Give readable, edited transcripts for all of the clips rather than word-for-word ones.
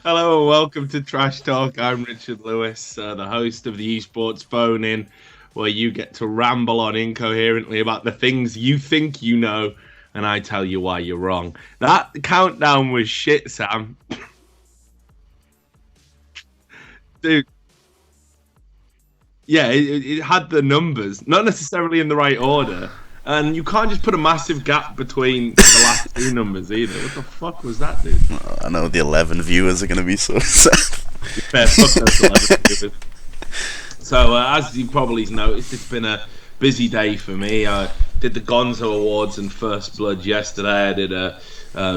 Hello and welcome to Trash Talk. I'm Richard Lewis, the host of the Esports Phone In, where you get to ramble on incoherently about the things you think you know, and I tell you why you're wrong. That countdown was shit, Sam. Dude, yeah, it had the numbers, not necessarily in the right order. And you can't just put a massive gap between the last two numbers either. What the fuck was that, dude? I know the 11 viewers are going to be so sad. Fair, fuck those 11 viewers. So, as you probably noticed, it's been a busy day for me. I did the Gonzo Awards and First Blood yesterday. I did a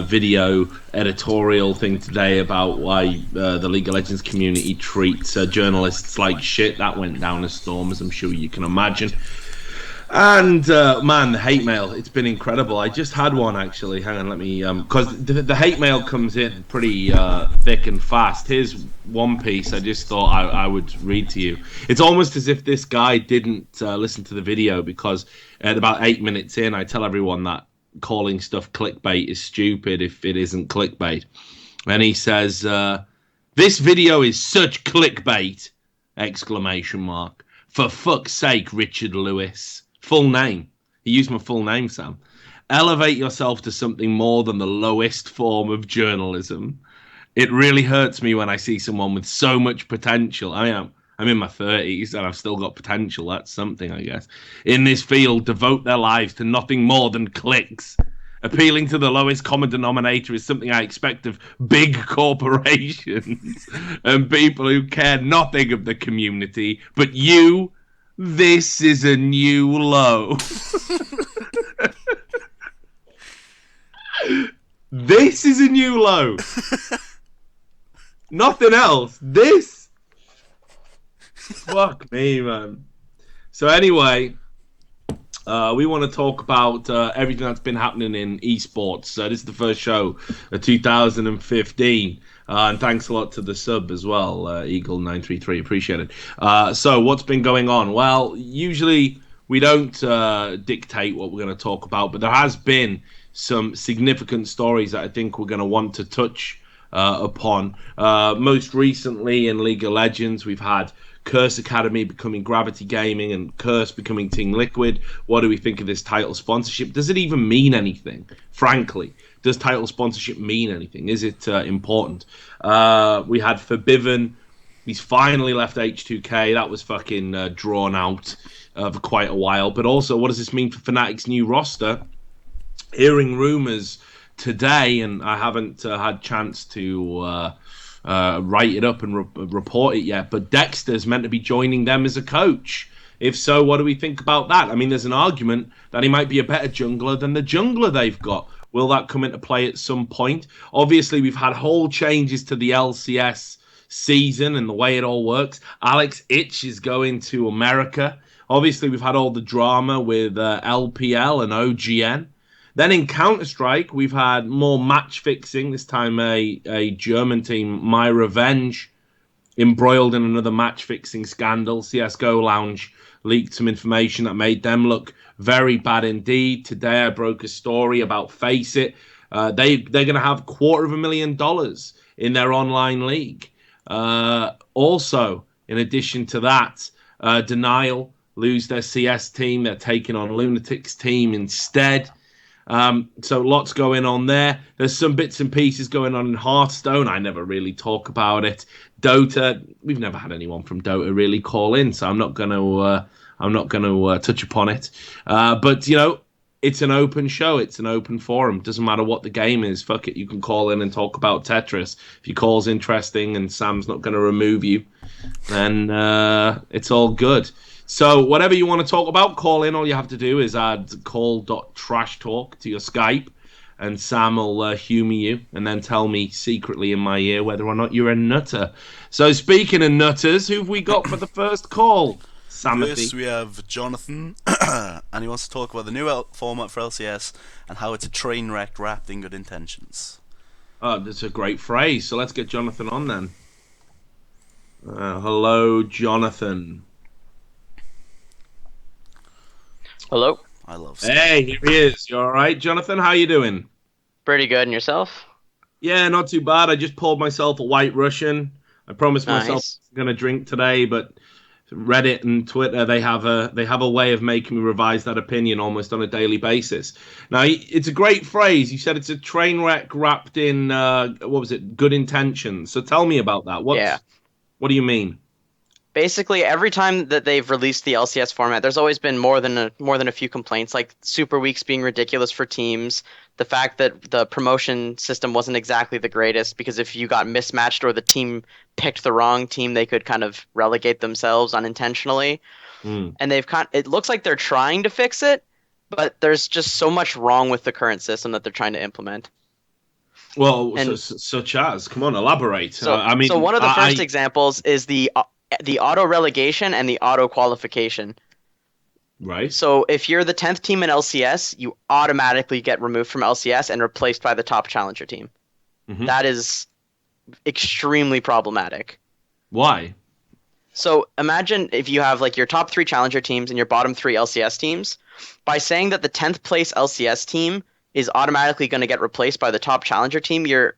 video editorial thing today about why the League of Legends community treats journalists like shit. That went down a storm, as I'm sure you can imagine. And man, the hate mail, it's been incredible. I just had one actually. Hang on, let me because the hate mail comes in pretty thick and fast. Here's one piece I just thought I would read to you. It's almost as if this guy didn't listen to the video, because at about 8 minutes in, I tell everyone that calling stuff clickbait is stupid if it isn't clickbait. And he says, this video is such clickbait! Exclamation mark. For fuck's sake, Richard Lewis. Full name. He used my full name, Sam. Elevate yourself to something more than the lowest form of journalism. It really hurts me when I see someone with so much potential. I'm in my 30s and I've still got potential. That's something, I guess. In this field, devote their lives to nothing more than clicks. Appealing to the lowest common denominator is something I expect of big corporations and people who care nothing of the community. But you, this is a new low. This is a new low. Nothing else. This. Fuck me, man. So anyway, we want to talk about everything that's been happening in esports. This is the first show of 2015. And thanks a lot to the sub as well, Eagle933. Appreciate it. So what's been going on? Well, usually we don't dictate what we're going to talk about, but there has been some significant stories that I think we're going to want to touch upon. Most recently in League of Legends, we've had Curse Academy becoming Gravity Gaming and Curse becoming Team Liquid. What do we think of this title sponsorship? Does it even mean anything? Frankly, does title sponsorship mean anything? Is it important? We had Forbiven. He's finally left H2K. That was fucking drawn out for quite a while. But also, what does this mean for Fnatic's new roster? Hearing rumors today, and I haven't had chance to write it up and report it yet, but Dexter's meant to be joining them as a coach. If so, what do we think about that? I mean, there's an argument that he might be a better jungler than the jungler they've got. Will that come into play at some point? Obviously, we've had whole changes to the LCS season and the way it all works. Alex Itch is going to America. Obviously, we've had all the drama with LPL and OGN. Then in CounterStrike, we've had more match fixing. This time a German team, My Revenge, embroiled in another match fixing scandal. CSGO Lounge leaked some information that made them look very bad indeed. Today I broke a story about Face It. They're going to have $250,000 in their online league. Also, in addition to that, Denial lose their CS team. They're taking on Lunatic's team instead. So lots going on there. There's some bits and pieces going on in Hearthstone. I never really talk about it. Dota, we've never had anyone from Dota really call in, so I'm not going to touch upon it. But you know, it's an open show. It's an open forum. Doesn't matter what the game is. Fuck it. You can call in and talk about Tetris. If your call's interesting and Sam's not going to remove you, then it's all good. So whatever you want to talk about, call in. All you have to do is add call.trashtalk to your Skype, and Sam will humour you and then tell me secretly in my ear whether or not you're a nutter. So speaking of nutters, who have we got for the first call? Samothy. First, we have Jonathan, and he wants to talk about the new format for LCS and how it's a train wreck wrapped in good intentions. Oh, that's a great phrase. So let's get Jonathan on then. Hello, Jonathan. Hello. I love. Hey, here he is. You all right, Jonathan? How you doing? Pretty good. And yourself? Yeah, not too bad. I just poured myself a White Russian. I promised myself Nice. I'm gonna drink today, but Reddit and Twitter they have a way of making me revise that opinion almost on a daily basis. Now it's a great phrase. You said it's a train wreck wrapped in what was it? Good intentions. So tell me about that. Yeah. What do you mean? Basically, every time that they've released the LCS format, there's always been more than a few complaints, like Super Weeks being ridiculous for teams, the fact that the promotion system wasn't exactly the greatest because if you got mismatched or the team picked the wrong team, they could kind of relegate themselves unintentionally. Hmm. And it looks like they're trying to fix it, but there's just so much wrong with the current system that they're trying to implement. Well, And such as, come on, elaborate. I so mean, one of the first examples is the auto relegation and the auto qualification. right. So if you're the 10th team in LCS, you automatically get removed from LCS and replaced by the top challenger team. Hmm. That is extremely problematic. Why? So imagine if you have like your top three challenger teams and your bottom three LCS teams. By saying that the 10th place LCS team is automatically going to get replaced by the top challenger team, you're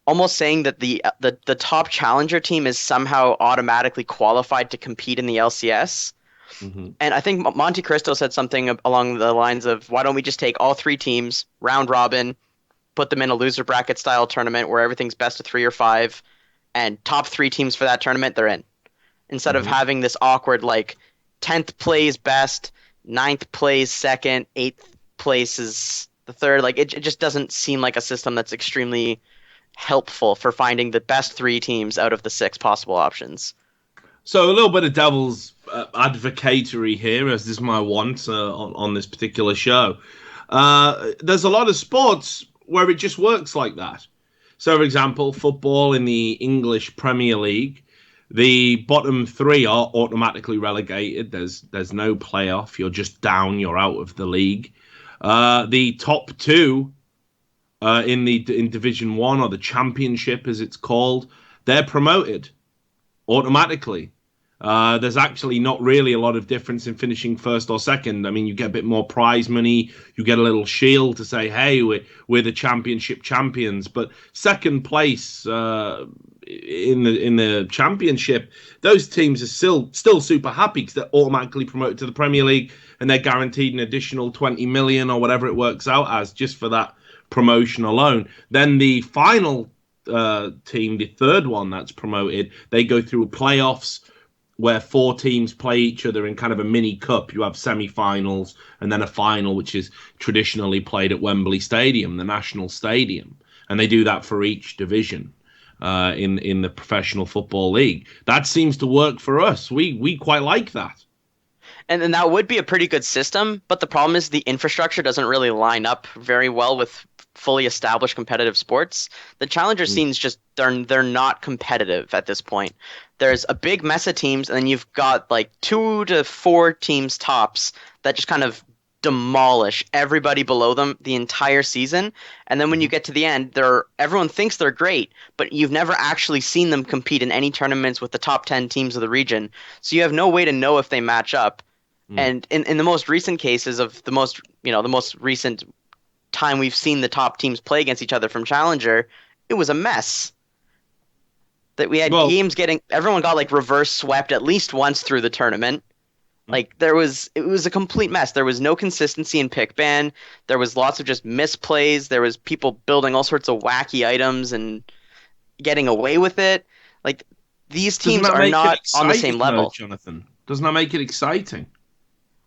almost saying that the top challenger team is somehow automatically qualified to compete in the LCS. Hmm. And I think Monte Cristo said something along the lines of, "Why don't we just take all three teams, round robin, put them in a loser bracket style tournament where everything's best of three or five, and top three teams for that tournament, they're in." Instead of Hmm. having this awkward like 10th plays best, ninth plays second, eighth place is the third. Like it just doesn't seem like a system that's extremely helpful for finding the best three teams out of the six possible options. So a little bit of devil's advocatory here, as is my want on this particular show. There's a lot of sports where it just works like that. So, for example, football in the English Premier League, the bottom three are automatically relegated. There's no playoff. You're just down. You're out of the league. The top two in Division One or the Championship, as it's called, they're promoted automatically. There's actually not really a lot of difference in finishing first or second. I mean, you get a bit more prize money. You get a little shield to say, "Hey, we're the championship champions." But second place in the championship, those teams are still super happy because they're automatically promoted to the Premier League and they're guaranteed an additional 20 million or whatever it works out as just for that promotion alone. Then the final team, the third one that's promoted, they go through playoffs where four teams play each other in kind of a mini cup. You have semi-finals and then a final, which is traditionally played at Wembley Stadium, the national stadium, and they do that for each division in the professional football league. That seems to work for us. We quite like that. And then that would be a pretty good system, but the problem is the infrastructure doesn't really line up very well with fully established competitive sports. The challenger Mm. scenes just they're not competitive at this point. There's a big mess of teams, and then you've got like two to four teams tops that just kind of demolish everybody below them the entire season. And then when you Mhm. get to the end, everyone thinks they're great, but you've never actually seen them compete in any tournaments with the top 10 teams of the region. So you have no way to know if they match up. Mm. And in the most recent cases of the most recent time we've seen the top teams play against each other from Challenger, it was a mess. That we had Well, games getting everyone got like reverse swept at least once through the tournament. Like it was a complete mess. There was no consistency in pick ban. There was lots of just misplays. There was people building all sorts of wacky items and getting away with it. Like these doesn't teams that are make it not on the exciting same though, level. Jonathan? Doesn't that make it exciting?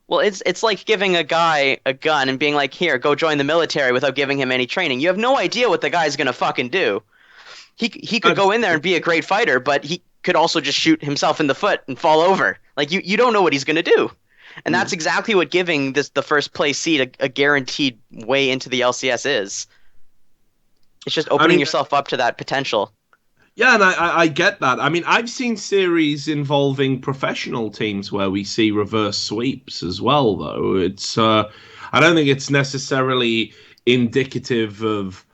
Well, it's like giving a guy a gun and being like, "Here, go join the military," without giving him any training. You have no idea what the guy's gonna fucking do. He could That's go in there and be a great fighter, but he could also just shoot himself in the foot and fall over. Like you don't know what he's gonna do. And that's mm. exactly what giving this the first place seed a guaranteed way into the LCS is. It's just I opening mean, yourself up to that potential. yeah, and I get that. I mean, I've seen series involving professional teams where we see reverse sweeps as well, though. I don't think it's necessarily indicative of,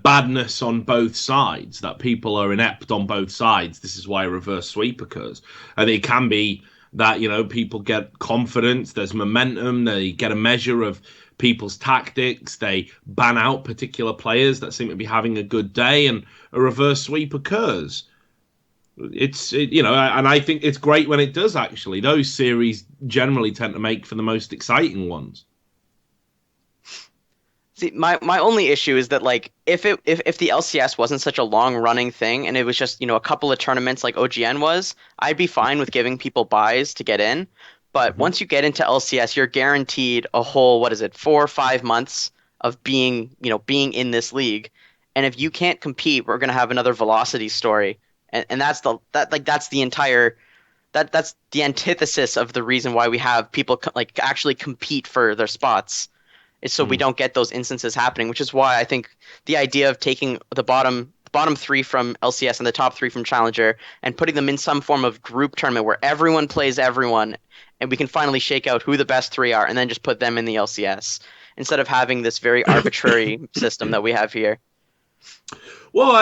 badness on both sides, that people are inept on both sides. This is why a reverse sweep occurs. And it can be that, people get confidence, there's momentum, they get a measure of people's tactics. They ban out particular players that seem to be having a good day, and a reverse sweep occurs. And I think it's great when it does. Actually, those series generally tend to make for the most exciting ones. See, my only issue is that like if the LCS wasn't such a long running thing and it was just, a couple of tournaments like OGN was, I'd be fine with giving people buys to get in. But Mhm. once you get into LCS, you're guaranteed a whole, what is it, 4 or 5 months of being in this league. And if you can't compete, we're gonna have another velocity story. And that's the entire that's the antithesis of the reason why we have people like actually compete for their spots is so we Mm. don't get those instances happening, which is why I think the idea of taking the bottom three from LCS and the top three from Challenger and putting them in some form of group tournament where everyone plays everyone and we can finally shake out who the best three are and then just put them in the LCS instead of having this very arbitrary system that we have here. Well,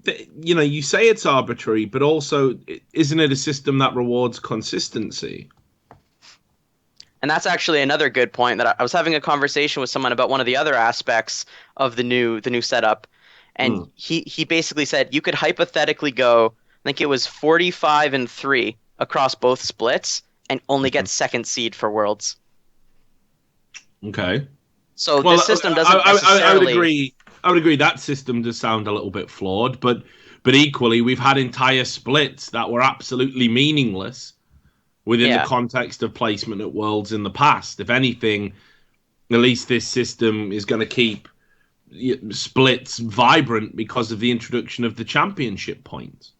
you say it's arbitrary, but also, isn't it a system that rewards consistency? And that's actually another good point that I was having a conversation with someone about one of the other aspects of the new setup, and Mm. he basically said you could hypothetically go, I think it was 45-3 across both splits and only get second seed for Worlds. Okay. So Well, this system doesn't I would necessarily. agree. I would agree that system does sound a little bit flawed, but equally, we've had entire splits that were absolutely meaningless within the Yeah. context of placement at Worlds in the past. If anything, at least this system is going to keep splits vibrant because of the introduction of the championship points.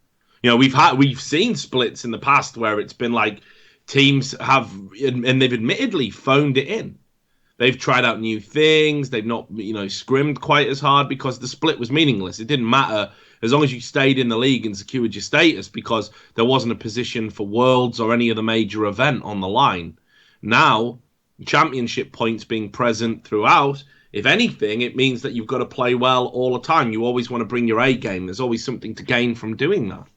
We've seen splits in the past where it's been like teams have, and they've admittedly phoned it in. They've tried out new things. They've not, scrimmed quite as hard because the split was meaningless. It didn't matter as long as you stayed in the league and secured your status because there wasn't a position for Worlds or any other major event on the line. Now, championship points being present throughout, if anything, it means that you've got to play well all the time. You always want to bring your A game. There's always something to gain from doing that.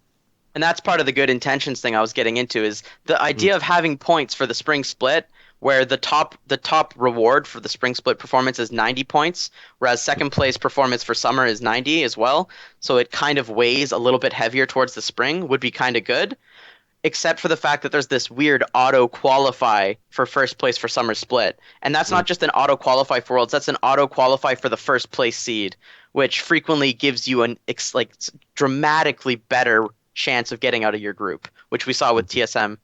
And that's part of the good intentions thing I was getting into is the Mm. idea of having points for the spring split where the top reward for the spring split performance is 90 points, whereas second place performance for summer is 90 as well. So it kind of weighs a little bit heavier towards the spring would be kind of good, except for the fact that there's this weird auto qualify for first place for summer split. And that's Mm. not just an auto qualify for worlds, that's an auto qualify for the first place seed, which frequently gives you an dramatically better chance of getting out of your group, which we saw with TSM.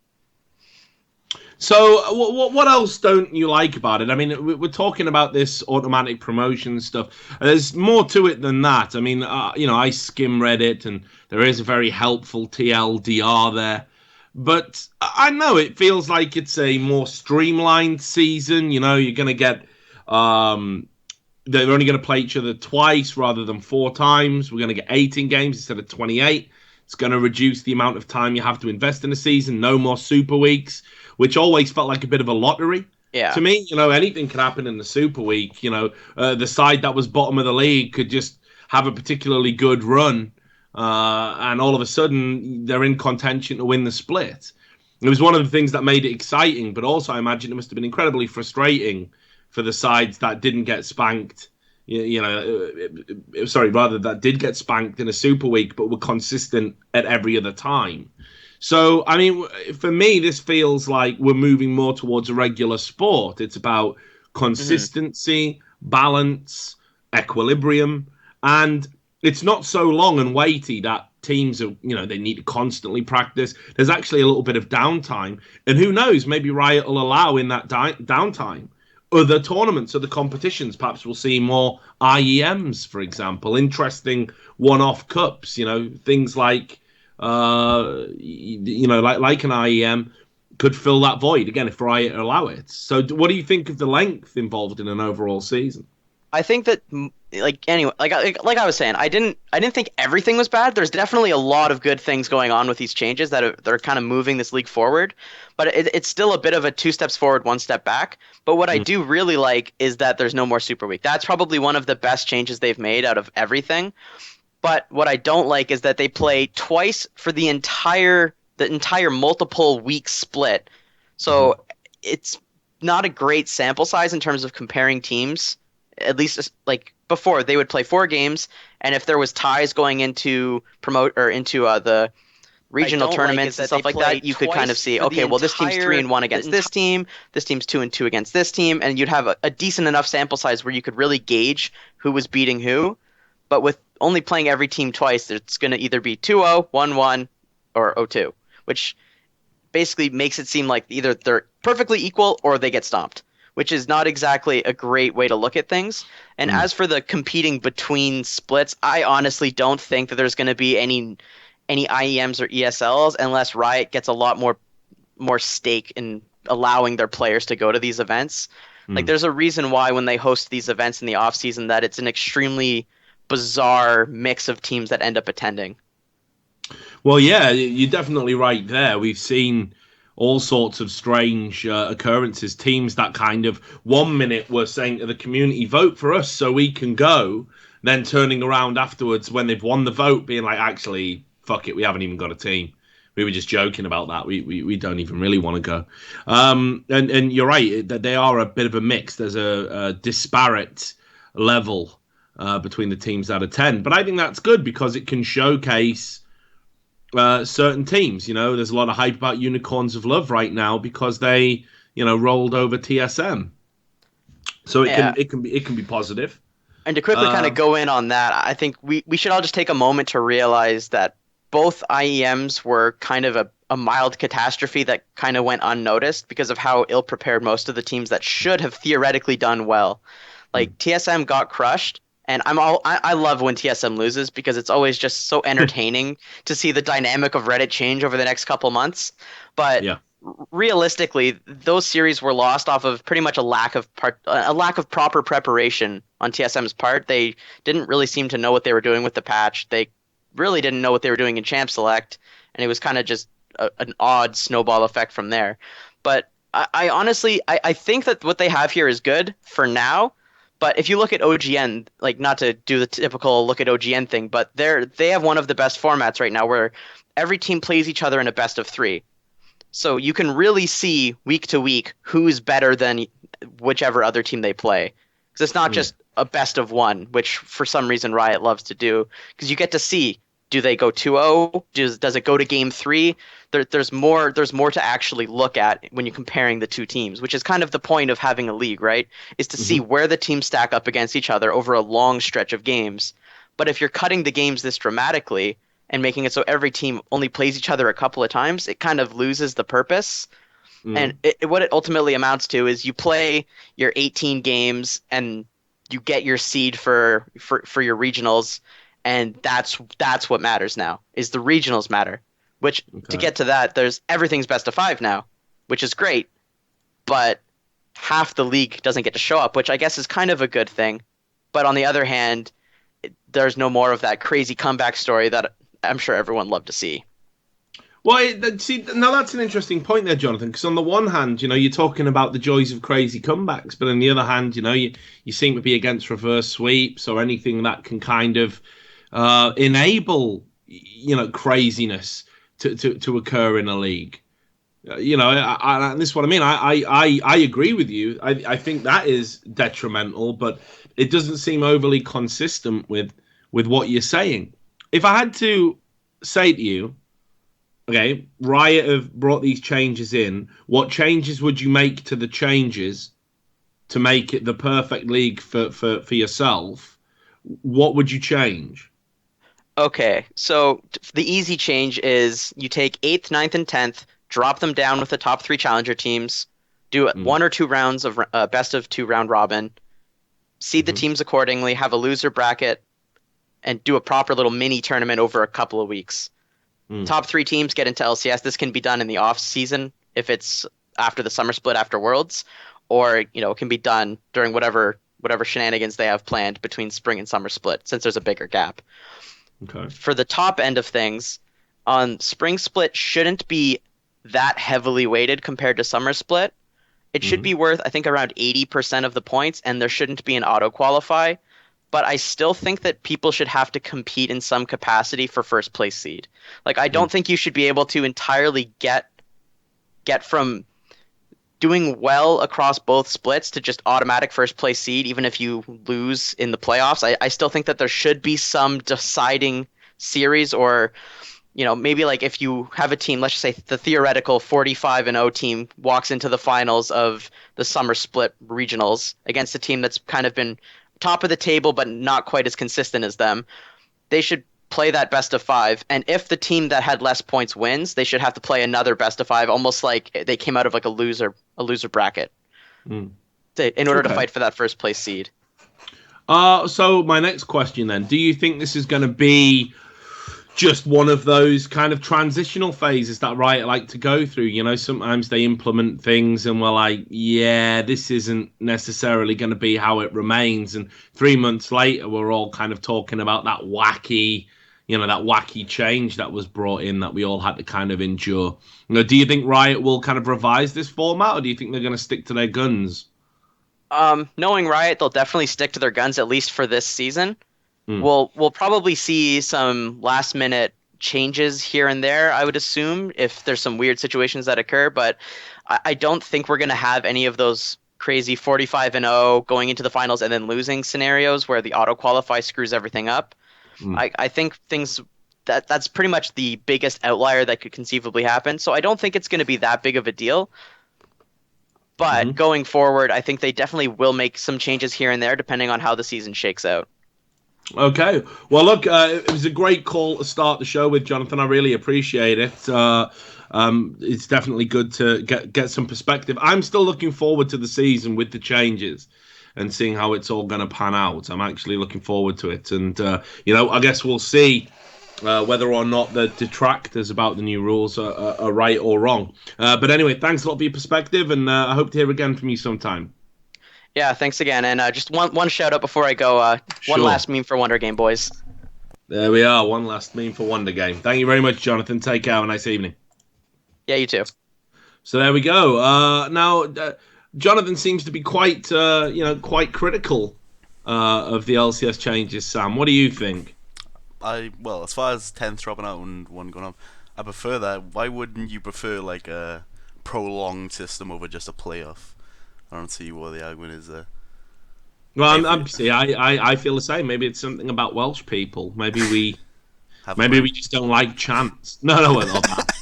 So, what else don't you like about it? I mean, we're talking about this automatic promotion stuff. There's more to it than that. I mean, I skim Reddit, and there is a very helpful TLDR there. But I know it feels like it's a more streamlined season. You're going to get. They're only going to play each other twice rather than 4 times. We're going to get 18 games instead of 28. It's going to reduce the amount of time you have to invest in a season. No more super weeks, which always felt like a bit of a lottery. Yeah. To me, anything could happen in the super week. The side that was bottom of the league could just have a particularly good run, and all of a sudden they're in contention to win the split. It was one of the things that made it exciting, but also I imagine it must have been incredibly frustrating for the sides that didn't get spanked. Sorry, rather that did get spanked in a super week, but were consistent at every other time. So, I mean, for me, this feels like we're moving more towards a regular sport. It's about Hmm. consistency, balance, equilibrium, and it's not so long and weighty that teams are, they need to constantly practice. There's actually a little bit of downtime, and who knows, maybe Riot will allow in that downtime other tournaments, other competitions. Perhaps we'll see more IEMs, for example, interesting one-off cups. Things like like an IEM could fill that void again if Riot allow it. So, what do you think of the length involved in an overall season? I think that anyway, like I was saying, I didn't think everything was bad. There's definitely a lot of good things going on with these changes that are kind of moving this league forward, but it's still a bit of a 2 steps forward, 1 step back. But what I Mm. do really like is that there's no more Super Week. That's probably one of the best changes they've made out of everything. But what I don't like is that they play twice for the entire multiple week split. Mm-hmm. So it's not a great sample size in terms of comparing teams. At least like before, they would play 4 games, and if there was ties going into promote or into the regional tournaments and stuff like that, you could kind of see, okay, well, this team's 3-1 against this team, this team's 2-2 against this team, and you'd have a decent enough sample size where you could really gauge who was beating who. But with only playing every team twice, it's going to either be 2-0, 1-1, or 0-2, which basically makes it seem like either they're perfectly equal or they get stomped, which is not exactly a great way to look at things. And as for the competing between splits, I honestly don't think that there's going to be any IEMs or ESLs unless Riot gets a lot more stake in allowing their players to go to these events. Like there's a reason why when they host these events in the off season that it's an extremely bizarre mix of teams that end up attending. Well, yeah, you're definitely right there. We've seen all sorts of strange occurrences. Teams that kind of 1 minute were saying to the community, vote for us so we can go, then turning around afterwards when they've won the vote, being like, actually, fuck it, we haven't even got a team. We were just joking about that. We don't even really want to go. And you're right, that they are a bit of a mix. There's a disparate level between the teams that attend. But I think that's good because it can showcase certain teams. You know, there's a lot of hype about Unicorns of Love right now because they, rolled over TSM. So it can be positive. And to quickly kind of go in on that, I think we should all just take a moment to realize that both IEMs were kind of a mild catastrophe that kind of went unnoticed because of how ill-prepared most of the teams that should have theoretically done well. Like TSM got crushed, and I love when TSM loses because it's always just so entertaining to see the dynamic of Reddit change over the next couple months. But realistically, those series were lost off of pretty much a lack of proper preparation on TSM's part. They didn't really seem to know what they were doing with the patch. They really didn't know what they were doing in Champ Select, and it was kind of just an odd snowball effect from there. But I honestly think that what they have here is good for now. But if you look at OGN, like not to do the typical look at OGN thing, but they have one of the best formats right now where every team plays each other in a best of 3. So you can really see week to week who's better than whichever other team they play. Because it's not just a best of 1, which for some reason Riot loves to do. Because you get to see, do they go 2-0? Does it go to game 3? There's more to actually look at when you're comparing the two teams, which is kind of the point of having a league, right? Is to see where the teams stack up against each other over a long stretch of games. But if you're cutting the games this dramatically and making it so every team only plays each other a couple of times, it kind of loses the purpose. And what it ultimately amounts to is you play your 18 games and you get your seed for your regionals, and that's what matters now, is the regionals matter. Which, to get to that, everything's best of 5 now, which is great, but half the league doesn't get to show up, which I guess is kind of a good thing. But on the other hand, there's no more of that crazy comeback story that I'm sure everyone loved to see. Well, see, now that's an interesting point there, Jonathan, because on the one hand, you're talking about the joys of crazy comebacks, but on the other hand, you seem to be against reverse sweeps or anything that can kind of enable, craziness to occur in a league. And this is what I mean. I agree with you. I think that is detrimental, but it doesn't seem overly consistent with what you're saying. If I had to say to you, okay, Riot have brought these changes in. What changes would you make to the changes to make it the perfect league for yourself? What would you change? Okay, so the easy change is you take 8th, 9th, and 10th, drop them down with the top 3 challenger teams, do 1 or 2 rounds of best of 2 round robin, seed the teams accordingly, have a loser bracket, and do a proper little mini tournament over a couple of weeks. Top 3 teams get into LCS. This can be done in the off season if it's after the summer split after Worlds, or it can be done during whatever shenanigans they have planned between spring and summer split, since there's a bigger gap. Okay. For the top end of things, on spring split shouldn't be that heavily weighted compared to summer split. It should be worth, I think, around 80% of the points, and there shouldn't be an auto qualify. But I still think that people should have to compete in some capacity for first place seed. Like, I don't think you should be able to entirely get from doing well across both splits to just automatic first place seed, even if you lose in the playoffs. I still think that there should be some deciding series, or maybe like if you have a team, let's just say the theoretical 45-0 team walks into the finals of the summer split regionals against a team that's kind of been top of the table but not quite as consistent as them. They should play that best of five, and if the team that had less points wins, they should have to play another best of five, almost like they came out of like a loser bracket, in order to Okay. fight for that first place seed. So my next question then, do you think this is going to be just one of those kind of transitional phases that Riot like to go through? Sometimes they implement things and we're like, yeah, this isn't necessarily going to be how it remains. And 3 months later, we're all kind of talking about that wacky change that was brought in that we all had to kind of endure. Do you think Riot will kind of revise this format, or do you think they're going to stick to their guns? Knowing Riot, they'll definitely stick to their guns, at least for this season. We'll probably see some last minute changes here and there, I would assume, if there's some weird situations that occur, but I don't think we're going to have any of those crazy 45-0 going into the finals and then losing scenarios where the auto qualify screws everything up. I think that's pretty much the biggest outlier that could conceivably happen. So I don't think it's going to be that big of a deal. But going forward, I think they definitely will make some changes here and there depending on how the season shakes out. Okay. Well, look, it was a great call to start the show with, Jonathan. I really appreciate it. It's definitely good to get some perspective. I'm still looking forward to the season with the changes and seeing how it's all going to pan out. I'm actually looking forward to it. And, I guess we'll see whether or not the detractors about the new rules are right or wrong. But anyway, thanks a lot for your perspective, and I hope to hear again from you sometime. Yeah, thanks again. And just one shout out before I go. Sure. One last meme for Wonder Game, boys. There we are. One last meme for Wonder Game. Thank you very much, Jonathan. Take care. Have a nice evening. Yeah, you too. So there we go. Now, Jonathan seems to be quite critical of the LCS changes. Sam, what do you think? Well, as far as 10th dropping out and one going up, I prefer that. Why wouldn't you prefer like a prolonged system over just a playoff? I don't see what the argument is there. Well, I feel the same. Maybe it's something about Welsh people. Maybe we just don't like chance. No, not that.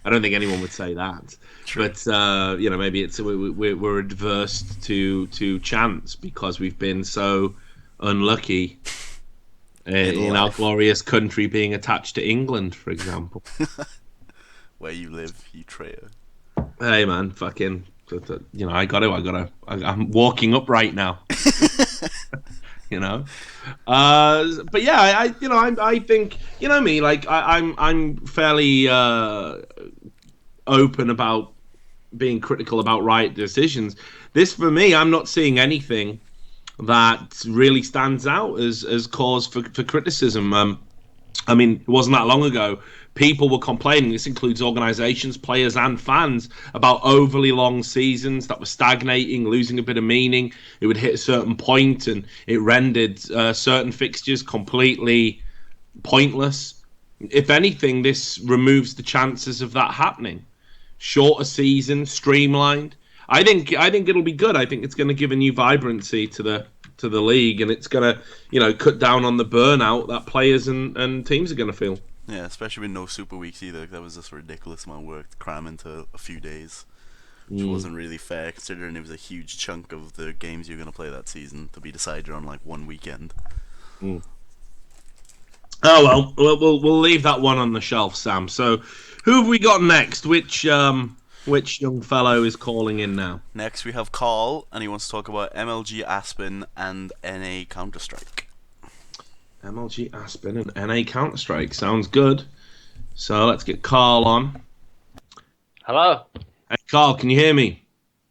I don't think anyone would say that. True. But maybe it's we're adverse to chance because we've been so unlucky in our glorious country being attached to England, for example. Where you live, you traitor. Hey man, fucking. I got to. I'm walking up right now. But yeah, I think me. Like I'm fairly open about being critical about Riot decisions. This for me, I'm not seeing anything that really stands out as cause for criticism. It wasn't that long ago. People were complaining, this includes organizations, players, and fans, about overly long seasons that were stagnating, losing a bit of meaning. It would hit a certain point and it rendered certain fixtures completely pointless. If anything, this removes the chances of that happening. Shorter season, streamlined. I think it'll be good. I think it's going to give a new vibrancy to the league, and it's going to cut down on the burnout that players and teams are going to feel. Yeah, especially with no super weeks either. That was just a ridiculous amount of work to cram into a few days, which wasn't really fair considering it was a huge chunk of the games you're going to play that season to be decided on like one weekend. Oh well, we'll leave that one on the shelf, Sam. So, who have we got next? Which young fellow is calling in now? Next we have Carl, and he wants to talk about MLG Aspen and NA CounterStrike. MLG Aspen and NA CounterStrike. Sounds good. So let's get Carl on. Hello. Hey, Carl, can you hear me?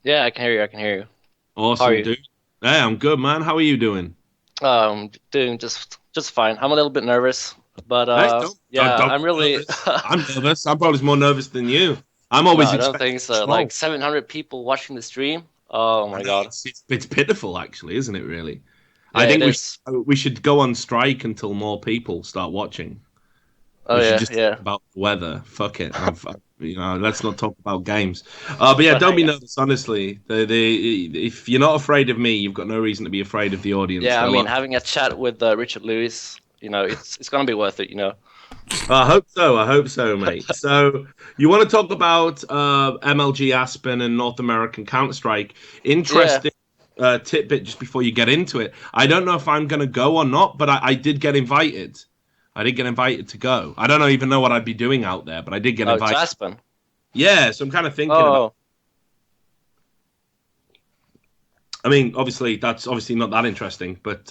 Yeah, I can hear you. Awesome, How are you? dude. Hey, I'm good, man. How are you doing? Doing just fine. I'm a little bit nervous, but don't I'm really. I'm nervous. I'm probably more nervous than you. I'm always. No, I don't think so. Like 700 people watching the stream. Oh my god. It's pitiful, actually, isn't it? Really. Yeah, I think we should go on strike until more people start watching. Oh We should yeah, just yeah. talk about the weather. Fuck it. Let's not talk about games. But yeah, But don't be nervous. Honestly, if you're not afraid of me, you've got no reason to be afraid of the audience. yeah, I So mean, having a chat with Richard Lewis, it's gonna be worth it. I hope so. I hope so, mate. So you want to talk about MLG Aspen and North American CounterStrike? Yeah. Interesting tidbit just before you get into it. I don't know if I'm going to go or not, but I did get invited. I did get invited to go. I don't even know what I'd be doing out there, but I did get Oh, it's invited. Aspen. Yeah, so I'm kind of thinking about. Oh, I mean, obviously that's obviously not that interesting, but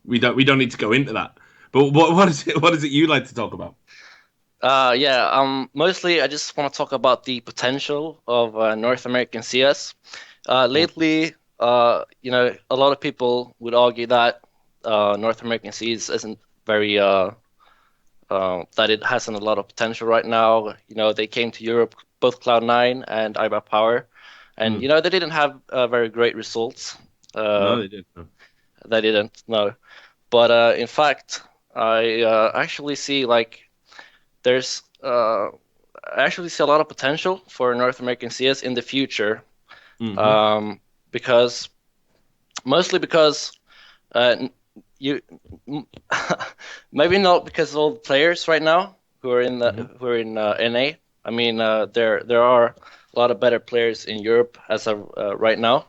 we don't need to go into that. But what is it? What is it you like to talk about? yeah. Mostly, I just want to talk about the potential of North American CS. Lately, a lot of people would argue that North American CS isn't very that it hasn't a lot of potential right now. They came to Europe, both Cloud9 and IBA Power, and they didn't have very great results. No, they didn't. No. They didn't, no. But in fact, I actually see there's I actually see a lot of potential for North American CS in the future. Because mostly because you maybe not because of all the players right now who are in NA. I mean, there are a lot of better players in Europe as of right now.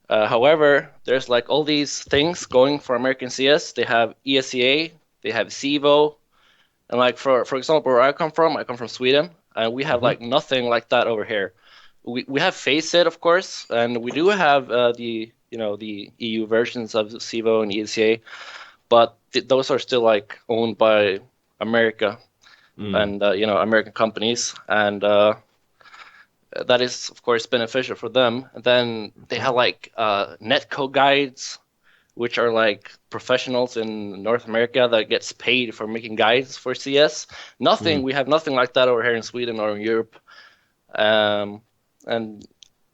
However, there's all these things going for American CS. They have ESEA, they have CEVO, and for example, where I come from Sweden, and we have nothing like that over here. We have Faceit, of course, and we do have the EU versions of CEVO and ESEA, but those are still owned by America and American companies, and that is of course beneficial for them. And then they have netcode guides, which are professionals in North America that gets paid for making guides for CS. We have nothing like that over here in Sweden or in Europe. And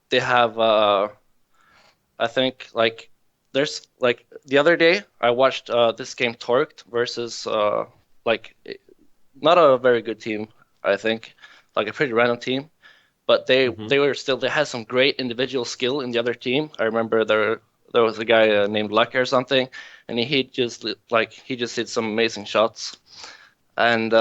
they have I think there's the other day I watched this game Torqued versus not a very good team, I think, a pretty random team, but they had some great individual skill in the other team. I remember there was a guy named Lucky or something, and he just hit some amazing shots. And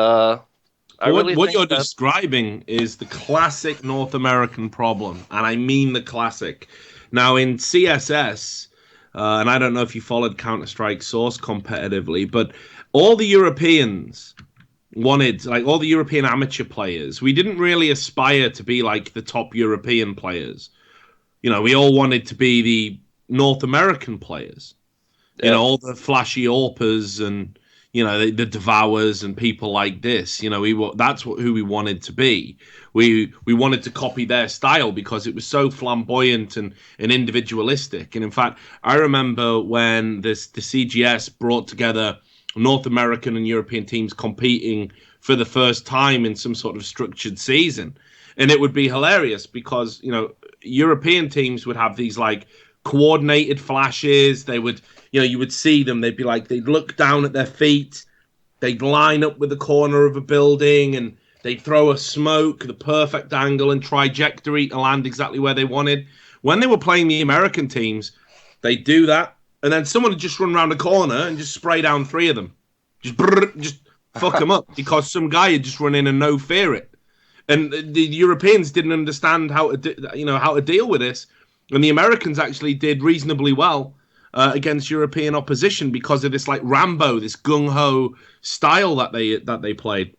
what you're describing is the classic North American problem, and I mean the classic. Now in CSS, and I don't know if you followed Counter-Strike Source competitively, but all the Europeans wanted, all the European amateur players, we didn't really aspire to be the top European players. We all wanted to be the North American players. All the flashy AWPers and the Devours and people like this. That's who we wanted to be. We wanted to copy their style because it was so flamboyant and individualistic. And in fact, I remember when the CGS brought together North American and European teams competing for the first time in some sort of structured season. And it would be hilarious because, European teams would have these coordinated flashes. They would, you would see them. They'd be they'd look down at their feet. They'd line up with the corner of a building and they'd throw a smoke, the perfect angle and trajectory to land exactly where they wanted. When they were playing the American teams, they'd do that. And then someone would just run around the corner and just spray down three of them. Just fuck them up because some guy had just run in and no fear it. And the Europeans didn't understand how to deal with this. And the Americans actually did reasonably well against European opposition because of this Rambo, this gung-ho style that they played.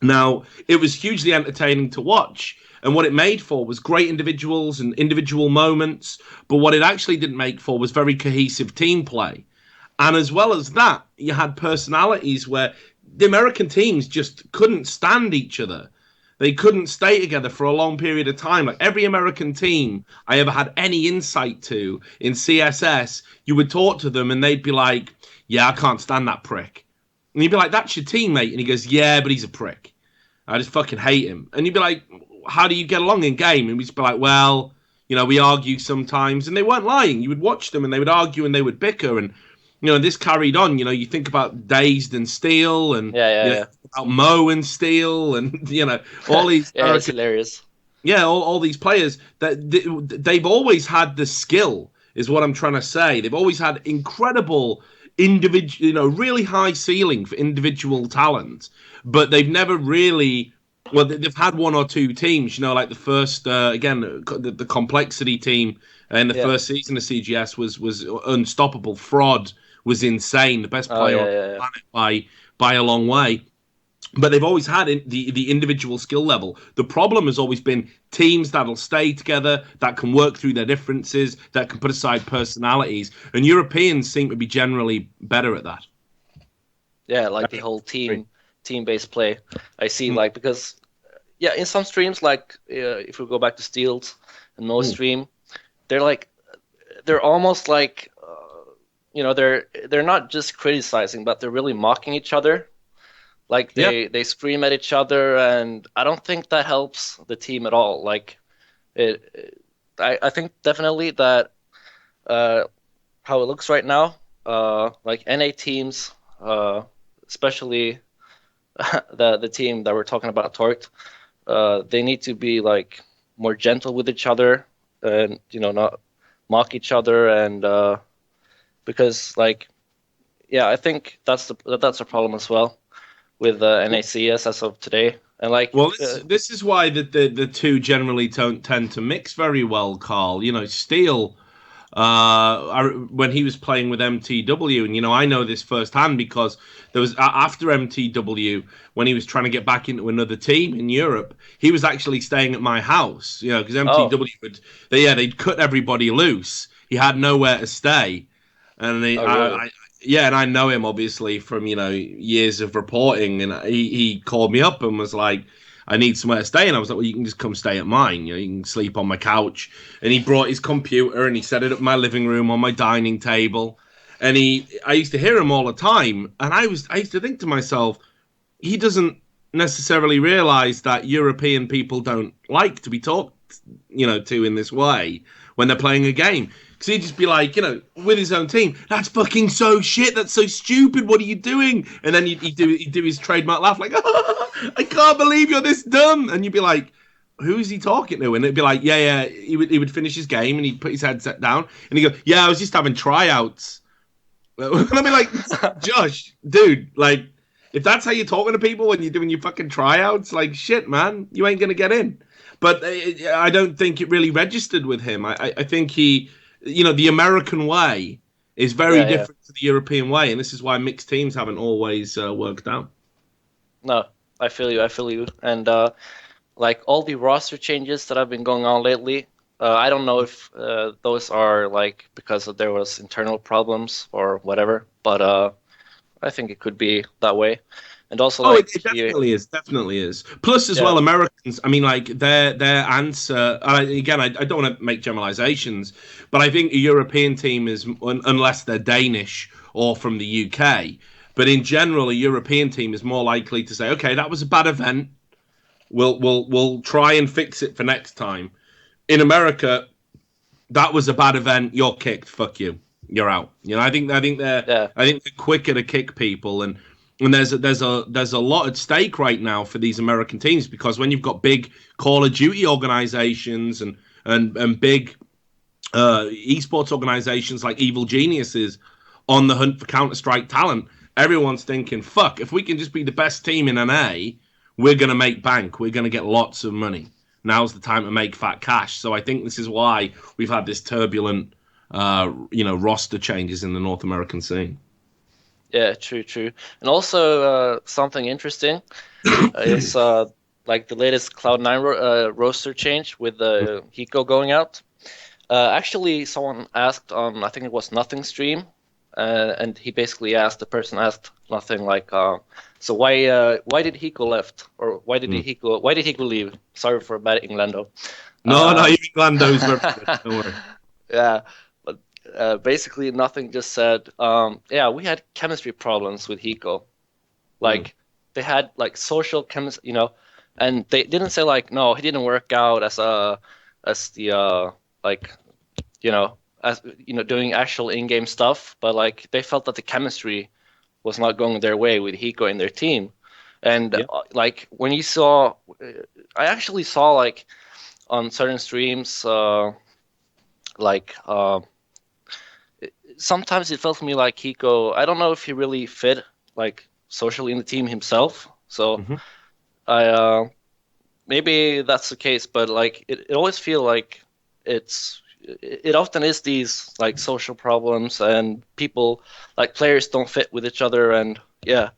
Now, it was hugely entertaining to watch. And what it made for was great individuals and individual moments. But what it actually didn't make for was very cohesive team play. And as well as that, you had personalities where the American teams just couldn't stand each other. They couldn't stay together for a long period of time. Every American team I ever had any insight to in CSS, you would talk to them and they'd be like, yeah, I can't stand that prick. And you'd be like, that's your teammate. And he goes, yeah, but he's a prick. I just fucking hate him. And you'd be like, how do you get along in game? And we'd just be like, well, we argue sometimes. And they weren't lying. You would watch them and they would argue and they would bicker. And, this carried on. You think about Dazed and Steel, and about Mo and Steel, and all these yeah, it's hilarious. Yeah, all these players that they've always had the skill, is what I'm trying to say. They've always had incredible individual, really high ceiling for individual talent, but they've never really. Well, they've had one or two teams, like the first again the complexity team in the first season of CGS was unstoppable. Fraud was insane, the best player on the planet by a long way. But they've always had the individual skill level. The problem has always been teams that'll stay together, that can work through their differences, that can put aside personalities. And Europeans seem to be generally better at that. Yeah, like the whole team-based play. I see, because in some streams, if we go back to Steel's and Mo's stream, they're almost like, they're not just criticizing, but they're really mocking each other. Like they scream at each other, and I don't think that helps the team at all. I think definitely that how it looks right now, like NA teams, especially the team that we're talking about, Torqued, they need to be more gentle with each other, and not mock each other, and because I think that's a problem as well with NACS as of today. And this is why the two generally don't tend to mix very well, Carl. Steel, when he was playing with MTW, and I know this firsthand because there was after MTW, when he was trying to get back into another team in Europe, he was actually staying at my house, because MTW they'd cut everybody loose. He had nowhere to stay, and really? And I know him obviously from years of reporting, and he called me up and was like, I need somewhere to stay, and I was like, well, you can just come stay at mine, you can sleep on my couch. And he brought his computer and he set it up in my living room on my dining table, and I used to hear him all the time, and I used to think to myself, he doesn't necessarily realize that European people don't like to be talked to in this way when they're playing a game. Because he'd just be like, with his own team, that's fucking so shit, that's so stupid, what are you doing? And then he'd do his trademark laugh, like, I can't believe you're this dumb. And you'd be like, who's he talking to? And it'd be like, he would finish his game and he'd put his headset down and he'd go, I was just having tryouts. And I'd be like, Josh, dude, if that's how you're talking to people when you're doing your fucking tryouts, shit, man, you ain't going to get in. But I don't think it really registered with him. I think he, the American way is very different to the European way. And this is why mixed teams haven't always worked out. No, I feel you. And all the roster changes that have been going on lately, I don't know if those are because there was internal problems or whatever, but I think it could be that way. And also, it definitely is. Plus, as well, Americans. I mean, their answer. Again, I don't want to make generalizations, but I think a European team is, unless they're Danish or from the UK, but in general, a European team is more likely to say, "Okay, that was a bad event. We'll try and fix it for next time." In America, that was a bad event. You're kicked. Fuck you. You're out. I think they're quicker to kick people, and there's a lot at stake right now for these American teams, because when you've got big Call of Duty organizations and big esports organizations like Evil Geniuses on the hunt for CounterStrike talent, everyone's thinking, fuck, if we can just be the best team in NA, we're going to make bank. We're going to get lots of money. Now's the time to make fat cash. So I think this is why we've had this turbulent roster changes in the North American scene. Yeah, true. And also something interesting is the latest Cloud9 roster change with Hiko going out. Actually, someone asked on, I think it was Nothing stream, and the person asked Nothing so why did Hiko left, or why did Hiko leave? Sorry for bad Englando. No, you Englando's very good. Don't worry. Yeah. Basically, Nothing just said, we had chemistry problems with Hiko. They had social chemistry, and they didn't say no, he didn't work out as as doing actual in-game stuff, but like they felt that the chemistry was not going their way with Hiko in their team. And like when you saw, I actually saw like on certain streams, like sometimes it felt to me like Hiko, I don't know if he really fit like socially in the team himself. So I maybe that's the case, but like it always feel like it often is these like social problems and people like players don't fit with each other and yeah.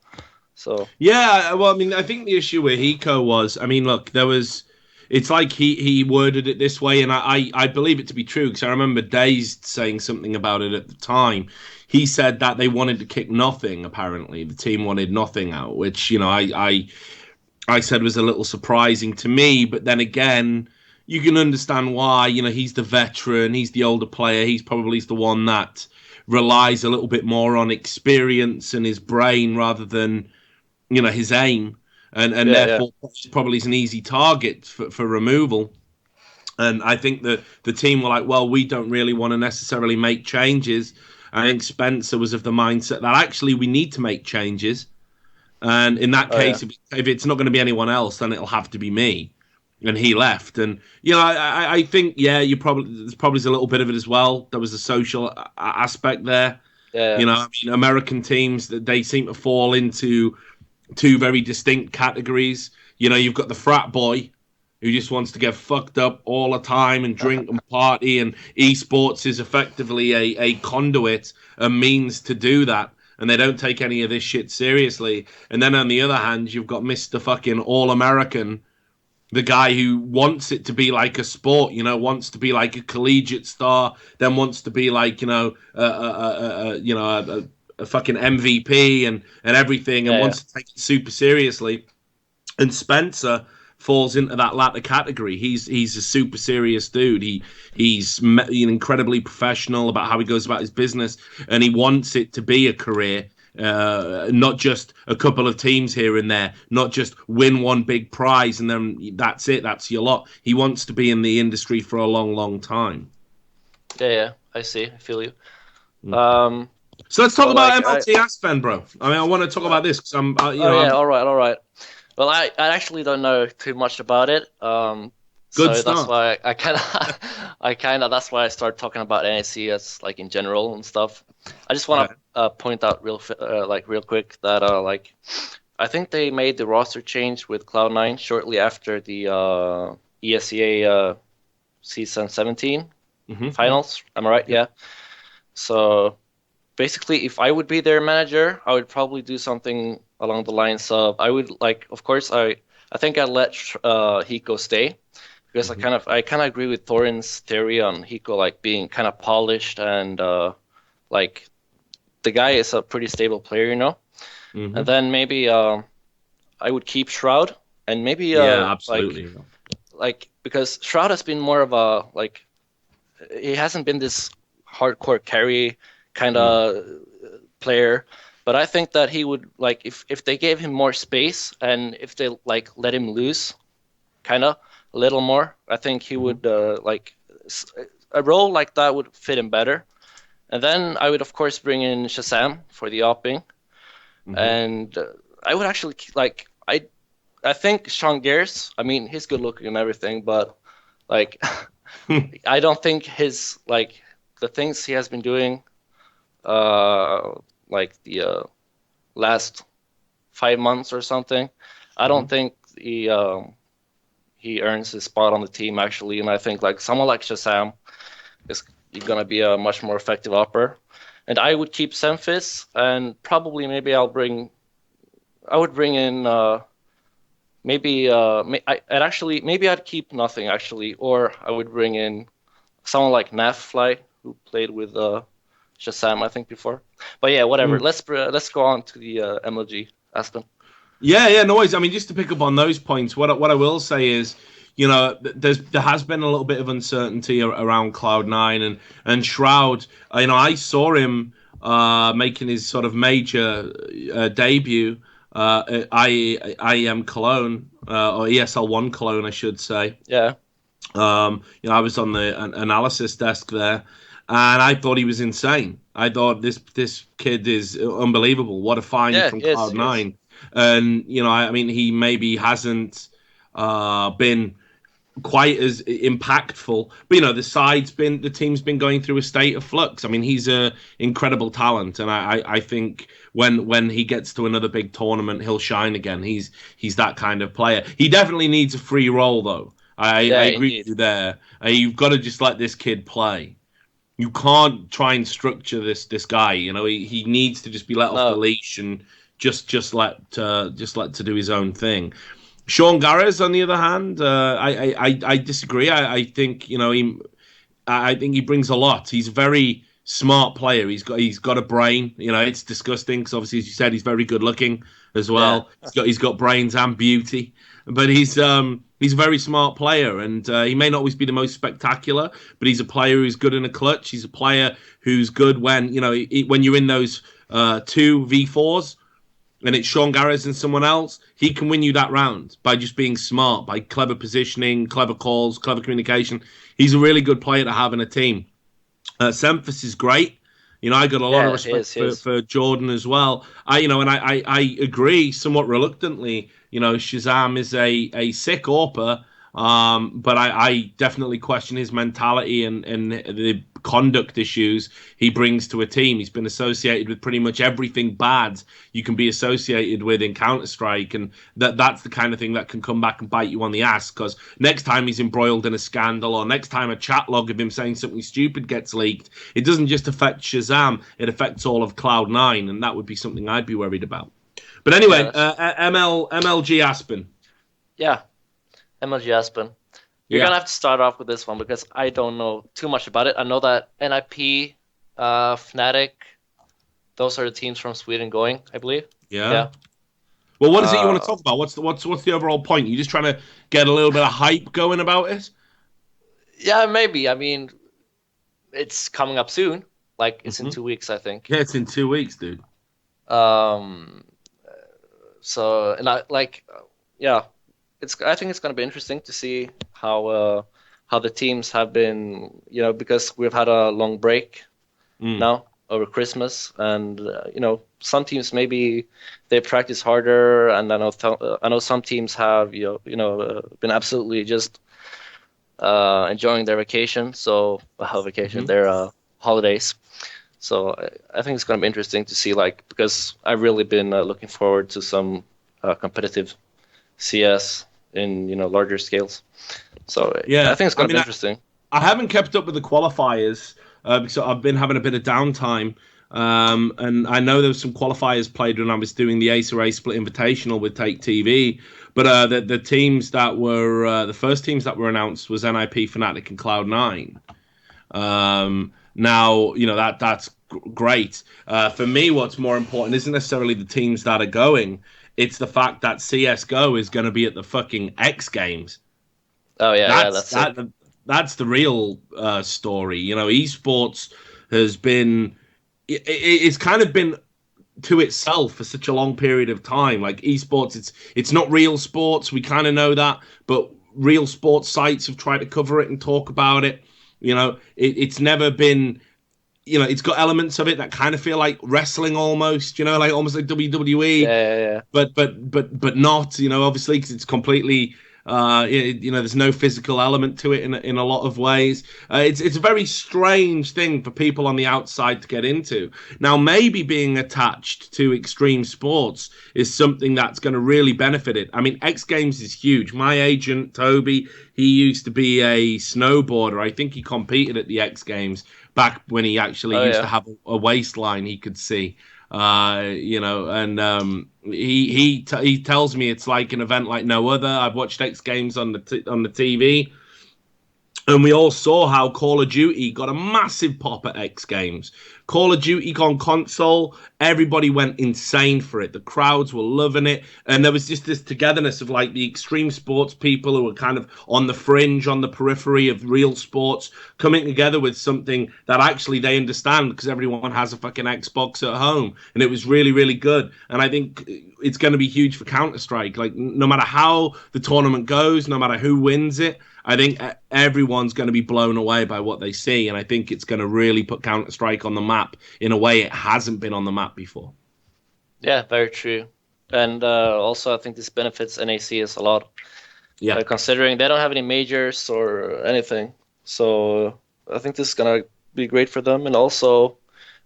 So Yeah, well, I mean, I think the issue with Hiko was, I mean, look, it's like he worded it this way, and I believe it to be true because I remember Dazed saying something about it at the time. He said that they wanted to kick nothing. Apparently, the team wanted nothing out, which I said was a little surprising to me. But then again, you can understand why. He's the veteran, he's the older player, he's probably the one that relies a little bit more on experience and his brain rather than his aim, and yeah. therefore probably is an easy target for removal. And I think that the team were like, well, we don't really want to necessarily make changes. I think Spencer was of the mindset that actually we need to make changes. And in that Oh yeah. case, if it's not going to be anyone else, then it'll have to be me. And he left. And, I think, yeah, there's probably a little bit of it as well. There was a social aspect there. Yeah. I mean, American teams, they seem to fall into two very distinct categories. You've got the frat boy who just wants to get fucked up all the time and drink and party, and esports is effectively a conduit, a means to do that. And they don't take any of this shit seriously. And then on the other hand, you've got Mr. fucking All-American, the guy who wants it to be like a sport, wants to be like a collegiate star, then wants to be like, a fucking MVP and everything, and wants to take it super seriously. And Spencer falls into that latter category. He's a super serious dude. He's incredibly professional about how he goes about his business, and he wants it to be a career. Not just a couple of teams here and there, not just win one big prize and then that's it, that's your lot. He wants to be in the industry for a long, long time. Yeah, I see. I feel you. So let's talk about like, MLT Aspen, bro. I mean, I want to talk about this because I'm, all right. Well, I actually don't know too much about it. Good so start. that's why I kind of that's why I started talking about NAC as like in general and stuff. I just want to point out real quick that like I think they made the roster change with Cloud9 shortly after the ESEA season 17 finals. Am I right? Yeah. So basically, if I would be their manager, I would probably do something along the lines of I would like, of course, I think I'd let Hiko stay because I kind of agree with Thorin's theory on Hiko like being kind of polished and like the guy is a pretty stable player, And then maybe I would keep Shroud and maybe absolutely. like because Shroud has been more of a like he hasn't been this hardcore carry kind of player, but I think that he would like if they gave him more space and if they like let him loose kind of a little more, I think he would like a role like that would fit him better. And then I would of course bring in Shazam for the opping, and I would actually like I think Sean Gears, I mean he's good looking and everything, but like I don't think his like the things he has been doing like the last 5 months or something, I don't think he earns his spot on the team actually, and I think like someone like Shazam is gonna be a much more effective upper. And I would keep Semphis, and probably maybe I would bring in maybe I'd keep nothing actually, or I would bring in someone like Nafly who played with Shazam I think before. But yeah, whatever. Let's go on to the MLG Aspen. Yeah, no worries. I mean, just to pick up on those points, what I will say is, there has been a little bit of uncertainty around Cloud9 and Shroud. I saw him making his sort of major debut at IEM Cologne or ESL1 Cologne, I should say. Yeah. I was on the analysis desk there. and I thought he was insane. I thought this kid is unbelievable. What a find Yeah, from yes, yes. Cloud9. And I mean, he maybe hasn't been quite as impactful, but the team's been going through a state of flux. I mean, he's a incredible talent, and I think when he gets to another big tournament, he'll shine again. He's that kind of player. He definitely needs a free role, though. I Yeah, agree with indeed. you there. You've got to just let this kid play. You can't try and structure this guy. He needs to just be let off the No. leash and just let to do his own thing. Sean Garres, on the other hand, I disagree. I think I think he brings a lot. He's a very smart player. He's got a brain. It's disgusting because obviously, as you said, he's very good looking as Yeah. well. He's got brains and beauty, but he's a very smart player, and he may not always be the most spectacular, but he's a player who's good in a clutch. He's a player who's good when when you're in those 2v4s and it's Sean Garris and someone else, he can win you that round by just being smart, by clever positioning, clever calls, clever communication. He's a really good player to have in a team. Semphis is great. I got a lot of Yeah, he respect is, he is. for Jordan as well. I agree somewhat reluctantly. Shazam is a sick AWPer, but I definitely question his mentality and the conduct issues he brings to a team. He's been associated with pretty much everything bad you can be associated with in CounterStrike, and that's the kind of thing that can come back and bite you on the ass, because next time he's embroiled in a scandal, or next time a chat log of him saying something stupid gets leaked, it doesn't just affect Shazam, it affects all of Cloud9, and that would be something I'd be worried about. But Yeah, anyway, that's, MLG Aspen. yeah. MLG Aspen. You're Yeah. gonna have to start off with this one because I don't know too much about it. I know that NIP, Fnatic, those are the teams from Sweden going, I believe. Yeah. Yeah. Well, what is it you want to Uh, talk about? What's the overall point? You just trying to get a little bit of hype going about it? yeah, maybe. I mean, it's coming up soon. Like it's in Hmm. 2 weeks, I think. Yeah, it's in 2 weeks, dude. Um, so and I like, yeah, I think it's gonna be interesting to see how the teams have been, because we've had a long break Mm. now over Christmas, and some teams maybe they practice harder, and I know some teams have been absolutely just enjoying their vacation, Hmm. their holidays. So I think it's going to be interesting to see, like, because I've really been looking forward to some competitive CS in larger scales. So I Yeah, think it's I going to mean, be interesting. I haven't kept up with the qualifiers because I've been having a bit of downtime. And I know there was some qualifiers played when I was doing the Ace Array Split Invitational with Take TV. But the teams that were the first teams that were announced was NIP, Fnatic, and Cloud9. Now that's great. For me, what's more important isn't necessarily the teams that are going. It's the fact that CS:GO is going to be at the fucking X Games. Oh yeah, yeah, That's that's that. sick. That's the real story. Esports has been. It's kind of been to itself for such a long period of time. Like esports, it's not real sports. We kind of know that, but real sports sites have tried to cover it and talk about it. It's never been. It's got elements of it that kind of feel like wrestling almost. Like almost like Yeah, WWE, yeah, yeah. but not. Obviously because it's completely. There's no physical element to it in a lot of ways. It's a very strange thing for people on the outside to get into. Now, maybe being attached to extreme sports is something that's going to really benefit it. I mean, X Games is huge. My agent Toby, he used to be a snowboarder. I think he competed at the X Games back when he actually Oh used to yeah. have a waistline he could see. And he tells me it's like an event like no other. I've watched X Games on the TV, and we all saw how Call of Duty got a massive pop at X Games Call of Duty on console, everybody went insane for it. The crowds were loving it. And there was just this togetherness of like the extreme sports people who were kind of on the fringe, on the periphery of real sports, coming together with something that actually they understand because everyone has a fucking Xbox at home. And it was really, really good. And I think it's going to be huge for CounterStrike. Like, no matter how the tournament goes, no matter who wins it, I think everyone's going to be blown away by what they see, and I think it's going to really put Counter-Strike on the map in a way it hasn't been on the map before. Yeah, very true. And also, I think this benefits NACS a lot. Yeah. Considering they don't have any majors or anything. So I think this is going to be great for them. And also,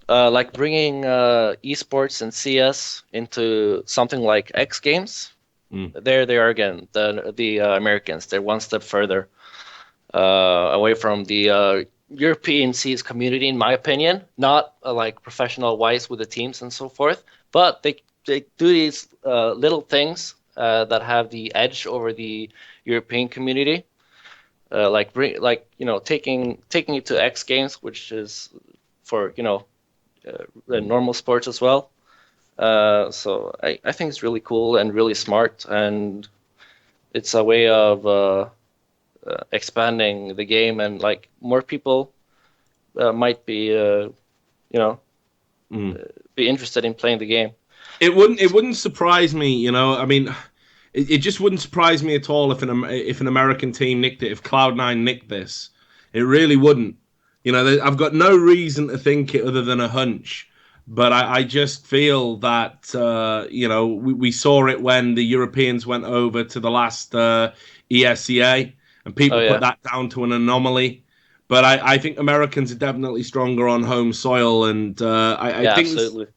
like bringing esports and CS into something like X Games. There they are again, the Americans. They're one step further away from the European CS community, in my opinion. Not like professional-wise with the teams and so forth, but they do these little things that have the edge over the European community. Taking it to X Games, which is for normal sports as well. So I think it's really cool and really smart, and it's a way of expanding the game, and like more people might be be interested in playing the game. It wouldn't surprise me, I mean, it just wouldn't surprise me at all if an American team nicked it, if Cloud9 nicked this. It really wouldn't. I've got no reason to think it other than a hunch. But I just feel that, we saw it when the Europeans went over to the last ESCA, and people put that down to an anomaly. But I think Americans are definitely stronger on home soil, and I think absolutely.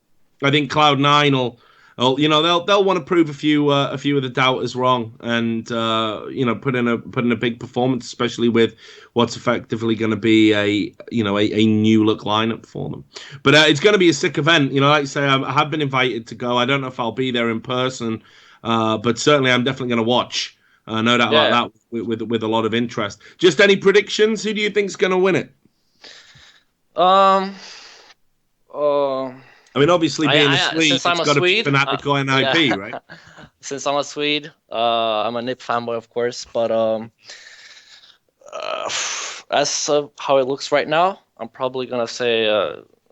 I think Cloud9 will they'll want to prove a few of the doubters wrong, and put in a big performance, especially with what's effectively going to be a new look lineup for them. But it's going to be a sick event. Like I say, I have been invited to go. I don't know if I'll be there in person, but certainly I'm definitely going to watch. No doubt about that, with a lot of interest. Just any predictions? Who do you think's going to win it? I mean, obviously, being a Swede, it's got to be Fnatic or NIP, right? Since I'm a Swede, I'm a NIP fanboy, of course. But as of how it looks right now, I'm probably gonna say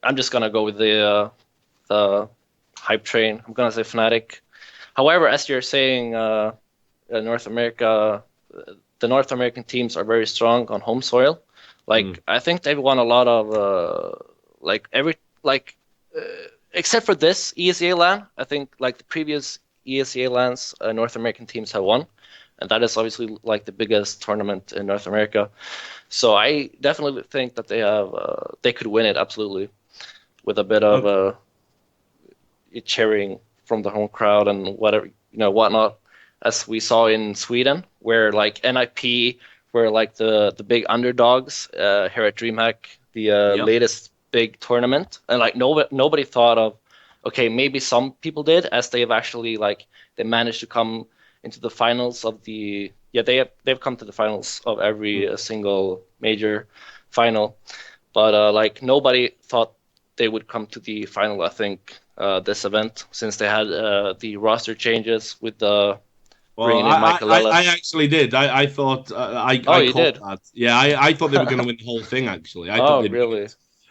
I'm just gonna go with the hype train. I'm gonna say Fnatic. However, as you're saying, North America, the North American teams are very strong on home soil. I think they've won a lot of except for this ESEA LAN, I think like the previous ESEA LANs, North American teams have won, and that is obviously like the biggest tournament in North America. So I definitely think that they could win it absolutely, with a bit of cheering from the home crowd and whatnot, as we saw in Sweden, where like NIP were like the big underdogs here at DreamHack, the latest big tournament, and like nobody thought of, okay, maybe some people did, as they have actually they managed to come into the finals of they've come to the finals of every single major final, but nobody thought they would come to the final. I think this event, since they had the roster changes with the bringing in Michael Ellis. I actually did. I thought you did? That. Yeah, I thought they were going to win the whole thing. Actually, I thought really?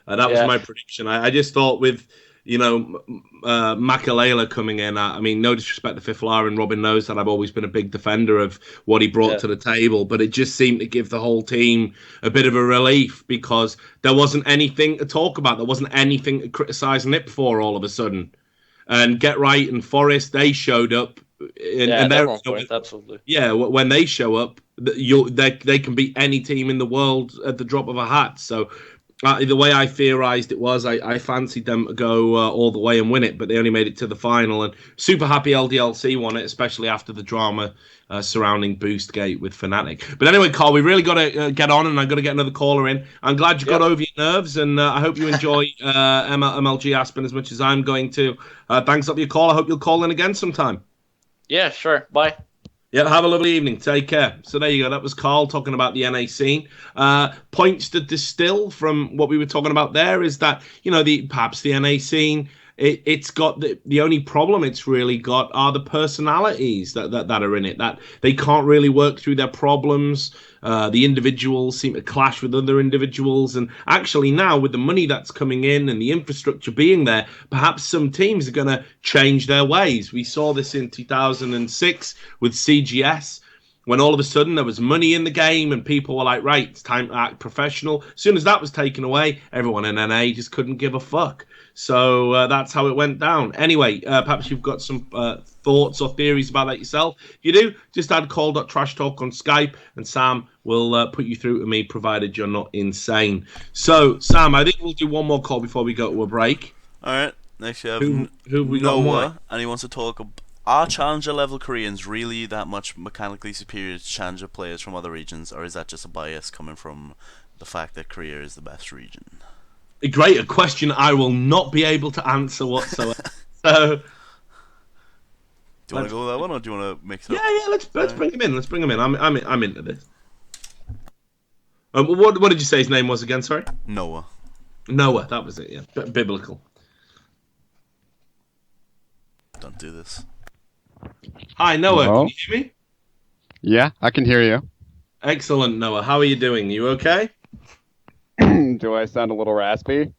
That was my prediction. I just thought with Makalele coming in. I mean, no disrespect to Fiflar, and Robin knows that I've always been a big defender of what he brought to the table, but it just seemed to give the whole team a bit of a relief, because there wasn't anything to talk about. There wasn't anything to criticize Nip for all of a sudden. And Get Right and Forest, they showed up. And they're absolutely. Yeah, when they show up, they can beat any team in the world at the drop of a hat. So the way I theorized it was, I fancied them to go all the way and win it, but they only made it to the final. And super happy LDLC won it, especially after the drama surrounding Boostgate with Fnatic. But anyway, Carl, we really got to get on, and I've got to get another caller in. I'm glad you got over your nerves, and I hope you enjoy MLG Aspen as much as I'm going to. Thanks for your call. I hope you'll call in again sometime. Yeah, sure. Bye. Yeah, have a lovely evening. Take care. So there you go. That was Carl talking about the NA scene. Points to distill from what we were talking about there is that, perhaps the NA scene, it's got the only problem it's really got are the personalities that are in it, that they can't really work through their problems. The individuals seem to clash with other individuals. And actually now with the money that's coming in and the infrastructure being there, perhaps some teams are going to change their ways. We saw this in 2006 with CGS, when all of a sudden there was money in the game and people were like, right, it's time to act professional. As soon as that was taken away, everyone in NA just couldn't give a fuck. So that's how it went down. Anyway, perhaps you've got some thoughts or theories about that yourself. If you do, just add call.trashtalk on Skype and Sam will put you through to me, provided you're not insane. So, Sam, I think we'll do one more call before we go to a break. All right. Next, you have Who have we got Noah, and he wants to talk are Challenger level Koreans really that much mechanically superior to Challenger players from other regions, or is that just a bias coming from the fact that Korea is the best region? A question I will not be able to answer whatsoever. So, do you want to go with that one, or do you want to mix it up? Yeah. Let's bring him in. Let's bring him in. I'm into this. What did you say his name was again? Sorry. Noah. Noah. That was it. Yeah. Biblical. Don't do this. Hi, Noah. Hello? Can you hear me? Yeah, I can hear you. Excellent, Noah. How are you doing? You okay? Do I sound a little raspy?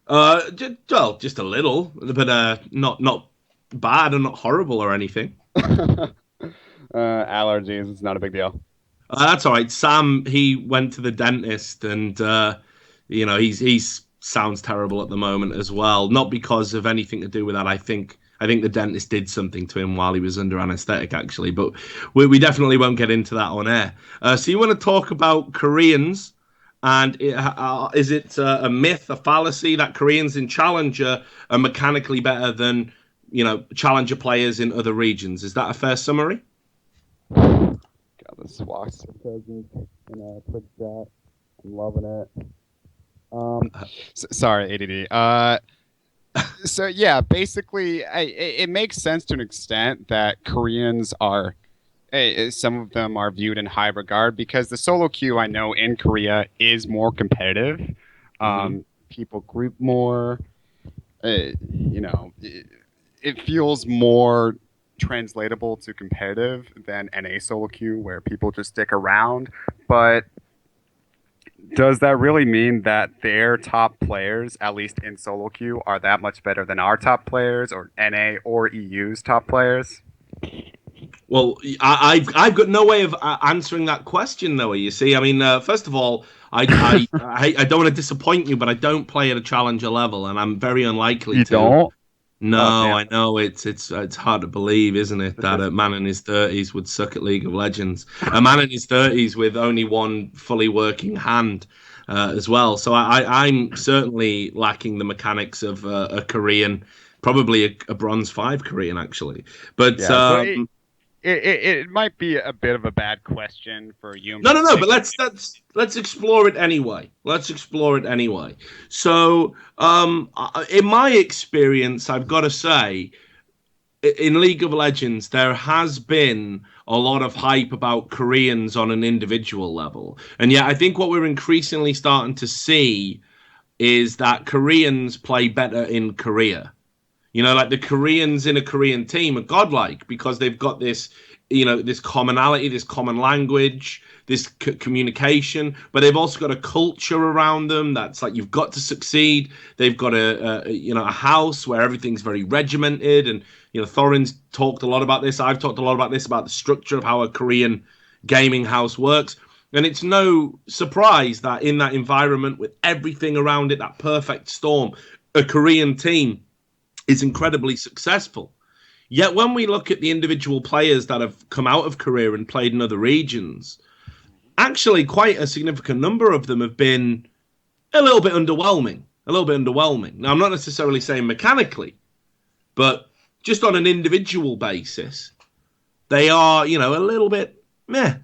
Just a little, but not bad and not horrible or anything. Allergies, it's not a big deal. That's all right. Sam, he went to the dentist, and he's sounds terrible at the moment as well. Not because of anything to do with that. I think the dentist did something to him while he was under anaesthetic, actually. But we definitely won't get into that on air. So you want to talk about Koreans? And is it a myth, a fallacy that Koreans in Challenger are mechanically better than, Challenger players in other regions? Is that a fair summary? Got the swatch present in a Twitch chat. I'm loving it. Sorry, ADD. So yeah, basically, it makes sense to an extent that Koreans are. Some of them are viewed in high regard because the solo queue I know in Korea is more competitive. People group more. It feels more translatable to competitive than NA solo queue where people just stick around. But does that really mean that their top players, at least in solo queue, are that much better than our top players or NA or EU's top players? Well, I've got no way of answering that question, Noah. You see, I mean, first of all, I don't want to disappoint you, but I don't play at a challenger level, and I'm very unlikely to. You don't? No, Oh, I know it's hard to believe, isn't it, that a man in his 30s would suck at League of Legends. A man in his 30s with only one fully working hand as well. So I'm certainly lacking the mechanics of a Korean, probably a Bronze 5 Korean, actually. But yeah, it might be a bit of a bad question for you. No, but let's explore it anyway. So, in my experience, I've got to say, in League of Legends, there has been a lot of hype about Koreans on an individual level, and yet I think what we're increasingly starting to see is that Koreans play better in Korea. Like the Koreans in a Korean team are godlike because they've got this, this commonality, this common language, this communication, but they've also got a culture around them that's like you've got to succeed. They've got a house where everything's very regimented, and Thorin's talked a lot about this. I've talked a lot about this, about the structure of how a Korean gaming house works. And it's no surprise that in that environment with everything around it, that perfect storm, a Korean team is incredibly successful. Yet when we look at the individual players that have come out of Korea and played in other regions, actually quite a significant number of them have been a little bit underwhelming. Now, I'm not necessarily saying mechanically, but just on an individual basis, they are, a little bit meh.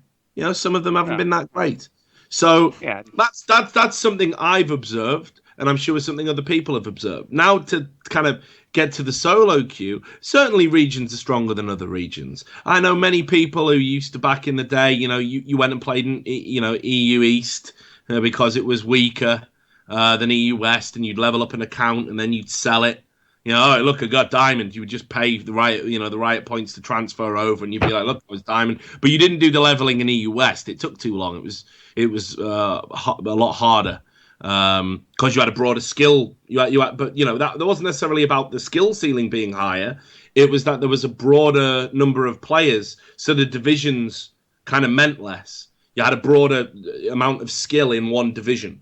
Some of them haven't been that great. So that's something I've observed. and I'm sure something other people have observed. Now to kind of get to the solo queue, certainly regions are stronger than other regions. I know many people who used to back in the day, you went and played in, EU East because it was weaker than EU West, and you'd level up an account and then you'd sell it. Oh, look, I got diamond. You would just pay the riot points to transfer over, and you'd be like, look, I was diamond. But you didn't do the leveling in EU West. It took too long. It was a lot harder because you had a broader skill. But that wasn't necessarily about the skill ceiling being higher. It was that there was a broader number of players, so the divisions kind of meant less. You had a broader amount of skill in one division.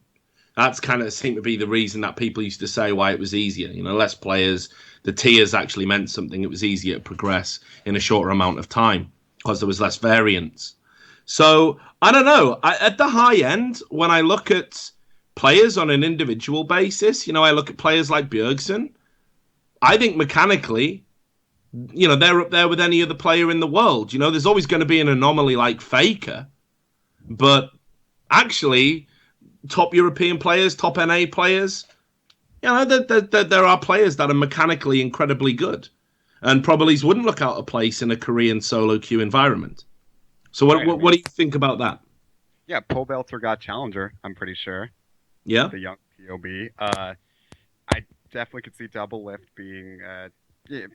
That's kind of seemed to be the reason that people used to say why it was easier. Less players, the tiers actually meant something. It was easier to progress in a shorter amount of time because there was less variance. So, I don't know. At the high end, when I look at players on an individual basis, I look at players like Bjergsen. I think mechanically, they're up there with any other player in the world. There's always going to be an anomaly like Faker. But actually, top European players, top NA players, there are players that are mechanically incredibly good and probably wouldn't look out of place in a Korean solo queue environment. So what do you think about that? Yeah, Pobelter got Challenger, I'm pretty sure. Yeah. The young POB. I definitely could see Double Lift being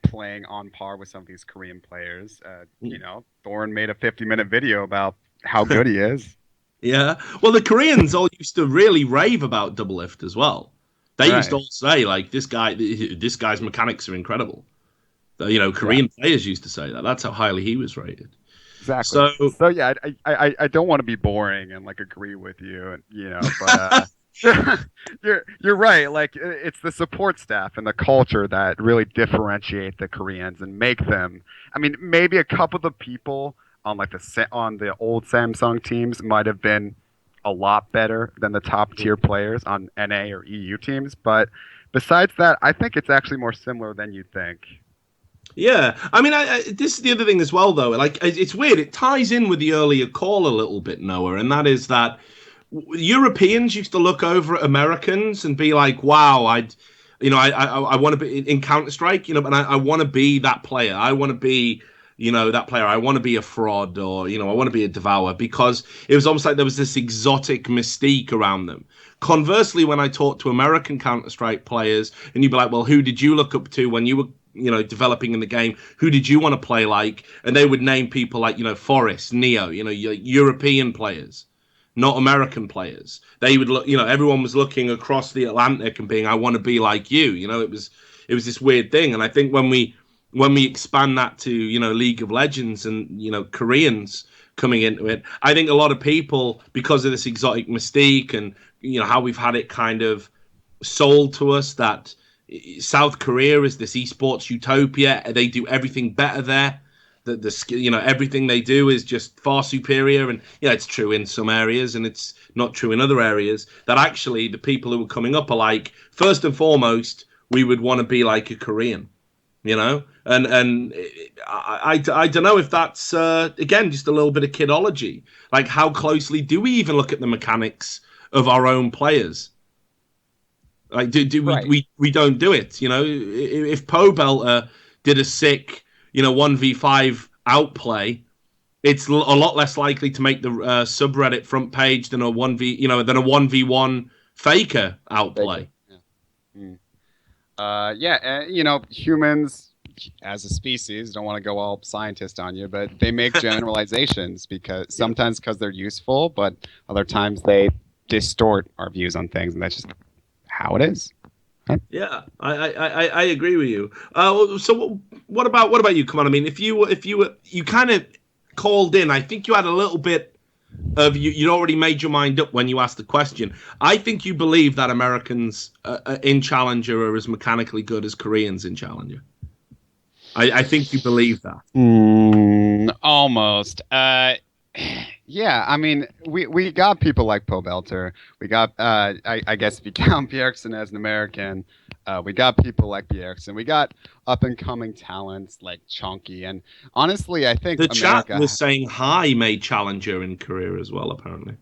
playing on par with some of these Korean players. Thorn made a 50-minute video about how good he is. Yeah. Well, the Koreans all used to really rave about Double Lift as well. They used to all say, like, this guy's mechanics are incredible. Korean players used to say that. That's how highly he was rated. Exactly. So yeah, I don't want to be boring and like agree with you, but you're right. Like, it's the support staff and the culture that really differentiate the Koreans and make them. I mean, maybe a couple of the people on the old Samsung teams might have been a lot better than the top tier players on NA or EU teams, but besides that, I think it's actually more similar than you think. Yeah, I mean, this is the other thing as well, though. Like, it's weird. It ties in with the earlier call a little bit, Noah, and that is that Europeans used to look over at Americans and be like, "Wow, I want to be in CounterStrike, but I want to be that player. I want to be." That player, I want to be a fraud or, I want to be a devourer, because it was almost like there was this exotic mystique around them. Conversely, when I talked to American Counter-Strike players, and you'd be like, well, who did you look up to when you were, developing in the game? Who did you want to play like? And they would name people like, Forrest, Neo, European players, not American players. They would look, everyone was looking across the Atlantic and being, I want to be like you. It was this weird thing. And I think when we expand that to, League of Legends and, Koreans coming into it, I think a lot of people, because of this exotic mystique and, how we've had it kind of sold to us that South Korea is this esports utopia. They do everything better there. The skill, everything they do is just far superior. And, it's true in some areas and it's not true in other areas. That actually the people who are coming up are like, first and foremost, we would want to be like a Korean. And I don't know if that's again just a little bit of kidology. Like, how closely do we even look at the mechanics of our own players? Like, we don't do it. If Pobelter did a sick 1v5 outplay, it's a lot less likely to make the subreddit front page than a 1v1 Faker outplay. Humans as a species, don't want to go all scientist on you, but they make generalizations sometimes because they're useful, but other times they distort our views on things, and that's just how it is. Right? Yeah, I agree with you. So what about you? Come on, I mean, if you kind of called in, I think you had a little bit of you'd already made your mind up when you asked the question. I think you believe that Americans in Challenger are as mechanically good as Koreans in Challenger. I think you believe that. Almost. Yeah, I mean, we got people like Pobelter. We got, I guess if you count Bjergsen as an American, we got people like Bjergsen. We got up-and-coming talents like Chunky. And honestly, I think the chat was saying Hi made Challenger in Korea as well, apparently.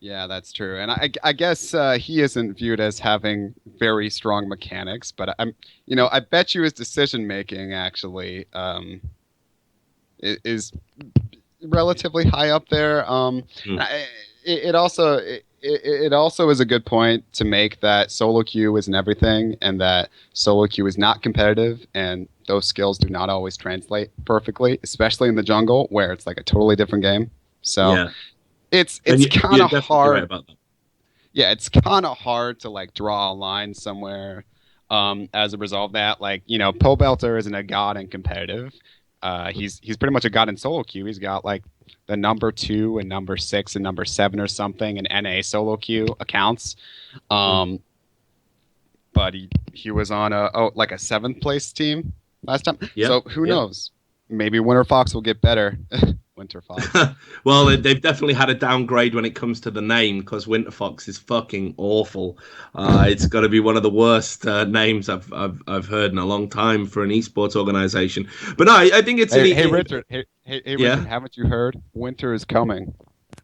Yeah, that's true. And I guess he isn't viewed as having very strong mechanics, but I bet you his decision making actually is relatively high up there. Hmm. It also is a good point to make that solo queue isn't everything, and that solo queue is not competitive, and those skills do not always translate perfectly, especially in the jungle where it's like a totally different game. So Yeah, it's and kind you're of definitely right hard. about that. Yeah, it's kind of hard to like draw a line somewhere. As a result of that, like Pobelter isn't a god in competitive. He's pretty much a god in solo queue. He's got like the number 2 and number 6 and number 7 or something in NA solo queue accounts. Um, but he was on like a 7th place team last time. Yeah, So who yeah. knows? Maybe Winter Fox will get better. Winter Fox. Well, they've definitely had a downgrade when it comes to the name because Winter Fox is fucking awful. It's got to be one of the worst names I've heard in a long time for an esports organization. But no, I think it's Hey Richard. Hey Richard. Yeah. Haven't you heard? Winter is coming.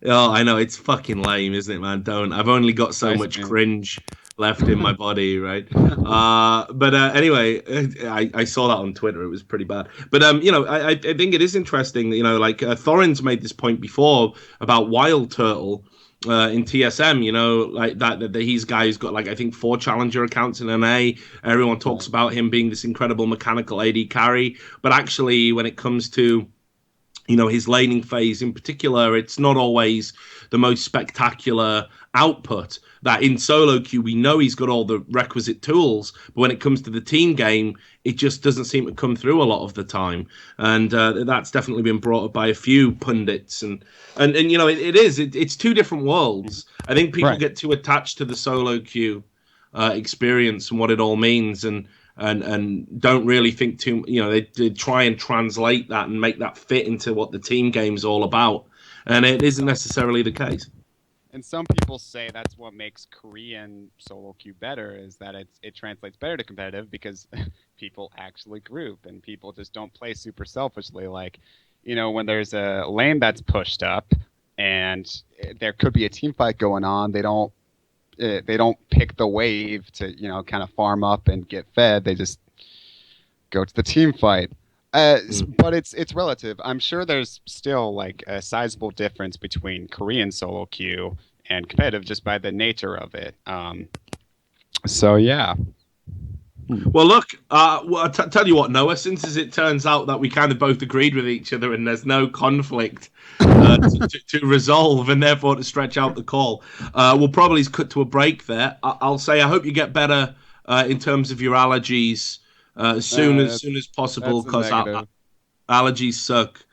Oh, I know it's fucking lame, isn't it, man? Don't. I've only got so Nice, much man. cringe left in my body, right? But anyway, I saw that on Twitter. It was pretty bad. But I think it is interesting. Like Thorin's made this point before about Wild Turtle. In TSM, like that he's guy who's got like I think 4 challenger accounts in NA. Everyone talks about him being this incredible mechanical AD carry, but actually, when it comes to his laning phase in particular, it's not always the most spectacular output. That in solo queue, we know he's got all the requisite tools, but when it comes to the team game, it just doesn't seem to come through a lot of the time. And that's definitely been brought up by a few pundits. And it's 2 different worlds. I think people get too attached to the solo queue experience and what it all means, and don't really think too. They try and translate that and make that fit into what the team game's all about, and it isn't necessarily the case. And some people say that's what makes Korean solo queue better, is that it translates better to competitive because people actually group and people just don't play super selfishly. Like, when there's a lane that's pushed up and there could be a team fight going on, they don't pick the wave to kind of farm up and get fed. They just go to the team fight. But it's relative. I'm sure there's still like a sizable difference between Korean solo queue and competitive just by the nature of it. So yeah. Well, look, I'll tell you what, Noah, since as it turns out that we kind of both agreed with each other and there's no conflict to resolve and therefore to stretch out the call, we'll probably cut to a break there. I'll say I hope you get better in terms of your allergies as soon as possible, because allergies suck.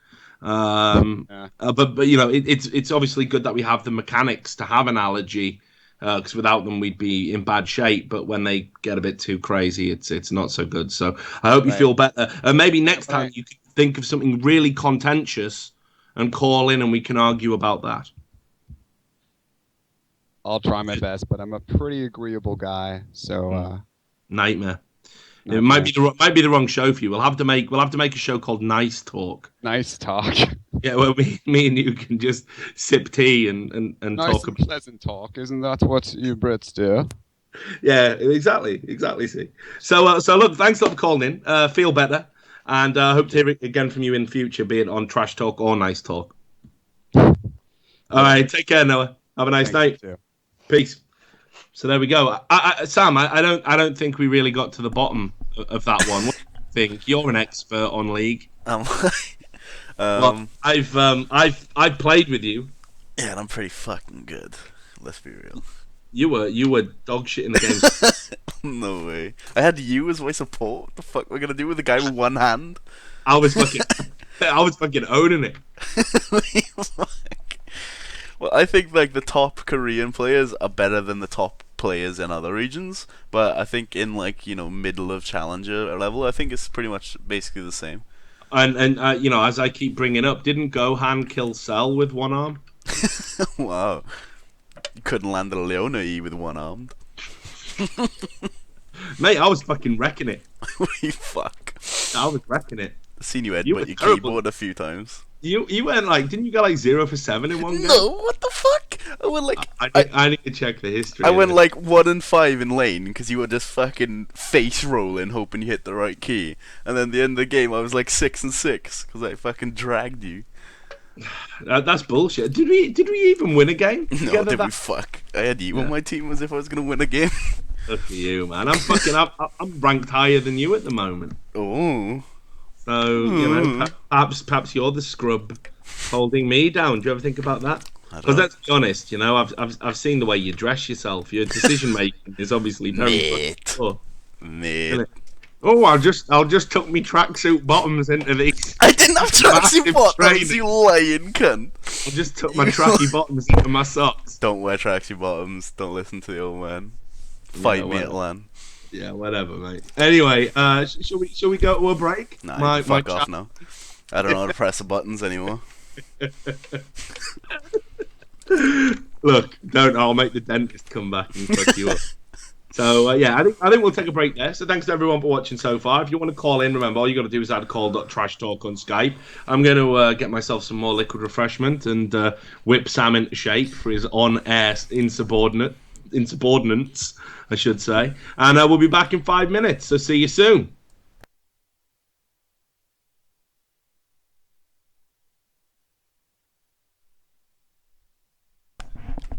But it's obviously good that we have the mechanics to have an allergy, because without them we'd be in bad shape. But when they get a bit too crazy, it's not so good. So I hope you feel better. Maybe next time you can think of something really contentious and call in and we can argue about that. I'll try my best, but I'm a pretty agreeable guy, so nightmare. It might be the wrong show for you. We'll have to make a show called Nice Talk. Nice Talk. Yeah, well, me and you can just sip tea and nice talk about pleasant talk. Isn't that what you Brits do? Yeah, exactly. See. So look, thanks a lot for calling in. Feel better, and hope to hear it again from you in future, be it on Trash Talk or Nice Talk. All right, take care, Noah. Have a nice night. Peace. So there we go. Sam, I don't think we really got to the bottom of that one. What do you think? You're an expert on League. Well, I've played with you. Yeah, and I'm pretty fucking good. Let's be real. You were dog shit in the game. No way. I had you as my support. What the fuck we're gonna do with a guy with one hand? I was fucking owning it. Well, I think like the top Korean players are better than the top players in other regions, but I think in like middle of challenger level, I think it's pretty much basically the same. And as I keep bringing up, didn't Gohan kill Cell with one arm? Wow, you couldn't land a Leona E with one arm. Mate, I was fucking wrecking it. You fuck. I was wrecking it. Seen you You were headbutt your terrible. keyboard a few times. You went like, didn't you go like 0 for 7 in one game? No, what the fuck? I went like I need to check the history. I of went this. like 1 and 5 in lane because you were just fucking face rolling, hoping you hit the right key. And then the end of the game, I was like 6 and 6 because I fucking dragged you. That's bullshit. Did we even win a game No, together? did we fuck? I had you on my team as if I was gonna win a game. Look at you, man. I'm ranked higher than you at the moment. Oh. So you know, perhaps you're the scrub holding me down. Do you ever think about that? Because let's be honest, you know, I've seen the way you dress yourself. Your decision making is obviously very Mate. poor. Mate. Oh, I'll just tuck me tracksuit bottoms into these. I didn't have tracksuit massive bottoms, training. you lying cunt. I'll just tuck my tracky bottoms into my socks. Don't wear tracksuit bottoms. Don't listen to the old man. Fight me at whatever. LAN. Yeah, whatever, mate. Anyway, shall we go to a break? Nah, fuck off now. I don't know how to press the buttons anymore. Look, don't. I'll make the dentist come back and fuck you up. So yeah, I think we'll take a break there. So thanks to everyone for watching so far. If you want to call in, remember all you got to do is add call.trashtalk on Skype. I'm going to get myself some more liquid refreshment and whip Sam into shape for his on-air insubordinates, I should say. And we'll be back in 5 minutes. So see you soon.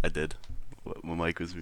I did. My mic was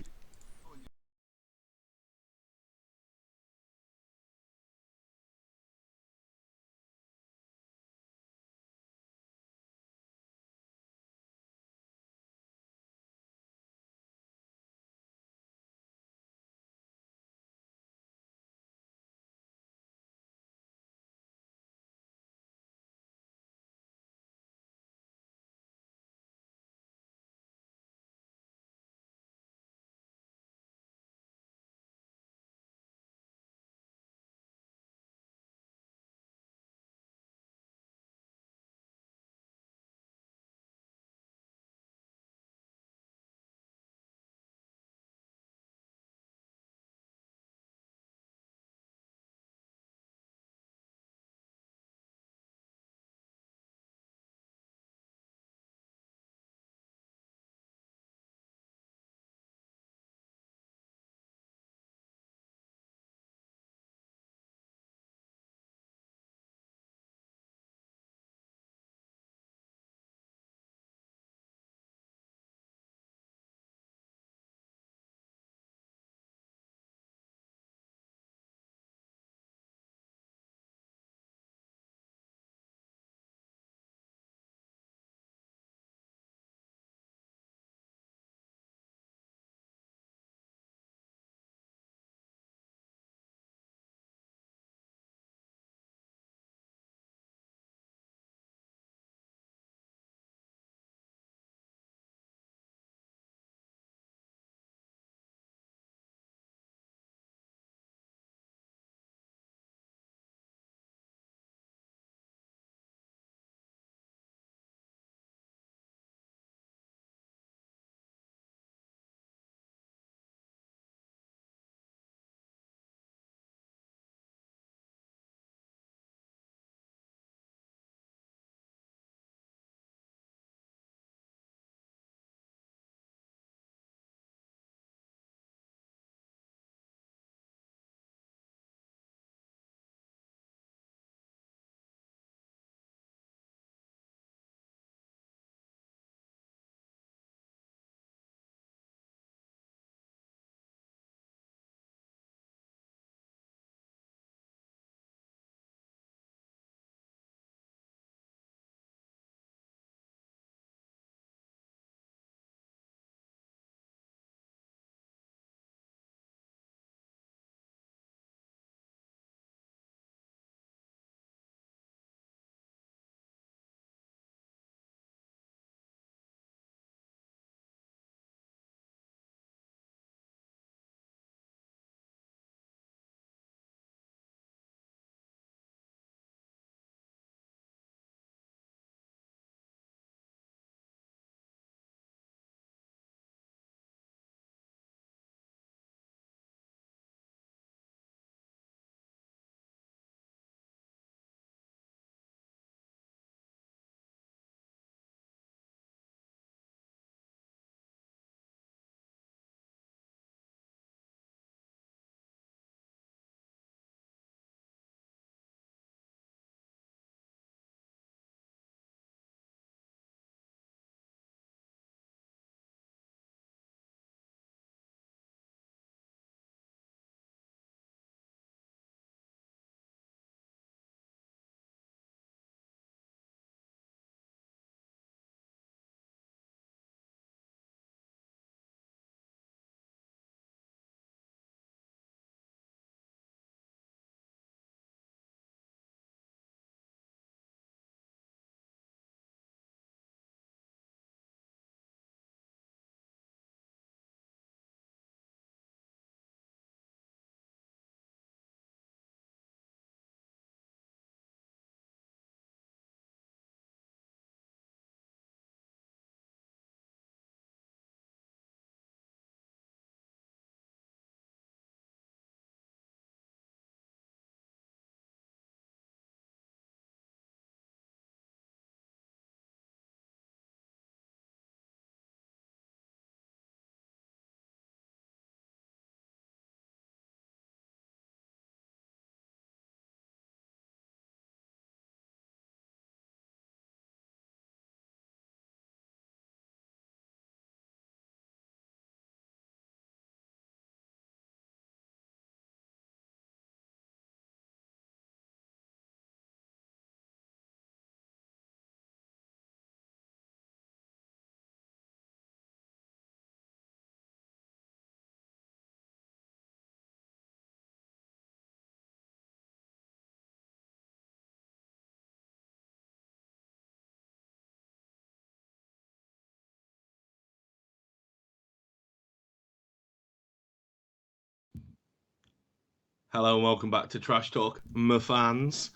Hello and welcome back to Trash Talk, my fans.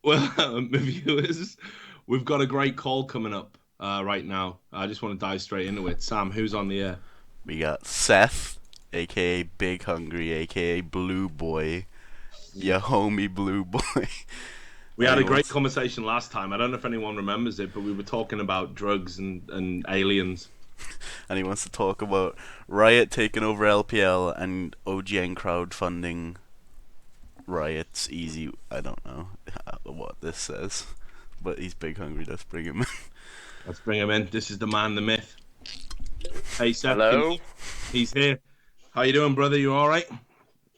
Well, my viewers, we've got a great call coming up right now. I just want to dive straight into it. Sam, who's on the air? We got Seth, aka BigHungry, aka Blue Boy, your homie Blue Boy. We had a great conversation last time. I don't know if anyone remembers it, but we were talking about drugs and aliens. And he wants to talk about Riot taking over LPL and OGN crowdfunding Riot's easy. I don't know what this says, but he's BigHungry. Let's bring him in. Let's bring him in. This is the man, the myth. Hey, Seth. Hello. He's here. How you doing, brother? You all right?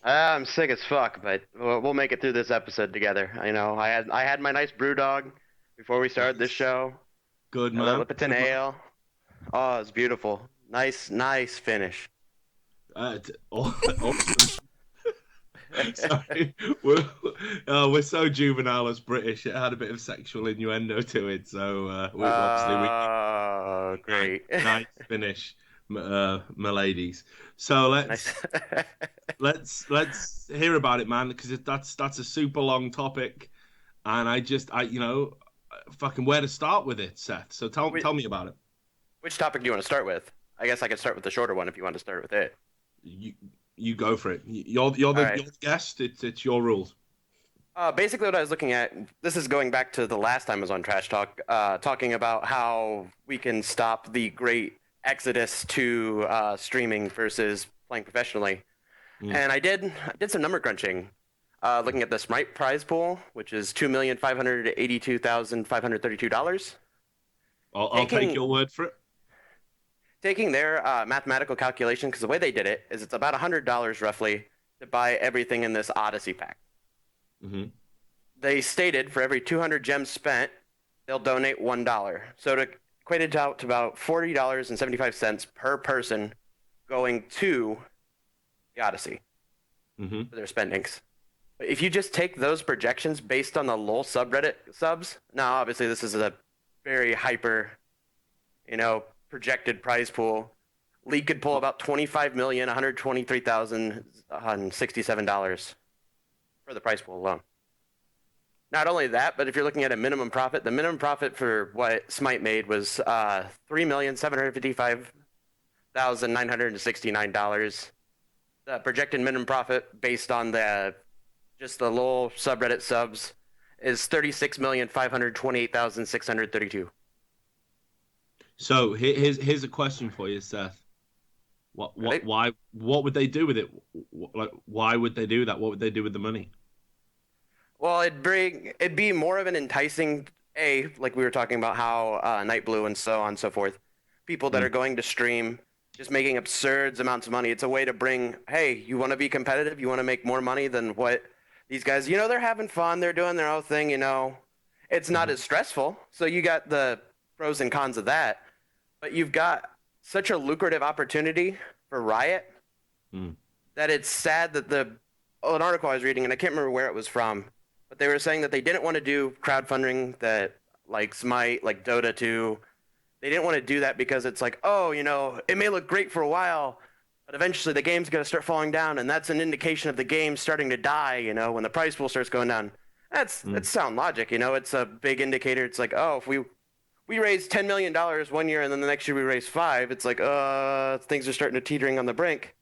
I'm sick as fuck, but we'll make it through this episode together. You know, I had my nice brew dog before we started this show. Good, man. A Lipton ale. Oh, it's beautiful. Nice finish. Awesome. Sorry, we're so juvenile as British. It had a bit of sexual innuendo to it, so obviously great. Nice finish, my ladies. So let's hear about it, man, because that's a super long topic, and fucking where to start with it, Seth. So tell me about it. Which topic do you want to start with? I guess I could start with the shorter one if you want to start with it. You go for it. You're the guest. It's your rules. Basically, what I was looking at, this is going back to the last time I was on Trash Talk, talking about how we can stop the great exodus to streaming versus playing professionally. And I did some number crunching, looking at the Smite prize pool, which is $2,582,532. I'll take your word for it. Taking their mathematical calculation, because the way they did it is it's about $100 roughly to buy everything in this Odyssey pack. Mm-hmm. They stated for every 200 gems spent, they'll donate $1. So it equated out to about $40.75 per person going to the Odyssey for their spendings. But if you just take those projections based on the LoL subreddit subs, now obviously this is a very hyper, projected prize pool. League could pull about $25,123,067 for the prize pool alone. Not only that, but if you're looking at a minimum profit, the minimum profit for what Smite made was $3,755,969. The projected minimum profit based on just the LoL subreddit subs is $36,528,632. So here's a question for you, Seth. Why? What would they do with it? Why would they do that? What would they do with the money? Well, it'd be more of an enticing, like we were talking about how Nightblue and so on and so forth, people that are going to stream, just making absurd amounts of money. It's a way to bring, hey, you want to be competitive? You want to make more money than what these guys, they're having fun. They're doing their own thing, It's not as stressful. So you got the pros and cons of that. But you've got such a lucrative opportunity for Riot that it's sad that an article I was reading, and I can't remember where it was from, but they were saying that they didn't want to do crowdfunding that like Smite, like Dota 2. They didn't want to do that because it's like, it may look great for a while, but eventually the game's going to start falling down, and that's an indication of the game starting to die, when the prize pool starts going down. That's sound logic, It's a big indicator. It's like, if we raised $10 million one year and then the next year we raise $5 million, it's like, things are starting to teetering on the brink.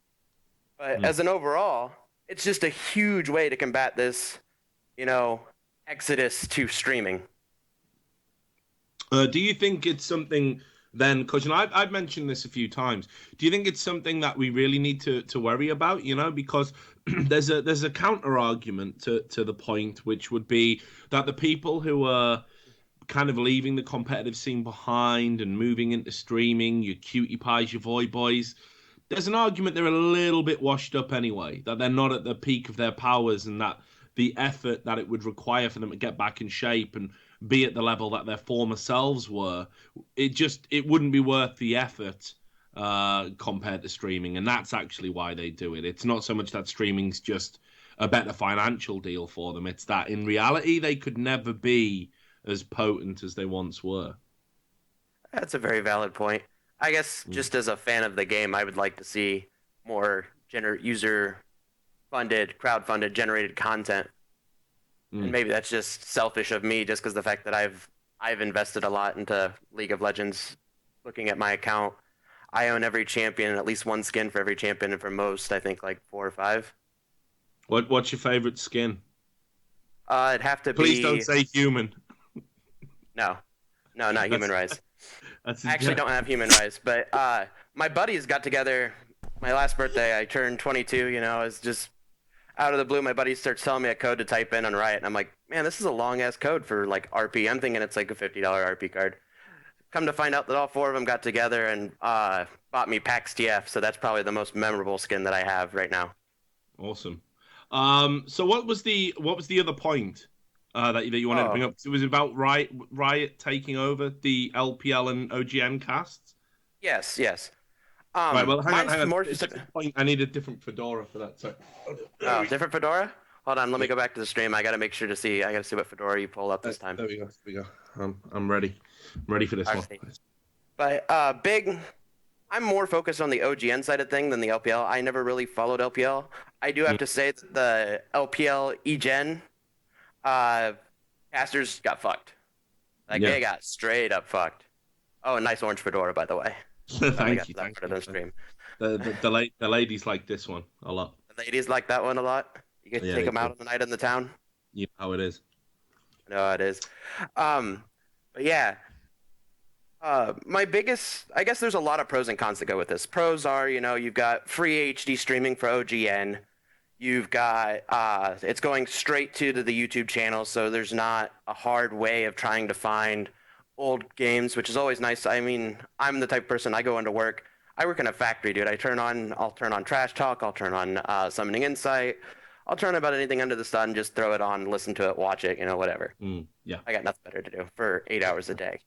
But as an overall, it's just a huge way to combat this, exodus to streaming. Do you think it's something then, because I've mentioned this a few times, do you think it's something that we really need to worry about, because there's a counter argument to the point, which would be that the people who are kind of leaving the competitive scene behind and moving into streaming, your cutie pies, your void boys, there's an argument they're a little bit washed up anyway, that they're not at the peak of their powers, and that the effort that it would require for them to get back in shape and be at the level that their former selves were, it wouldn't be worth the effort compared to streaming. And that's actually why they do it. It's not so much that streaming's just a better financial deal for them. It's that in reality, they could never be as potent as they once were. That's a very valid point. I guess just as a fan of the game, I would like to see more user crowdfunded, generated content. And maybe that's just selfish of me, just because the fact that I've invested a lot into League of Legends. Looking at my account, I own every champion and at least one skin for every champion, and for most, I think like 4 or 5. What's your favorite skin? It'd have to Please be. don't say human. No, not Human Rise. I actually don't have Human Rise, but my buddies got together. My last birthday, I turned 22. It's just out of the blue. My buddy starts telling me a code to type in on Riot, and I'm like, man, this is a long ass code for like RP. I'm thinking it's like a $50 RP card. Come to find out that all 4 of them got together and bought me PAX TF, so that's probably the most memorable skin that I have right now. Awesome. So what was the other point that you wanted to bring up? It was about Riot taking over the LPL and OGN casts. Yes. Right. Well, hang on. More point. I need a different fedora for that. So. Oh, different fedora. Hold on. Let me go back to the stream. I gotta make sure to see. I gotta see what fedora you pull up this time. There we go. I'm ready. I'm ready for this one. But I'm more focused on the OGN side of thing than the LPL. I never really followed LPL. I do have to say that the LPL EGen casters got fucked. They got straight up fucked. Oh, a nice orange fedora, by the way. Thank you. Stream. The ladies like this one a lot. The ladies like that one a lot. You get to take them out on the night in the town. You know how it is. I know how it is. But yeah. My biggest, I guess there's a lot of pros and cons that go with this. Pros are, you've got free HD streaming for OGN. You've got, it's going straight to the YouTube channel, so there's not a hard way of trying to find old games, which is always nice. I mean, I'm the type of person, I go into work. I work in a factory, dude. I'll turn on Trash Talk. I'll turn on Summoning Insight. I'll turn on about anything under the sun, just throw it on, listen to it, watch it, whatever. Yeah. I got nothing better to do for 8 hours a day.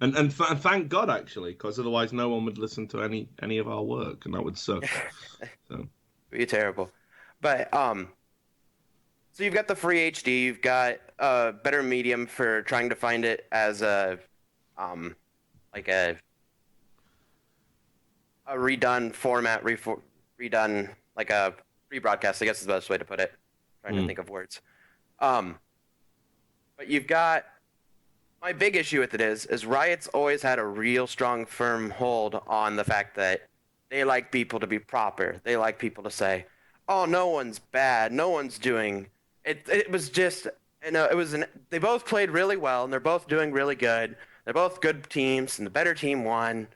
and thank God, actually, because otherwise no one would listen to any of our work, and that would suck. So. Be terrible. But so you've got the free HD. You've got a better medium for trying to find it as a like a redone format, redone like a rebroadcast, I guess is the best way to put it. Trying to think of words. But you've got, my big issue with it is Riot's always had a real strong, firm hold on the fact that they like people to be proper. They like people to say, oh, no one's bad. No one's doing it. It was just, they both played really well, and they're both doing really good. They're both good teams, and the better team won.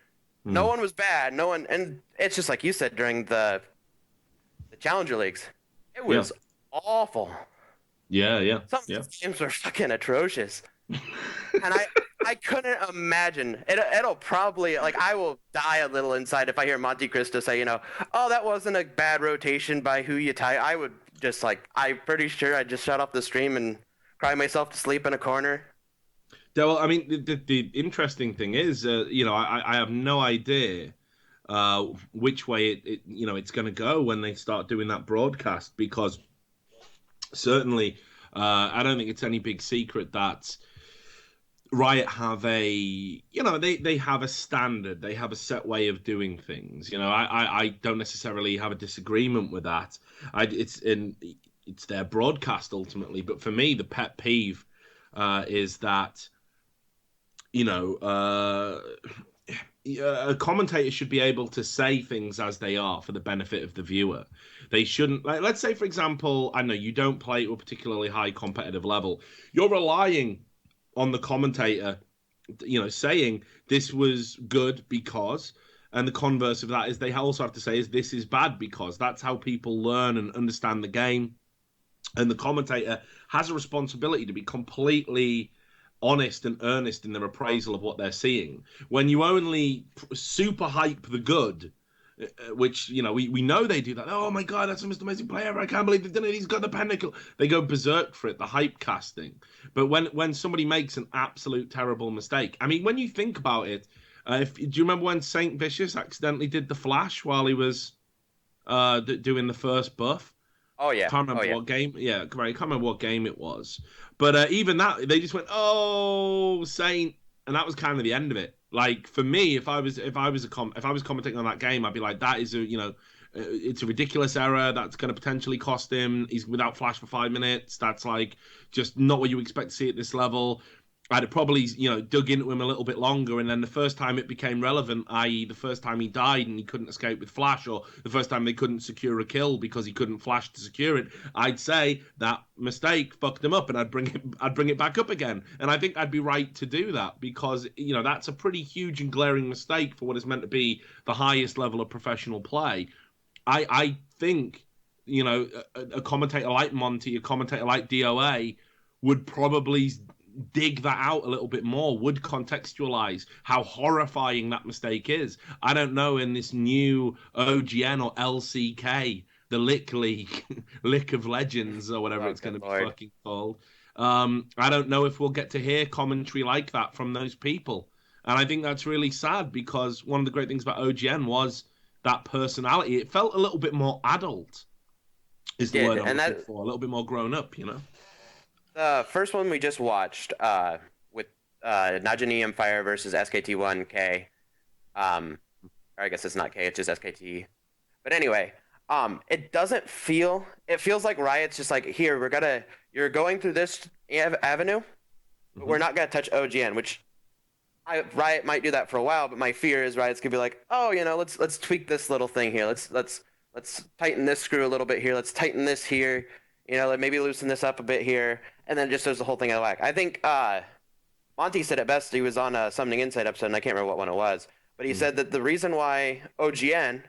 No one was bad. No one, and it's just like you said during the Challenger Leagues. It was awful. Yeah. Some of these games were fucking atrocious. And I couldn't imagine. It'll probably, I will die a little inside if I hear Monte Cristo say, oh, that wasn't a bad rotation by who you tie. I would just, I'm pretty sure I'd just shut off the stream and cry myself to sleep in a corner. Well, I mean, the interesting thing is, I have no idea which way it's going to go when they start doing that broadcast, because certainly I don't think it's any big secret that Riot have they have a standard, they have a set way of doing things. I don't necessarily have a disagreement with that. It's their broadcast ultimately, but for me the pet peeve is that a commentator should be able to say things as they are for the benefit of the viewer. They shouldn't, let's say, for example, I know you don't play at a particularly high competitive level. You're relying on the commentator, saying this was good because, and the converse of that is they also have to say is this is bad because. That's how people learn and understand the game. And the commentator has a responsibility to be completely honest and earnest in their appraisal of what they're seeing. When you only super hype the good, which we know they do that. Oh my god, that's the most amazing player ever! I can't believe they've done it. He's got the pinnacle. They go berserk for it, the hype casting. But when somebody makes an absolute terrible mistake, I mean, when you think about it, do you remember when Saint Vicious accidentally did the flash while he was doing the first buff? Oh yeah. Can't remember what game. Yeah, right. Can't remember what game it was. But even that, they just went, "Oh, Saint," and that was kind of the end of it. Like for me, if I was commentating on that game, I'd be like, "That is it's a ridiculous error that's going to potentially cost him. He's without flash for 5 minutes. That's like just not what you expect to see at this level. I'd have probably, dug into him a little bit longer, and then the first time it became relevant, i.e. the first time he died and he couldn't escape with flash, or the first time they couldn't secure a kill because he couldn't flash to secure it, I'd say that mistake fucked him up, and I'd bring it back up again. And I think I'd be right to do that because, that's a pretty huge and glaring mistake for what is meant to be the highest level of professional play. I think, a commentator like Monty, a commentator like DOA would probably dig that out a little bit more, would contextualize how horrifying that mistake is. I don't know in this new OGN or LCK, the Lick League, Lick of Legends or whatever it's going to be fucking called. I don't know if we'll get to hear commentary like that from those people. And I think that's really sad because one of the great things about OGN was that personality. It felt a little bit more adult, is the word I'm looking for. A little bit more grown up, The first one we just watched with Najee Fire versus SKT1K. Or I guess it's not K, it's just SKT. But anyway, it doesn't feel... It feels like Riot's just like, here, you're going through this avenue, but we're not going to touch OGN, which Riot might do that for a while, but my fear is Riot's going to be like, oh, let's tweak this little thing here. Let's tighten this screw a little bit here. Let's tighten this here. Maybe loosen this up a bit here, and then just throws the whole thing out of whack. I think Monty said it best. He was on a Summoning Insight episode, and I can't remember what one it was, but he said that the reason why OGN,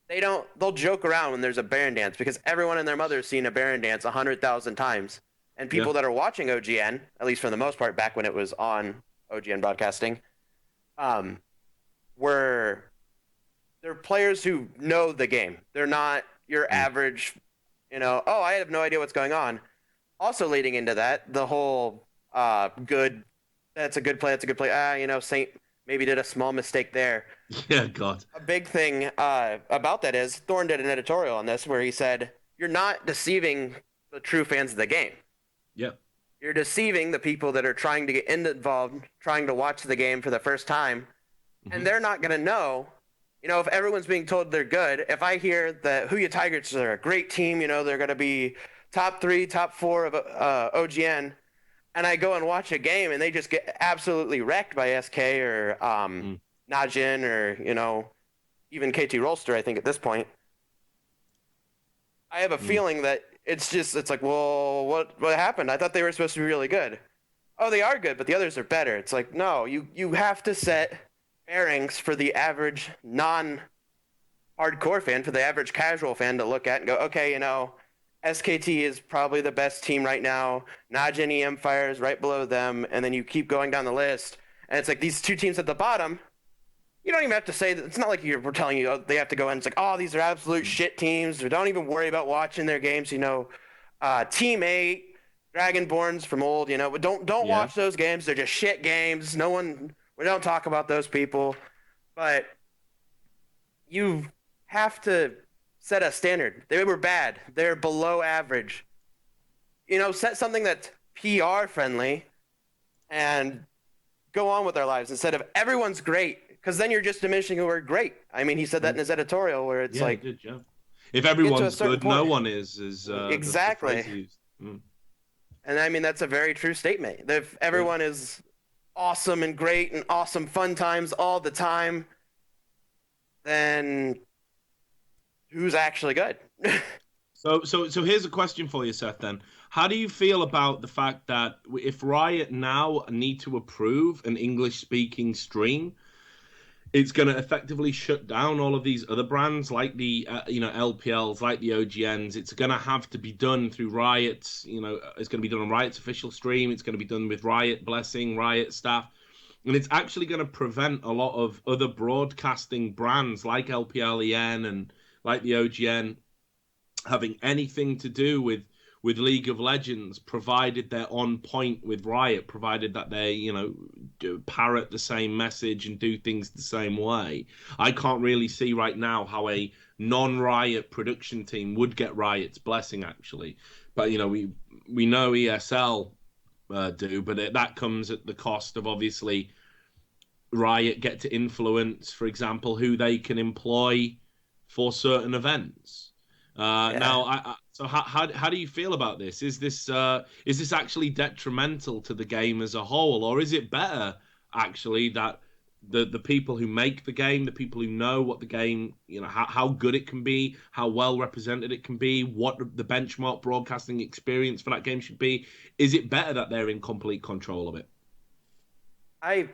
they'll joke around when there's a Baron dance because everyone and their mother has seen a Baron dance 100,000 times, and people that are watching OGN, at least for the most part, back when it was on OGN Broadcasting, they're players who know the game. They're not your average. I have no idea what's going on. Also leading into that, the whole that's a good play. Saint maybe did a small mistake there. Yeah, God. A big thing about that is Thorne did an editorial on this where he said, you're not deceiving the true fans of the game. Yep. You're deceiving the people that are trying to get involved, trying to watch the game for the first time, and they're not going to know. If everyone's being told they're good, if I hear that Huya Tigers are a great team, they're going to be top 3, top 4 of OGN, and I go and watch a game and they just get absolutely wrecked by SK or Najin or, even KT Rolster, I think at this point, I have a feeling that it's like, well, what happened? I thought they were supposed to be really good. Oh, they are good, but the others are better. It's like, no, you have to set bearings for the average non-hardcore fan, for the average casual fan to look at and go, okay, SKT is probably the best team right now. Najin EM Fire is right below them, and then you keep going down the list, and it's like these two teams at the bottom, you don't even have to say that. It's not like we're telling you they have to go in. It's like, oh, these are absolute shit teams. Don't even worry about watching their games. Team 8, Dragonborns from old. Don't watch those games. They're just shit games. We don't talk about those people. But you have to set a standard. They were bad. They're below average. Set something that's PR friendly, and go on with our lives instead of everyone's great. Because then you're just diminishing who are great. I mean, he said that in his editorial where it's like... Good job. If everyone's good, no one is exactly. And I mean, that's a very true statement. If everyone is awesome and great and awesome fun times all the time, then who's actually good? So here's a question for you, Seth, then. How do you feel about the fact that if Riot now need to approve an English-speaking stream, it's going to effectively shut down all of these other brands like the LPLs, like the OGNs. It's going to have to be done through Riot's, it's going to be done on Riot's official stream. It's going to be done with Riot blessing, Riot staff. And it's actually going to prevent a lot of other broadcasting brands like LPL EN and like the OGN having anything to do with League of Legends, provided they're on point with Riot, provided that they, parrot the same message and do things the same way. I can't really see right now how a non-Riot production team would get Riot's blessing, actually. But, we know ESL do, but that comes at the cost of, obviously, Riot get to influence, for example, who they can employ for certain events. Yeah. Now, so how do you feel about this? Is this actually detrimental to the game as a whole, or is it better actually that the people who make the game, the people who know what the game, how good it can be, how well represented it can be, what the benchmark broadcasting experience for that game should be, is it better that they're in complete control of it? I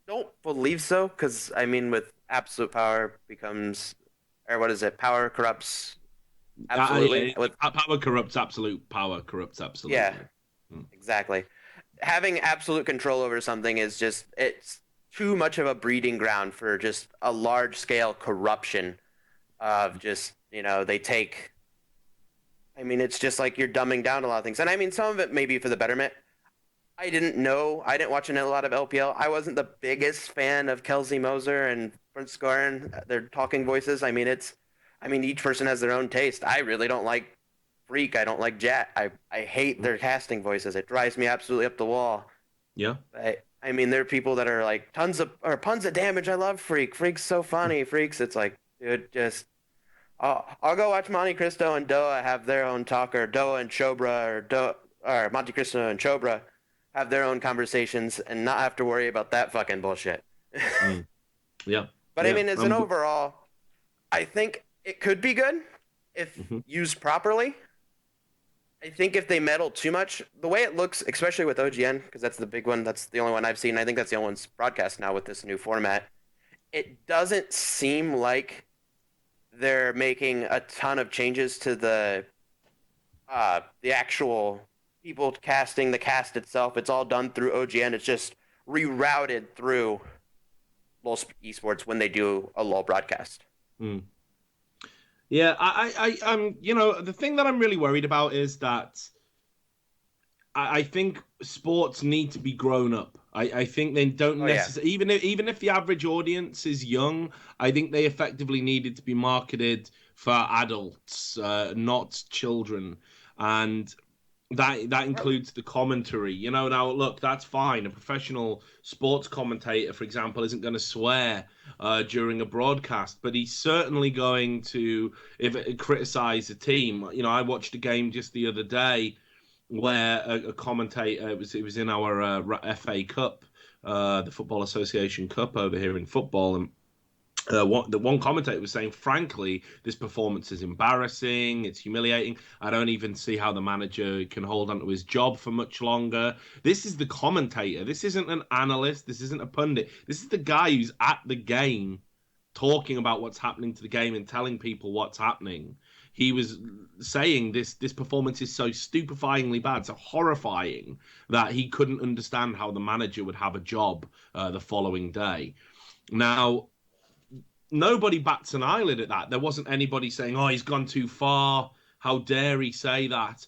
don't believe so, because I mean, with absolute power becomes, or what is it? Power corrupts absolutely. With Power corrupts absolute. Power corrupts absolutely. yeah, exactly. Having absolute control over something is just it's too much of a breeding ground for just a large scale corruption of just they take. I mean, it's just like you're dumbing down a lot of things, and I mean some of it may be for the betterment. I didn't know. I didn't watch a lot of LPL. I wasn't the biggest fan of Kelsey Moser and Prince Goran, their talking voices. I mean, each person has their own taste. I really don't like Freak. I don't like Jet. I hate their casting voices. It drives me absolutely up the wall. Yeah. I mean, there are people that are like tons of damage. I love Freak. Freak's so funny. Freaks. It's like, dude, just. I'll go watch Monte Cristo and Doa have their own talk, or Doa and Chobra, or Monte Cristo and Chobra have their own conversations and not have to worry about that fucking bullshit. Yeah. But I mean, as an overall, I think it could be good if used properly. I think if they meddle too much, the way it looks, especially with OGN, because that's the big one, that's the only one I've seen. I think that's the only one's broadcast now with this new format. It doesn't seem like they're making a ton of changes to the actual people casting the cast itself. It's all done through OGN. It's just rerouted through LoL Esports when they do a LoL broadcast. Yeah, I'm. The thing that I'm really worried about is that I think sports need to be grown up. I think they don't necessarily, even if the average audience is young, I think they effectively needed to be marketed for adults, not children, and that includes the commentary. Now look, that's fine. A professional sports commentator, for example, isn't going to swear during a broadcast, but he's certainly going to criticize a team. I watched a game just the other day where a commentator, it was in our FA Cup, the Football Association Cup over here in football, and the one commentator was saying, frankly, this performance is embarrassing, it's humiliating. I don't even see how the manager can hold on to his job for much longer. This is the commentator. This isn't an analyst. This isn't a pundit. This is the guy who's at the game talking about what's happening to the game and telling people what's happening. He was saying this performance is so stupefyingly bad, so horrifying, that he couldn't understand how the manager would have a job the following day. Now, nobody bats an eyelid at that. There wasn't anybody saying, oh, he's gone too far. How dare he say that?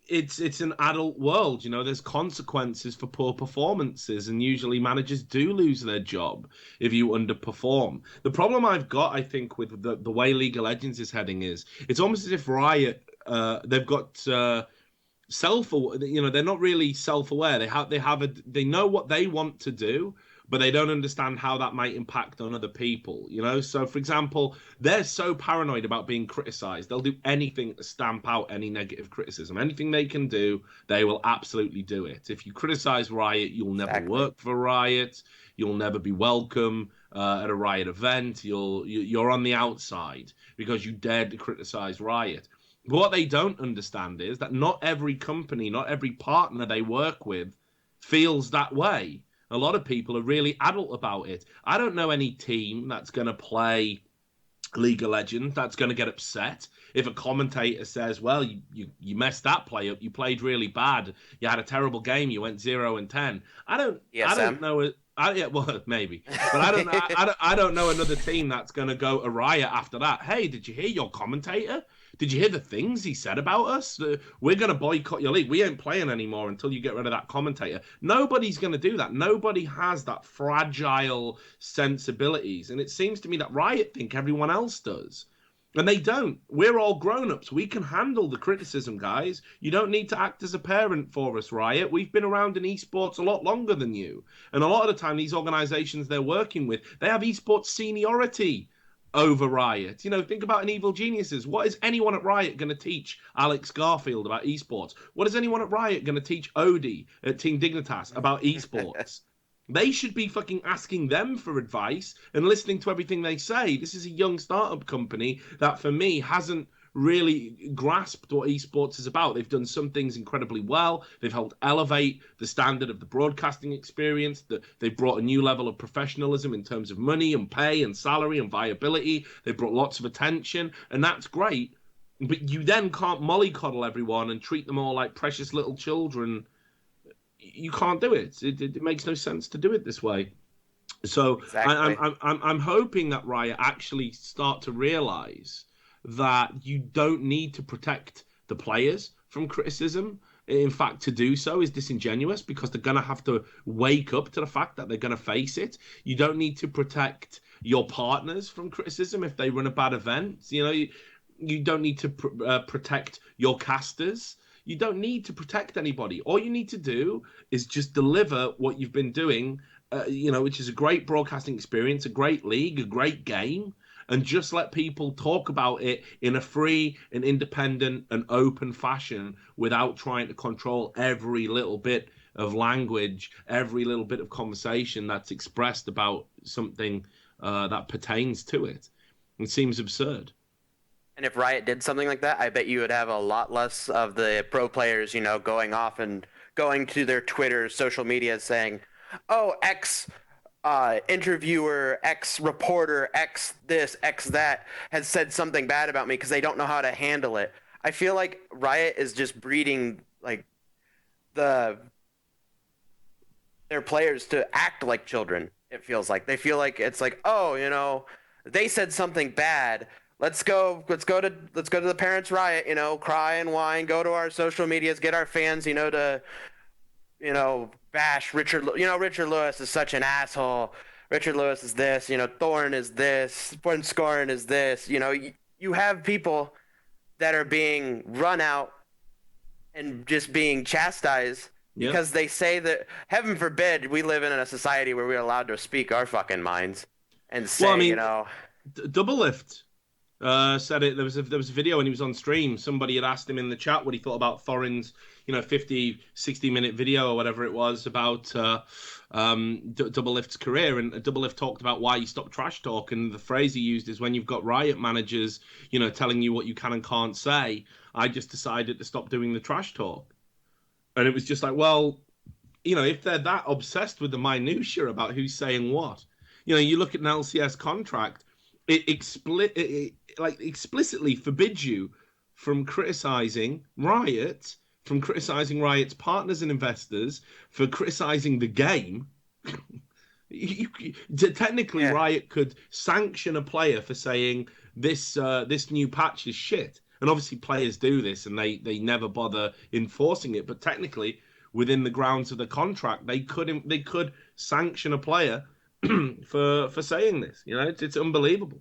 It's an adult world, there's consequences for poor performances, and usually managers do lose their job if you underperform. The problem I've got, I think, with the way League of Legends is heading is it's almost as if Riot, they've got they're not really self-aware. They know what they want to do, but they don't understand how that might impact on other people, So, for example, they're so paranoid about being criticized, they'll do anything to stamp out any negative criticism. Anything they can do, they will absolutely do it. If you criticize Riot, you'll never work for Riot. You'll never be welcome at a Riot event. You're on the outside because you dared to criticize Riot. But what they don't understand is that not every company, not every partner they work with feels that way. A lot of people are really adult about it. I don't know any team that's going to play League of Legends that's going to get upset if a commentator says, well, you messed that play up. You played really bad. You had a terrible game. You went 0-10. I don't know it. Well, maybe, but I don't know another team that's going to go a riot after that. Hey, did you hear your commentator? Did you hear the things he said about us? We're going to boycott your league. We ain't playing anymore until you get rid of that commentator. Nobody's going to do that. Nobody has that fragile sensibilities, and it seems to me that Riot think everyone else does. And they don't. We're all grown-ups. We can handle the criticism, guys. You don't need to act as a parent for us, Riot. We've been around in esports a lot longer than you. And a lot of the time, these organizations they're working with, they have esports seniority over Riot. You know, think about an Evil Geniuses. What is anyone at Riot going to teach Alex Garfield about esports? What is anyone at Riot going to teach Odie at Team Dignitas about esports? They should be fucking asking them for advice and listening to everything they say. This is a young startup company that, for me, hasn't really grasped what esports is about. They've done some things incredibly well. They've helped elevate the standard of the broadcasting experience. They've brought a new level of professionalism in terms of money and pay and salary and viability. They've brought lots of attention, and that's great. But you then can't mollycoddle everyone and treat them all like precious little children. You can't do it. It makes no sense to do it this way. So Exactly. I'm hoping that Riot actually start to realize that you don't need to protect the players from criticism. In fact, to do so is disingenuous because they're going to have to wake up to the fact that they're going to face it. You don't need to protect your partners from criticism if they run a bad event. You know, you don't need to protect your casters. You don't need to protect anybody. All you need to do is just deliver what you've been doing, which is a great broadcasting experience, a great league, a great game, and just let people talk about it in a free and independent and open fashion without trying to control every little bit of language, every little bit of conversation that's expressed about something that pertains to it. It seems absurd. And if Riot did something like that, I bet you would have a lot less of the pro players, going off and going to their Twitter, social media saying, oh, X interviewer, X reporter, X this, X that has said something bad about me because they don't know how to handle it. I feel like Riot is just breeding like their players to act like children. It feels like they feel like it's like, oh, they said something bad. Let's go to the parents' riot. Cry and whine. Go to our social medias. Get our fans. To bash Richard. Richard Lewis is such an asshole. Richard Lewis is this. Thorne is this. Scorn is this. You have people that are being run out and just being chastised because they say that, heaven forbid, we live in a society where we're allowed to speak our fucking minds and say, Double Lift said it. There was a video when he was on stream. Somebody had asked him in the chat what he thought about Thorin's 50, 60-minute video or whatever it was about Double Lift's career. And Double Lift talked about why he stopped trash talk. And the phrase he used is, when you've got Riot managers, telling you what you can and can't say, I just decided to stop doing the trash talk. And it was just like, well, if they're that obsessed with the minutiae about who's saying what, you look at an LCS contract, it explicitly forbids you from criticizing Riot, from criticizing Riot's partners and investors, for criticizing the game. Technically, Riot could sanction a player for saying this new patch is shit. And obviously players do this and they never bother enforcing it. But technically, within the grounds of the contract, they could sanction a player for saying this. It's unbelievable.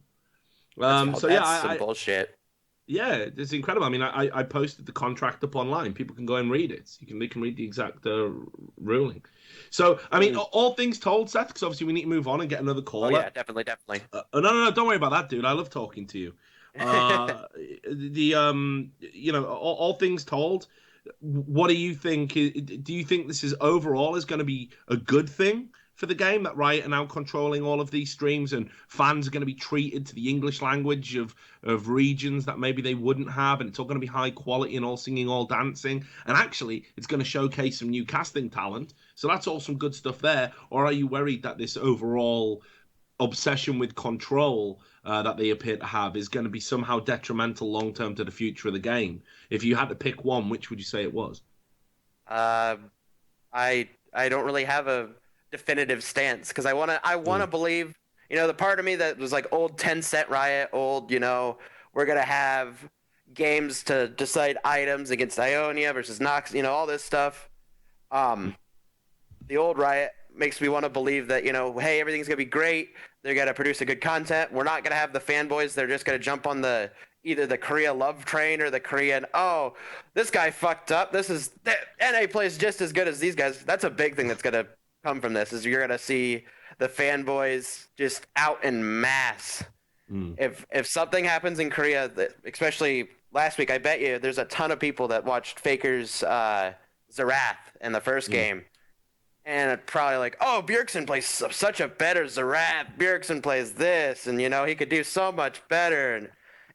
That's some bullshit. Yeah, it's incredible. I mean, I posted the contract up online. People can go and read it. They can read the exact ruling. So, I mean, all things told, Seth, because obviously we need to move on and get another caller. Oh yeah, definitely. No, don't worry about that, dude. I love talking to you. All things told, what do you think? Do you think this is overall is going to be a good thing for the game, that Riot are now controlling all of these streams and fans are going to be treated to the English language of regions that maybe they wouldn't have, and it's all going to be high quality and all singing, all dancing, and actually it's going to showcase some new casting talent, so that's all some good stuff there? Or are you worried that this overall obsession with control that they appear to have is going to be somehow detrimental long term to the future of the game? If you had to pick one, which would you say it was? I don't really have a definitive stance because I want to believe, the part of me that was like old 10-set Riot, old, we're going to have games to decide items against Ionia versus Nox, all this stuff. The old Riot makes me want to believe that, hey, everything's going to be great. They're going to produce a good content. We're not going to have the fanboys. They're just going to jump on either the Korea love train or the Korean, oh, this guy fucked up. NA plays just as good as these guys. That's a big thing that's going to come from this, is you're going to see the fanboys just out in mass If something happens in Korea, especially last week, I bet you there's a ton of people that watched Faker's Zerath in the first game, and probably like, oh, Bjergsen plays such a better Zerath. Bjergsen plays this, and he could do so much better. And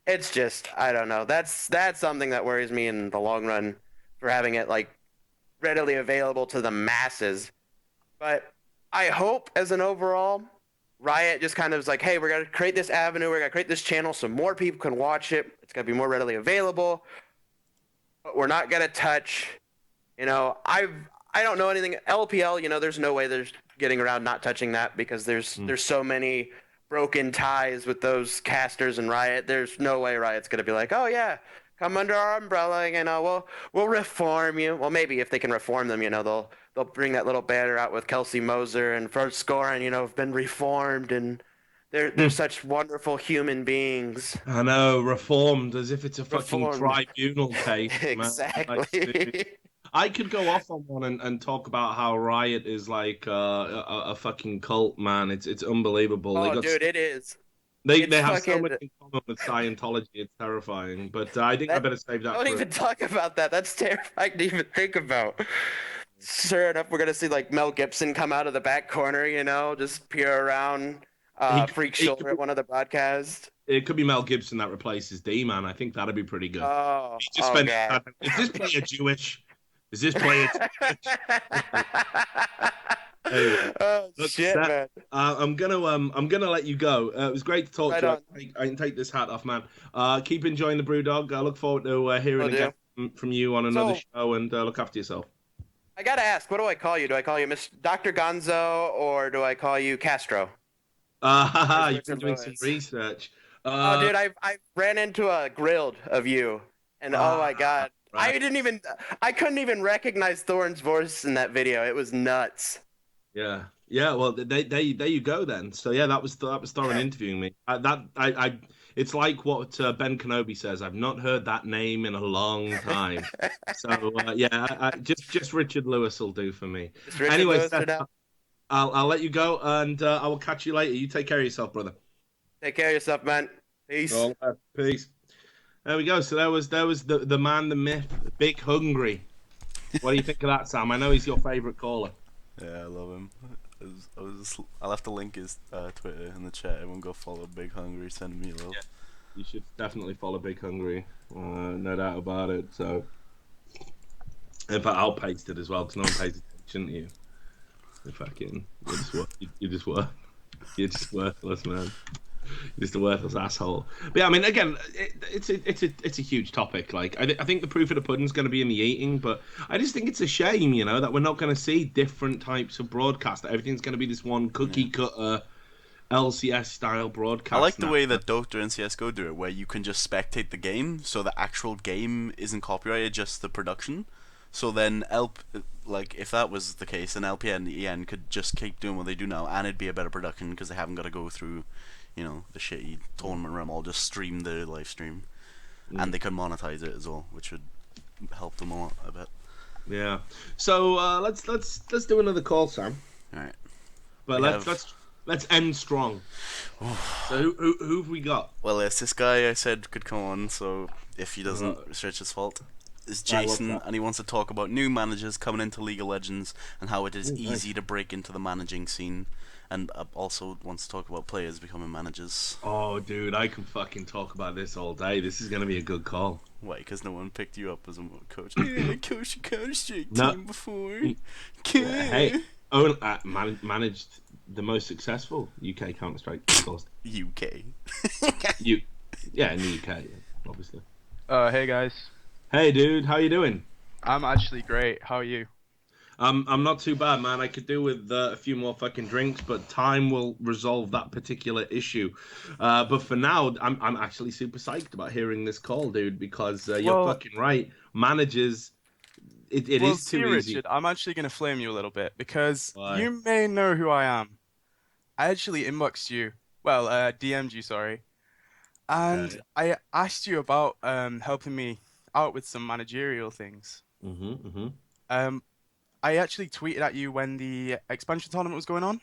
it's just, I don't know. That's something that worries me in the long run for having it like readily available to the masses. But I hope, as an overall, Riot just kind of is like, hey, we're gonna create this avenue, we're gonna create this channel so more people can watch it. It's gonna be more readily available, but we're not gonna touch. I don't know anything. LPL, there's no way there's getting around not touching that because there's so many broken ties with those casters and Riot. There's no way Riot's gonna be like, oh yeah, come under our umbrella. We'll reform you. Well, maybe if they can reform them, they'll bring that little banner out with Kelsey Moser and first scoring, have been reformed, and they're such wonderful human beings. I know, reformed as if it's a fucking tribunal case. Exactly. I could go off on one and talk about how Riot is like a fucking cult, man. It's unbelievable. Oh, dude, it is. They have so much in common with Scientology. It's terrifying. But I think I better save that. Don't even talk about that. That's terrifying to even think about. Sure enough, we're gonna see like Mel Gibson come out of the back corner, just peer around, freak shoulder at one of the broadcasts. It could be Mel Gibson that replaces D-Man. I think that'd be pretty good. Oh, God. Is this player Jewish? Is this player Jewish? Anyway, shit, man. I'm gonna let you go. It was great to talk to you. I can take this hat off, man. Keep enjoying the Brewdog. I look forward to hearing again from you on another show, and look after yourself. I gotta ask, what do I call you? Do I call you Mr. Dr. Gonzo or do I call you Castro? You've been doing some research. Dude, I ran into a grilled of you, and oh my god, right. I couldn't even recognize Thorne's voice in that video. It was nuts. Yeah. Well, there you go then. So yeah, that was Thorne interviewing me. It's like what Ben Kenobi says. I've not heard that name in a long time. So just Richard Lewis will do for me. Anyway, I'll let you go, and I will catch you later. You take care of yourself, brother. Take care of yourself, man. Peace. Peace. There we go. So there was the man, the myth, BigHungry. What do you think of that, Sam? I know he's your favorite caller. Yeah, I love him. I'll have to link his Twitter in the chat. Everyone go follow BigHungry. Send me love. Yeah, you should definitely follow BigHungry. No doubt about it. So, in fact, I'll paste it as well because no one pays attention to you. You're just worthless, man. You're just a worthless asshole. But yeah, I mean, again, it's a huge topic. Like, I think the proof of the pudding's going to be in the eating, but I just think it's a shame, that we're not going to see different types of broadcast. That everything's going to be this one cookie cutter LCS style broadcast. I like the way that Dota and CS:GO do it, where you can just spectate the game, so the actual game isn't copyrighted, just the production. So then, if that was the case, then LPL and EN could just keep doing what they do now, and it'd be a better production because they haven't got to go through, the shitty tournament realm. All just stream the live stream, and they could monetize it as well, which would help them a lot, I bet. Yeah. So let's do another call, Sam. All right. But let's end strong. So who have we got? Well, it's this guy I said could come on. So if he doesn't stretch his fault. Is Jason, and he wants to talk about new managers coming into League of Legends and how it is easy to break into the managing scene, and also wants to talk about players becoming managers. Oh, dude, I can fucking talk about this all day. This is gonna be a good call. Why? Because no one picked you up as a coach. Yeah, I coached a CounterStrike team before. Hey, managed the most successful UK CounterStrike, of course. UK. Yeah, in the UK, obviously. Hey guys. Hey dude, how you doing? I'm actually great. How are you? I'm not too bad, man. I could do with a few more fucking drinks, but time will resolve that particular issue. But for now, I'm actually super psyched about hearing this call, dude, because you're fucking right. Managers, it is too easy. Richard, I'm actually going to flame you a little bit because you may know who I am. I actually inboxed you. Well, DM'd you, sorry. And I asked you about helping me out with some managerial things. I actually tweeted at you when the expansion tournament was going on.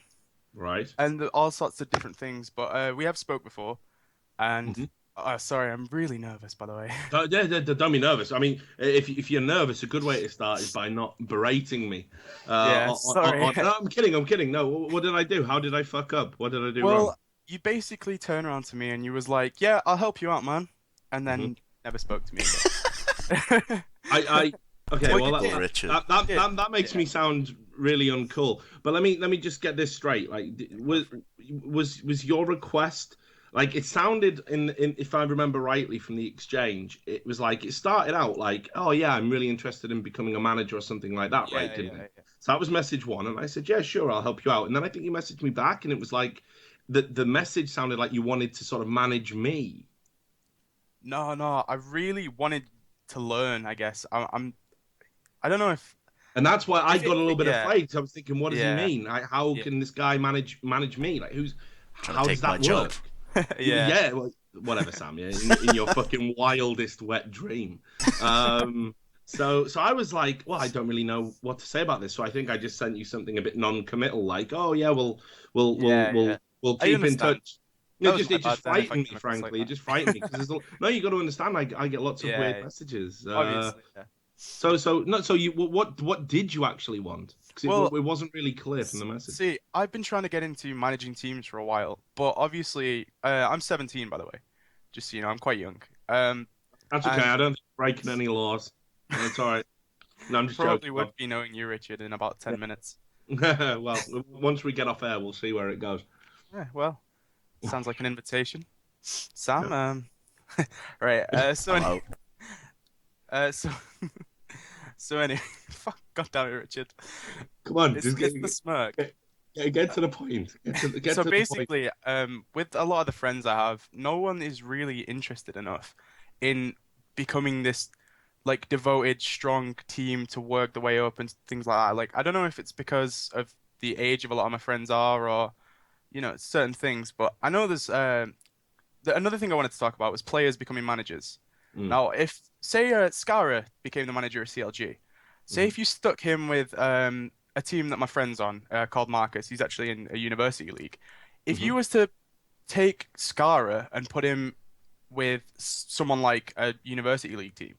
Right. And all sorts of different things, but we have spoke before. And Mhm. sorry, I'm really nervous, by the way. Don't be nervous. I mean, if you're nervous, a good way to start is by not berating me. Yeah, sorry. No, I'm kidding. I'm kidding. No, what did I do? How did I fuck up? What did I do wrong? Well, you basically turned around to me and you was like, "Yeah, I'll help you out, man," and Mhm. then never spoke to me again. I okay. Typical Well, Richard. that makes me sound really uncool. But let me just get this straight. Like, was your request like it sounded in if I remember rightly from the exchange, it was like it started out like, oh yeah, I'm really interested in becoming a manager or something like that, right? Yeah, Didn't yeah, it? yeah. So that was message one, and I said, yeah, sure, I'll help you out. And then I think you messaged me back, and it was like the message sounded like you wanted to sort of manage me. No, no, I really wanted to learn, I guess. I don't know And that's why I if got a little bit yeah, afraid. 'Cause I was thinking, what does he yeah, mean? Like, how yeah, can this guy manage me? Like, Trying to how does take my that job. work? yeah. Yeah, well, whatever, Sam. Yeah, in your fucking wildest wet dream. So I was like, well, I don't really know what to say about this. So I think I just sent you something a bit non-committal, like, oh yeah, we'll we'll Yeah, yeah. we'll we'll I keep in understand. touch. That It was just my it just bad then if I frightened me, came across like frankly. It that. just frightened me because no, you got to understand. I get lots of weird Yeah, messages. obviously, yeah. So you what did you actually want? Because Well, it wasn't really clear from the message. see, I've been trying to get into managing teams for a while, but obviously, I'm 17, by the way. Just so you know, I'm quite young. That's okay. And I don't think you're breaking any laws. That's all right. No, I'm just probably joking. would be knowing you, Richard, in about 10 minutes. Well, once we get off air, we'll see where it goes. Yeah, well, sounds like an invitation. Sam, Yeah. right, I'm out. so, so anyway, fuck, God damn it, Richard. Come on, It's just it's the smirk. get to the point. Get So to the point. basically, with a lot of the friends I have, no one is really interested enough in becoming this like devoted, strong team to work the way up and things like that. Like, I don't know if it's because of the age of a lot of my friends are, or certain things, but I know there's another thing I wanted to talk about was players becoming managers. Mm, Now, if say Skara became the manager of CLG, say mhm, if you stuck him with a team that my friend's on called Marcus, he's actually in a university league. If mhm. you was to take Skara and put him with someone like a university league team,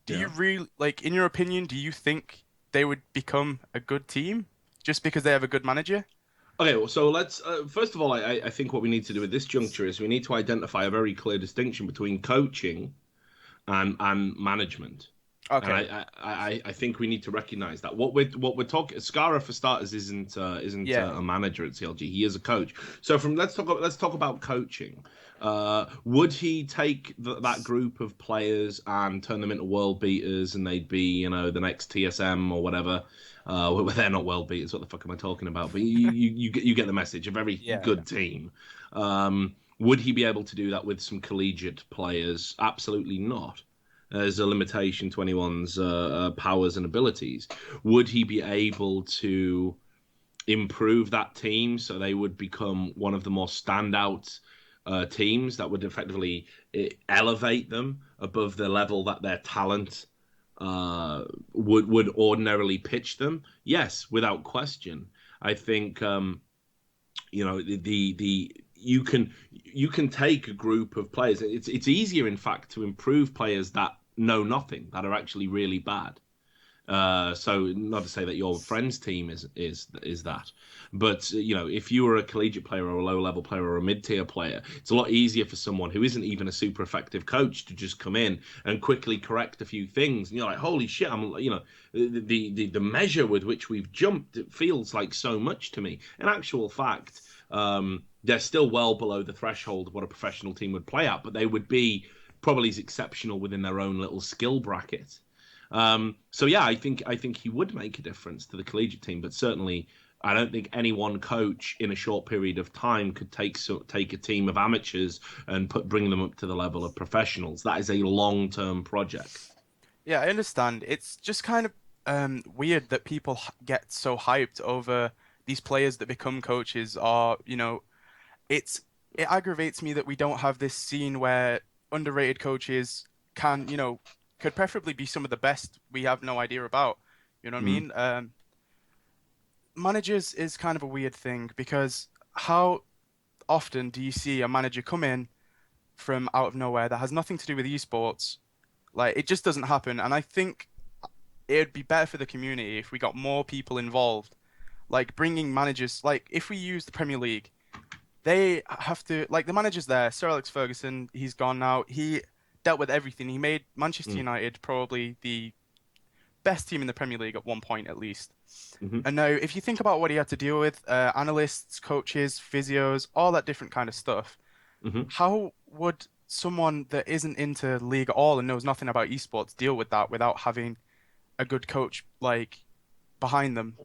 do you Yeah. really like, in your opinion, do you think they would become a good team just because they have a good manager? Okay, well, so let's first of all, I think what we need to do at this juncture is we need to identify a very clear distinction between coaching and management. And Okay. I think we need to recognize that what we're talking Scara for starters isn't Yeah. a manager at CLG. He is a coach. So from let's talk about coaching. Would he take that group of players and turn them into world beaters, and they'd be the next TSM or whatever? Well, they're not world beaters. What the fuck am I talking about? But you get the message. A very Yeah. good team. Would he be able to do that with some collegiate players? Absolutely not. There's a limitation to anyone's powers and abilities. Would he be able to improve that team so they would become one of the more standout teams that would effectively elevate them above the level that their talent would ordinarily pitch them? Yes, without question. I think the you can take a group of players. It's easier, in fact, to improve players that know nothing, that are actually really bad. So not to say that your friend's team is that, but if you were a collegiate player or a low level player or a mid tier player, it's a lot easier for someone who isn't even a super effective coach to just come in and quickly correct a few things. And you're like, holy shit, the measure with which we've jumped, it feels like so much to me. In actual fact, they're still well below the threshold of what a professional team would play at, but they would be probably as exceptional within their own little skill bracket. So yeah, I think he would make a difference to the collegiate team, but certainly I don't think any one coach in a short period of time could take a team of amateurs and bring them up to the level of professionals. That is a long-term project. Yeah, I understand. It's just kind of weird that people get so hyped over these players that become coaches, or it aggravates me that we don't have this scene where underrated coaches could preferably be some of the best we have no idea about. You know what I Mm. mean? Managers is kind of a weird thing because how often do you see a manager come in from out of nowhere that has nothing to do with esports. Like, it just doesn't happen. And I think it'd be better for the community if we got more people involved. Like, bringing managers, like, if we use the Premier League, they have to, like, the manager's there, Sir Alex Ferguson, he's gone now. He dealt with everything. He made Manchester United probably the best team in the Premier League at one point, at least. And now, if you think about what he had to deal with, analysts, coaches, physios, all that different kind of stuff, how would someone that isn't into league at all and knows nothing about esports deal with that without having a good coach like behind them?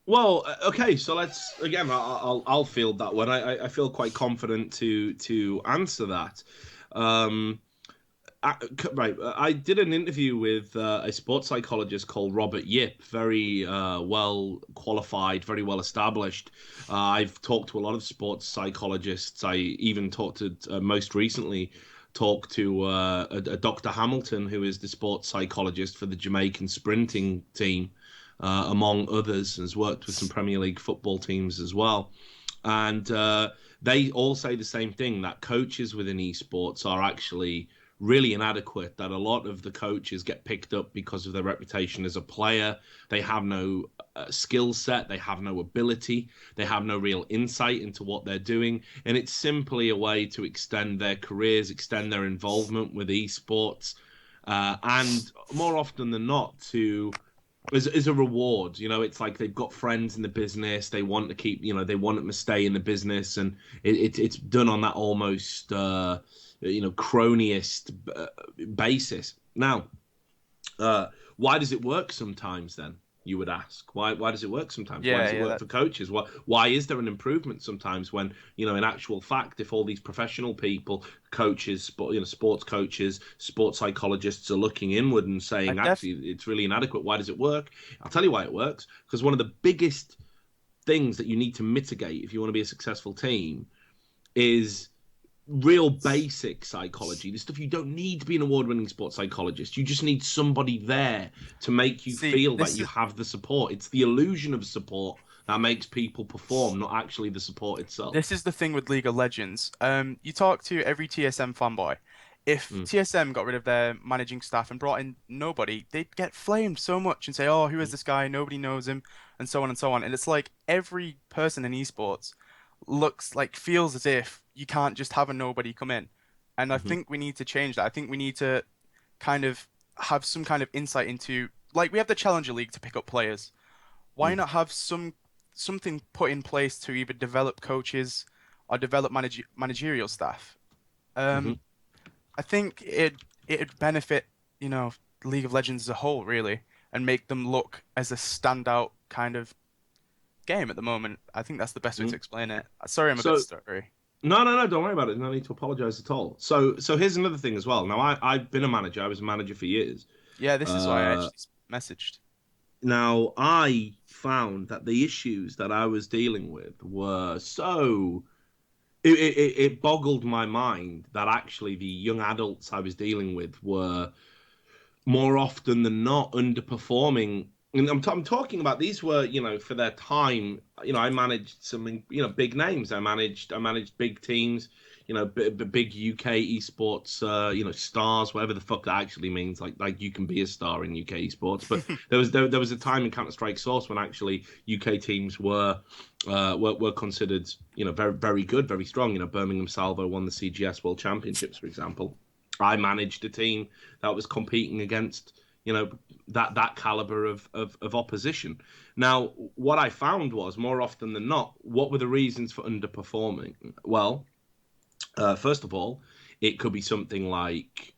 Well, okay, so let's again. I'll field that one. I feel quite confident to answer that. I did an interview with a sports psychologist called Robert Yip, very well qualified, very well established. I've talked to a lot of sports psychologists. I even talked to most recently talked to a Dr. Hamilton, who is the sports psychologist for the Jamaican sprinting team, among others, has worked with some Premier League football teams as well. And they all say the same thing, that coaches within esports are actually really inadequate, that a lot of the coaches get picked up because of their reputation as a player. They have no skill set, they have no ability, they have no real insight into what they're doing, and it's simply a way to extend their careers, extend their involvement with esports, and more often than not to as a reward. It's like they've got friends in the business, they want to keep, they want them to stay in the business, and it's done on that almost cronyist basis. Now, why does it work sometimes then, you would ask? Why does it work sometimes? Why does it work for coaches? Why is there an improvement sometimes when, in actual fact, if all these professional people, coaches, sports coaches, sports psychologists are looking inward and saying, actually, it's really inadequate, why does it work? I'll tell you why it works. Because one of the biggest things that you need to mitigate if you want to be a successful team is real basic psychology, the stuff you don't need to be an award-winning sports psychologist. You just need somebody there to make you feel that you have the support. It's the illusion of support that makes people perform, not actually the support itself. This is the thing with League of Legends. You talk to every TSM fanboy. If TSM got rid of their managing staff and brought in nobody, they'd get flamed so much and say, oh, who is this guy? Nobody knows him, and so on and so on. And it's like every person in esports feels as if you can't just have a nobody come in. And I think we need to change that. I think we need to kind of have some kind of insight into, like, we have the Challenger League to pick up players. Why not have something put in place to either develop coaches or develop managerial staff? I think it'd benefit, League of Legends as a whole, really, and make them look as a standout kind of game at the moment. I think that's the best way to explain it. Sorry, I'm a bit stuttery. No, don't worry about it. No need to apologize at all. So here's another thing as well. Now, I've been a manager. I was a manager for years. Yeah, this is why I actually messaged. Now, I found that the issues that I was dealing with were so... It boggled my mind that actually the young adults I was dealing with were more often than not underperforming. And I'm talking about, these were, for their time, I managed some, big names. I managed big teams, big UK esports, stars, whatever the fuck that actually means. Like you can be a star in UK esports. But there was a time in CounterStrike Source when actually UK teams were considered, very, very good, very strong. Birmingham Salvo won the CGS World Championships, for example. I managed a team that was competing against, that caliber of opposition. Now, what I found was, more often than not, what were the reasons for underperforming? Well, first of all, it could be something like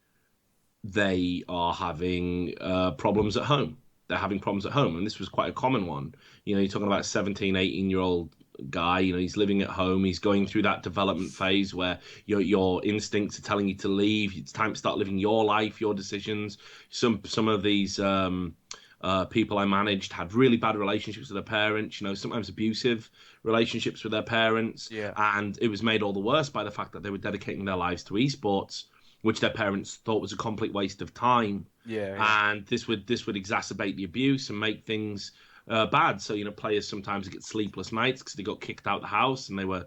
they are having problems at home. They're having problems at home, and this was quite a common one. You're talking about a 17, 18-year-old guy. He's living at home. He's going through that development phase where your instincts are telling you to leave. It's time to start living your life, your decisions. Some of these people I managed had really bad relationships with their parents. Sometimes abusive relationships with their parents. Yeah. And it was made all the worse by the fact that they were dedicating their lives to esports, which their parents thought was a complete waste of time. Yeah. And this would exacerbate the abuse and make things bad. So players sometimes get sleepless nights because they got kicked out the house and they were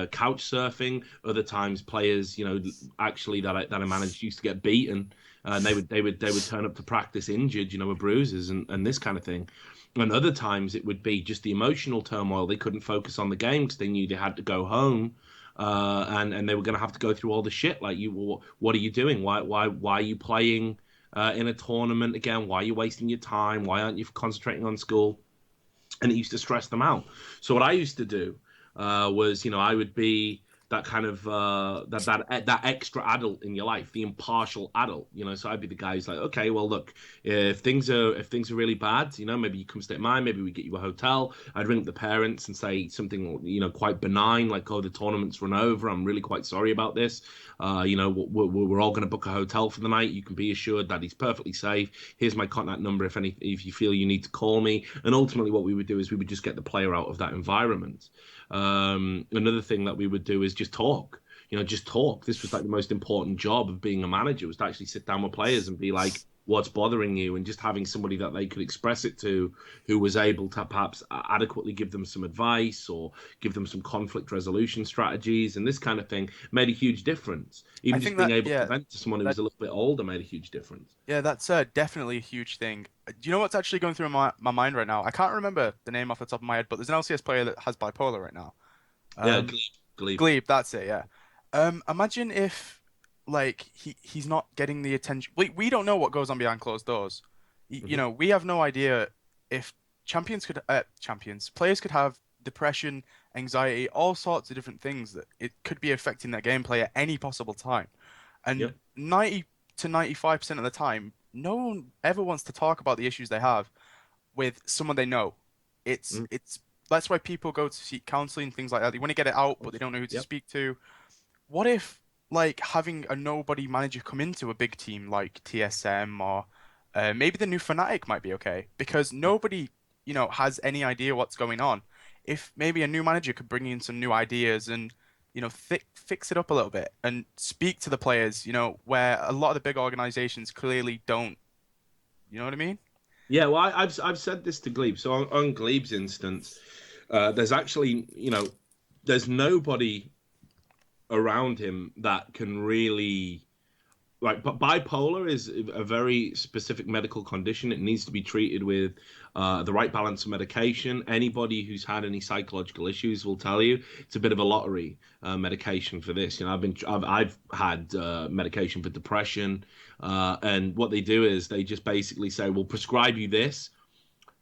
couch surfing. Other times players, actually that I managed used to get beaten, and they would turn up to practice injured, with bruises and this kind of thing. And other times it would be just the emotional turmoil. They couldn't focus on the game because they knew they had to go home. And they were going to have to go through all the shit. Like, what are you doing? Why are you playing in a tournament again? Why are you wasting your time? Why aren't you concentrating on school? And it used to stress them out. So what I used to do was, I would be that kind of that extra adult in your life, the impartial adult. So I'd be the guy who's like, okay, well, look, if things are really bad, maybe you come stay at mine, maybe we get you a hotel. I'd ring up the parents and say something, quite benign, like, oh, the tournament's run over, I'm really quite sorry about this. We're all going to book a hotel for the night. You can be assured that he's perfectly safe. Here's my contact number if you feel you need to call me. And ultimately what we would do is we would just get the player out of that environment. Another thing that we would do is just talk. Just talk. This was like the most important job of being a manager, was to actually sit down with players and be like, what's bothering you, and just having somebody that they could express it to, who was able to perhaps adequately give them some advice or give them some conflict resolution strategies, and this kind of thing made a huge difference. Even just being able to vent to someone who was a little bit older made a huge difference. Yeah, that's definitely a huge thing. Do you know what's actually going through my mind right now? I can't remember the name off the top of my head, but there's an LCS player that has bipolar right now. Yeah, Glebe, that's it. Yeah. Imagine if, like, he's not getting the attention. We don't know what goes on behind closed doors. We have no idea if players could have depression, anxiety, all sorts of different things that it could be affecting their gameplay at any possible time. And 90 to 95% of the time, no one ever wants to talk about the issues they have with someone they know. It's that's why people go to seek counseling and things like that. They want to get it out, but they don't know who to speak to. What if, like, having a nobody manager come into a big team like TSM or maybe the new Fnatic might be okay, because nobody, has any idea what's going on. If maybe a new manager could bring in some new ideas and, fix it up a little bit and speak to the players, where a lot of the big organizations clearly don't. You know what I mean? Yeah, well, I've said this to Glebe. So on Glebe's instance, there's actually, there's nobody around him that can really, like, but bipolar is a very specific medical condition. It needs to be treated with the right balance of medication. Anybody who's had any psychological issues will tell you it's a bit of a lottery medication for this. I've had medication for depression, and what they do is they just basically say, we'll prescribe you this.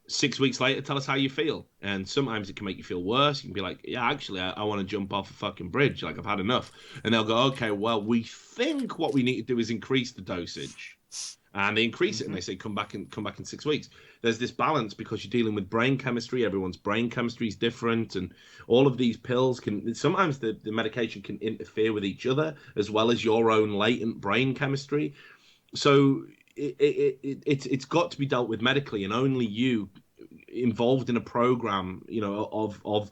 6 weeks later, tell us how you feel. And sometimes it can make you feel worse. You can be like, yeah, actually, I want to jump off a fucking bridge. Like, I've had enough. And they'll go, okay, well, we think what we need to do is increase the dosage. And they increase it and they say, come back in 6 weeks. There's this balance because you're dealing with brain chemistry. Everyone's brain chemistry is different. And all of these pills sometimes the medication can interfere with each other as well as your own latent brain chemistry. So it's got to be dealt with medically, and only you involved in a program, of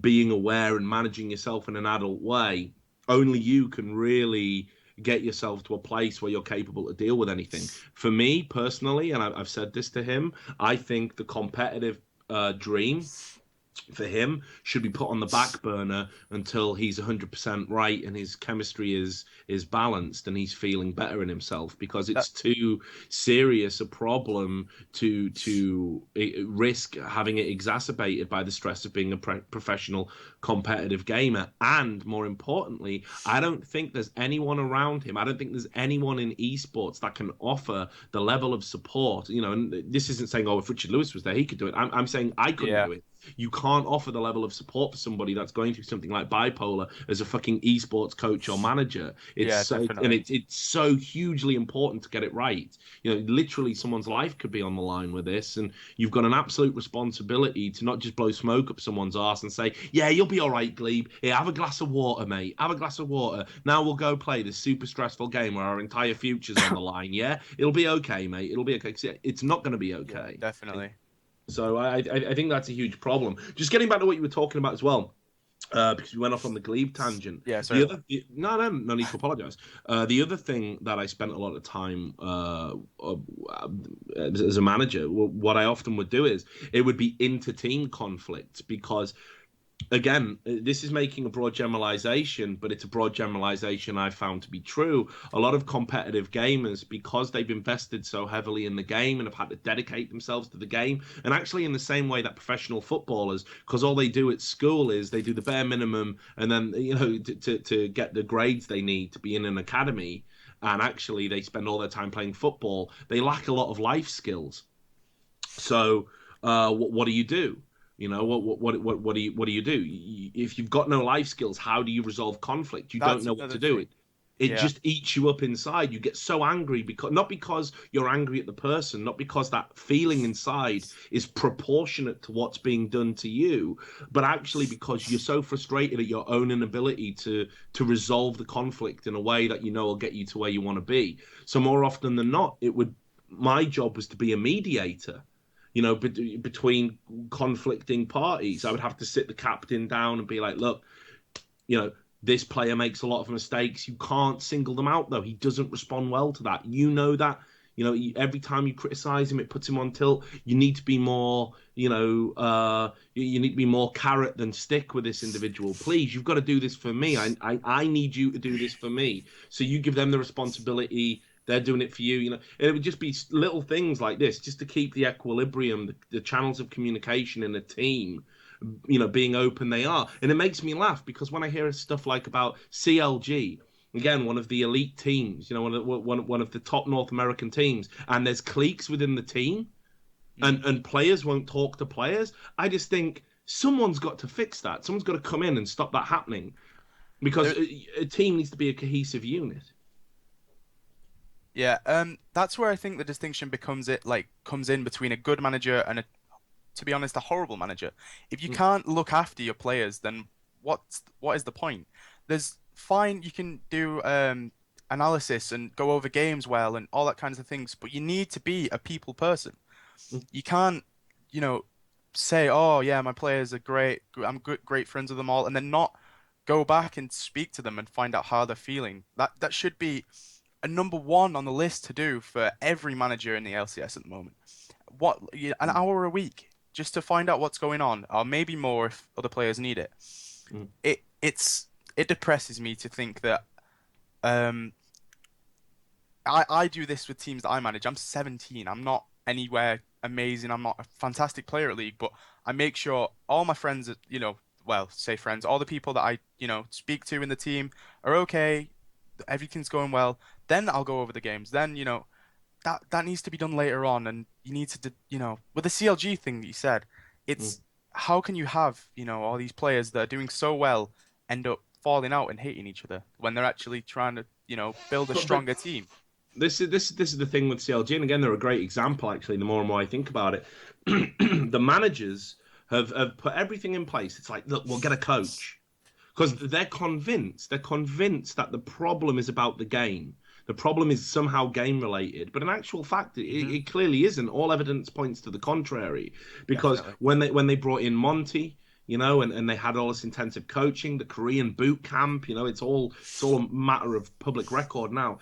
being aware and managing yourself in an adult way, only you can really get yourself to a place where you're capable to deal with anything. For me personally, and I've said this to him, I think the competitive dream for him should be put on the back burner until he's 100% right and his chemistry is balanced and he's feeling better in himself, because it's too serious a problem to risk having it exacerbated by the stress of being a professional competitive gamer. And more importantly, I don't think there's anyone around him, I don't think there's anyone in esports that can offer the level of support, and this isn't saying, oh, if Richard Lewis was there he could do it. I'm saying I couldn't do it. You can't offer the level of support for somebody that's going through something like bipolar as a fucking esports coach or manager. It's so hugely important to get it right. Literally someone's life could be on the line with this, and you've got an absolute responsibility to not just blow smoke up someone's arse and say, yeah, you'll be all right, Glebe. Here, have a glass of water, mate. Have a glass of water. Now we'll go play this super stressful game where our entire future's on the line, yeah? It'll be okay, mate. It'll be okay. It's not going to be okay. Yeah, definitely. So I think that's a huge problem. Just getting back to what you were talking about as well, because we went off on the Glebe tangent. Yeah, sorry. No need to apologize. The other thing that I spent a lot of time as a manager, what I often would do is it would be inter-team conflicts because, again, this is making a broad generalization, but it's a broad generalization I found to be true. A lot of competitive gamers, because they've invested so heavily in the game and have had to dedicate themselves to the game, and actually in the same way that professional footballers, because all they do at school is they do the bare minimum, and then to get the grades they need to be in an academy, and actually they spend all their time playing football. They lack a lot of life skills. So what do you do? What do you do? If you've got no life skills, how do you resolve conflict? You don't know what to do. It just eats you up inside. You get so angry not because you're angry at the person, not because that feeling inside is proportionate to what's being done to you, but actually because you're so frustrated at your own inability to resolve the conflict in a way that will get you to where you want to be. So more often than not, my job was to be a mediator. Between conflicting parties. I would have to sit the captain down and be like, look, this player makes a lot of mistakes. You can't single them out, though. He doesn't respond well to that. That. Every time you criticize him, it puts him on tilt. You need to be more, you need to be more carrot than stick with this individual. Please, you've got to do this for me. I need you to do this for me. So you give them the responsibility. They're doing it for you, And it would just be little things like this, just to keep the equilibrium, the channels of communication in a team, being open they are. And it makes me laugh because when I hear stuff like about CLG, again, one of the elite teams, one of the top North American teams, and there's cliques within the team, and players won't talk to players. I just think someone's got to fix that. Someone's got to come in and stop that happening, because a team needs to be a cohesive unit. Yeah, that's where I think the distinction comes in between a good manager and to be honest, a horrible manager. If you can't look after your players, then what is the point? There's fine, you can do analysis and go over games well and all that kinds of things, but you need to be a people person. You can't, say, oh yeah, my players are great, I'm great friends with them all, and then not go back and speak to them and find out how they're feeling. That should be a number one on the list to do for every manager in the LCS at the moment. An hour a week just to find out what's going on, or maybe more if other players need it. It depresses me to think that I do this with teams that I manage. I'm 17. I'm not anywhere amazing. I'm not a fantastic player at League, but I make sure all my friends, say friends, all the people that I speak to in the team are okay. Everything's going well. Then I'll go over the games. Then that needs to be done later on, and you need to with the CLG thing that you said, it's how can you have all these players that are doing so well end up falling out and hating each other when they're actually trying to build a stronger team. This is the thing with CLG, and again, they're a great example. Actually, the more and more I think about it, the managers have put everything in place. It's like, look, we'll get a coach. Because they're convinced that the problem is about the game. The problem is somehow game related, but in actual fact, it clearly isn't. All evidence points to the contrary. Because when they brought in Monty, and they had all this intensive coaching, the Korean boot camp, it's all a matter of public record now.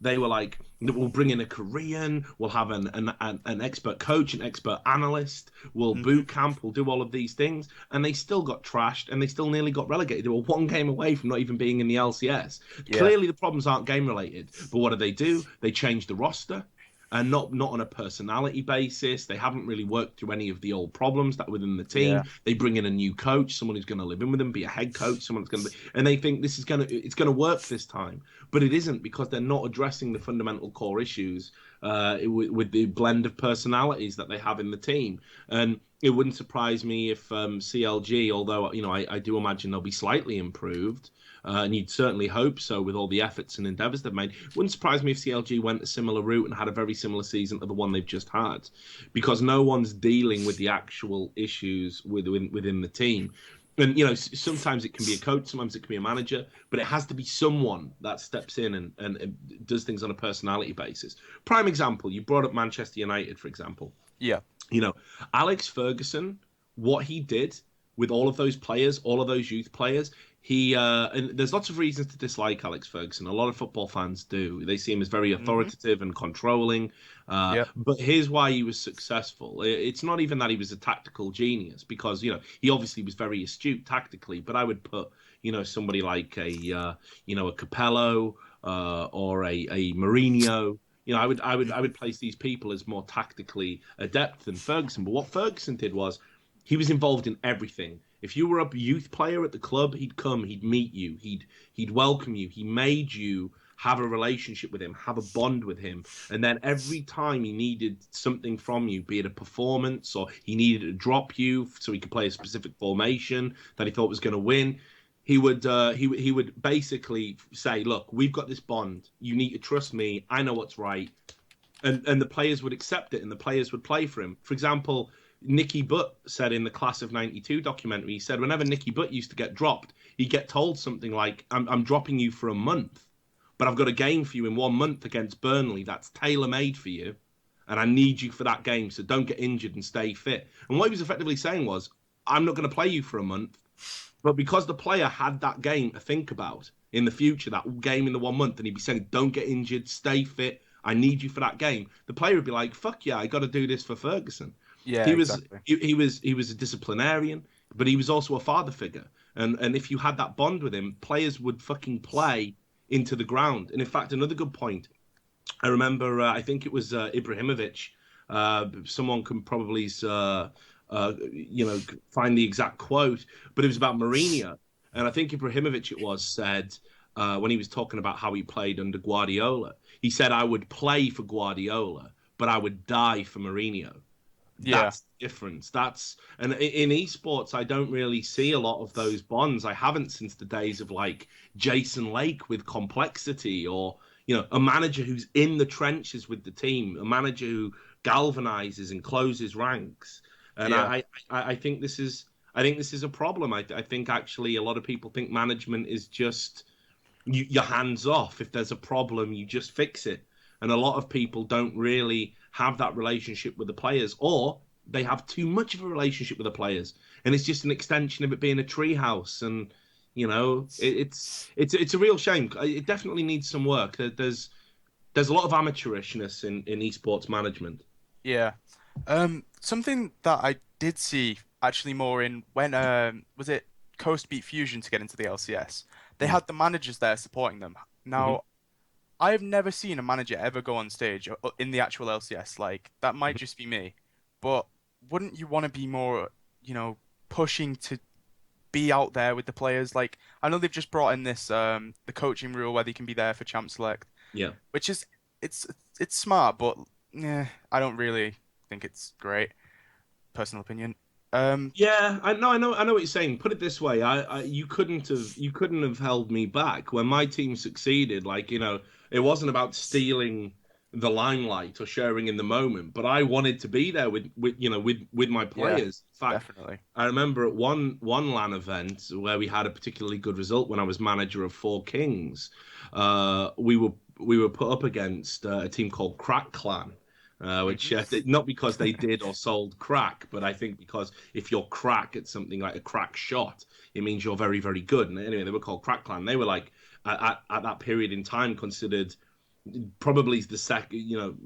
They were like, we'll bring in a Korean, we'll have an expert coach, an expert analyst, we'll boot camp, we'll do all of these things, and they still got trashed, and they still nearly got relegated. They were one game away from not even being in the LCS. Yeah. Clearly, the problems aren't game related, but what do? They changed the roster. And not on a personality basis. They haven't really worked through any of the old problems that were within the team. Yeah. They bring in a new coach, someone who's going to live in with them, be a head coach, someone's going to be, and they think it's going to work this time, but it isn't, because they're not addressing the fundamental core issues with the blend of personalities that they have in the team. And it wouldn't surprise me if CLG, although I do imagine they'll be slightly improved. And you'd certainly hope so with all the efforts and endeavours they've made. Wouldn't surprise me if CLG went a similar route and had a very similar season to the one they've just had, because no one's dealing with the actual issues within the team. And sometimes it can be a coach, sometimes it can be a manager, but it has to be someone that steps in and does things on a personality basis. Prime example, you brought up Manchester United, for example. Yeah. Alex Ferguson, what he did with all of those players, all of those youth players. And there's lots of reasons to dislike Alex Ferguson. A lot of football fans do. They see him as very authoritative and controlling. But here's why he was successful. It's not even that he was a tactical genius, because he obviously was very astute tactically. But I would put somebody like a Capello or a Mourinho. I would place these people as more tactically adept than Ferguson. But what Ferguson did was he was involved in everything. If you were a youth player at the club, he'd come, he'd meet you, he'd welcome you. He made you have a relationship with him, have a bond with him. And then every time he needed something from you, be it a performance or he needed to drop you so he could play a specific formation that he thought was going to win, he would basically say, look, we've got this bond. You need to trust me. I know what's right. And the players would accept it, and the players would play for him. For example, Nicky Butt said in the Class of '92 documentary, he said whenever Nicky Butt used to get dropped, he'd get told something like, I'm dropping you for a month, but I've got a game for you in 1 month against Burnley that's tailor-made for you, and I need you for that game, so don't get injured and stay fit. And what he was effectively saying was, I'm not going to play you for a month, but because the player had that game to think about in the future, that game in the 1 month, and he'd be saying, don't get injured, stay fit, I need you for that game, the player would be like, fuck yeah, I got to do this for Ferguson. Yeah, he was exactly. he was a disciplinarian, but he was also a father figure. And if you had that bond with him, players would fucking play into the ground. And in fact, another good point, I remember, I think it was Ibrahimovic. Someone can probably find the exact quote, but it was about Mourinho. And I think Ibrahimovic said when he was talking about how he played under Guardiola, he said, I would play for Guardiola, but I would die for Mourinho. That's the difference. And in esports, I don't really see a lot of those bonds. I haven't since the days of like Jason Lake with Complexity, or a manager who's in the trenches with the team, a manager who galvanizes and closes ranks. And I think this is a problem. I think actually a lot of people think management is just your hands off. If there's a problem, you just fix it. And a lot of people don't really have that relationship with the players, or they have too much of a relationship with the players, and it's just an extension of it being a treehouse. And it's a real shame. It definitely needs some work. There's a lot of amateurishness in esports management. Yeah. Something that I did see actually more in when was it Coast beat Fusion to get into the LCS. They had the managers there supporting them. Now, I've never seen a manager ever go on stage in the actual LCS. Like, that might just be me, but wouldn't you want to be more, pushing to be out there with the players? Like, I know they've just brought in this the coaching rule where they can be there for Champ Select. Yeah. Which is it's smart, but I don't really think it's great. Personal opinion. Yeah, I know what you're saying. Put it this way, you couldn't have held me back when my team succeeded. Like, it wasn't about stealing the limelight or sharing in the moment, but I wanted to be there with my players. Yeah, in fact, definitely. I remember at one LAN event where we had a particularly good result when I was manager of Four Kings. We were put up against a team called Crack Clan. Which not because they did or sold crack, but I think because if you're crack at something like a crack shot, it means you're very, very good. And anyway, they were called Crack Clan. They were like at that period in time considered probably the second,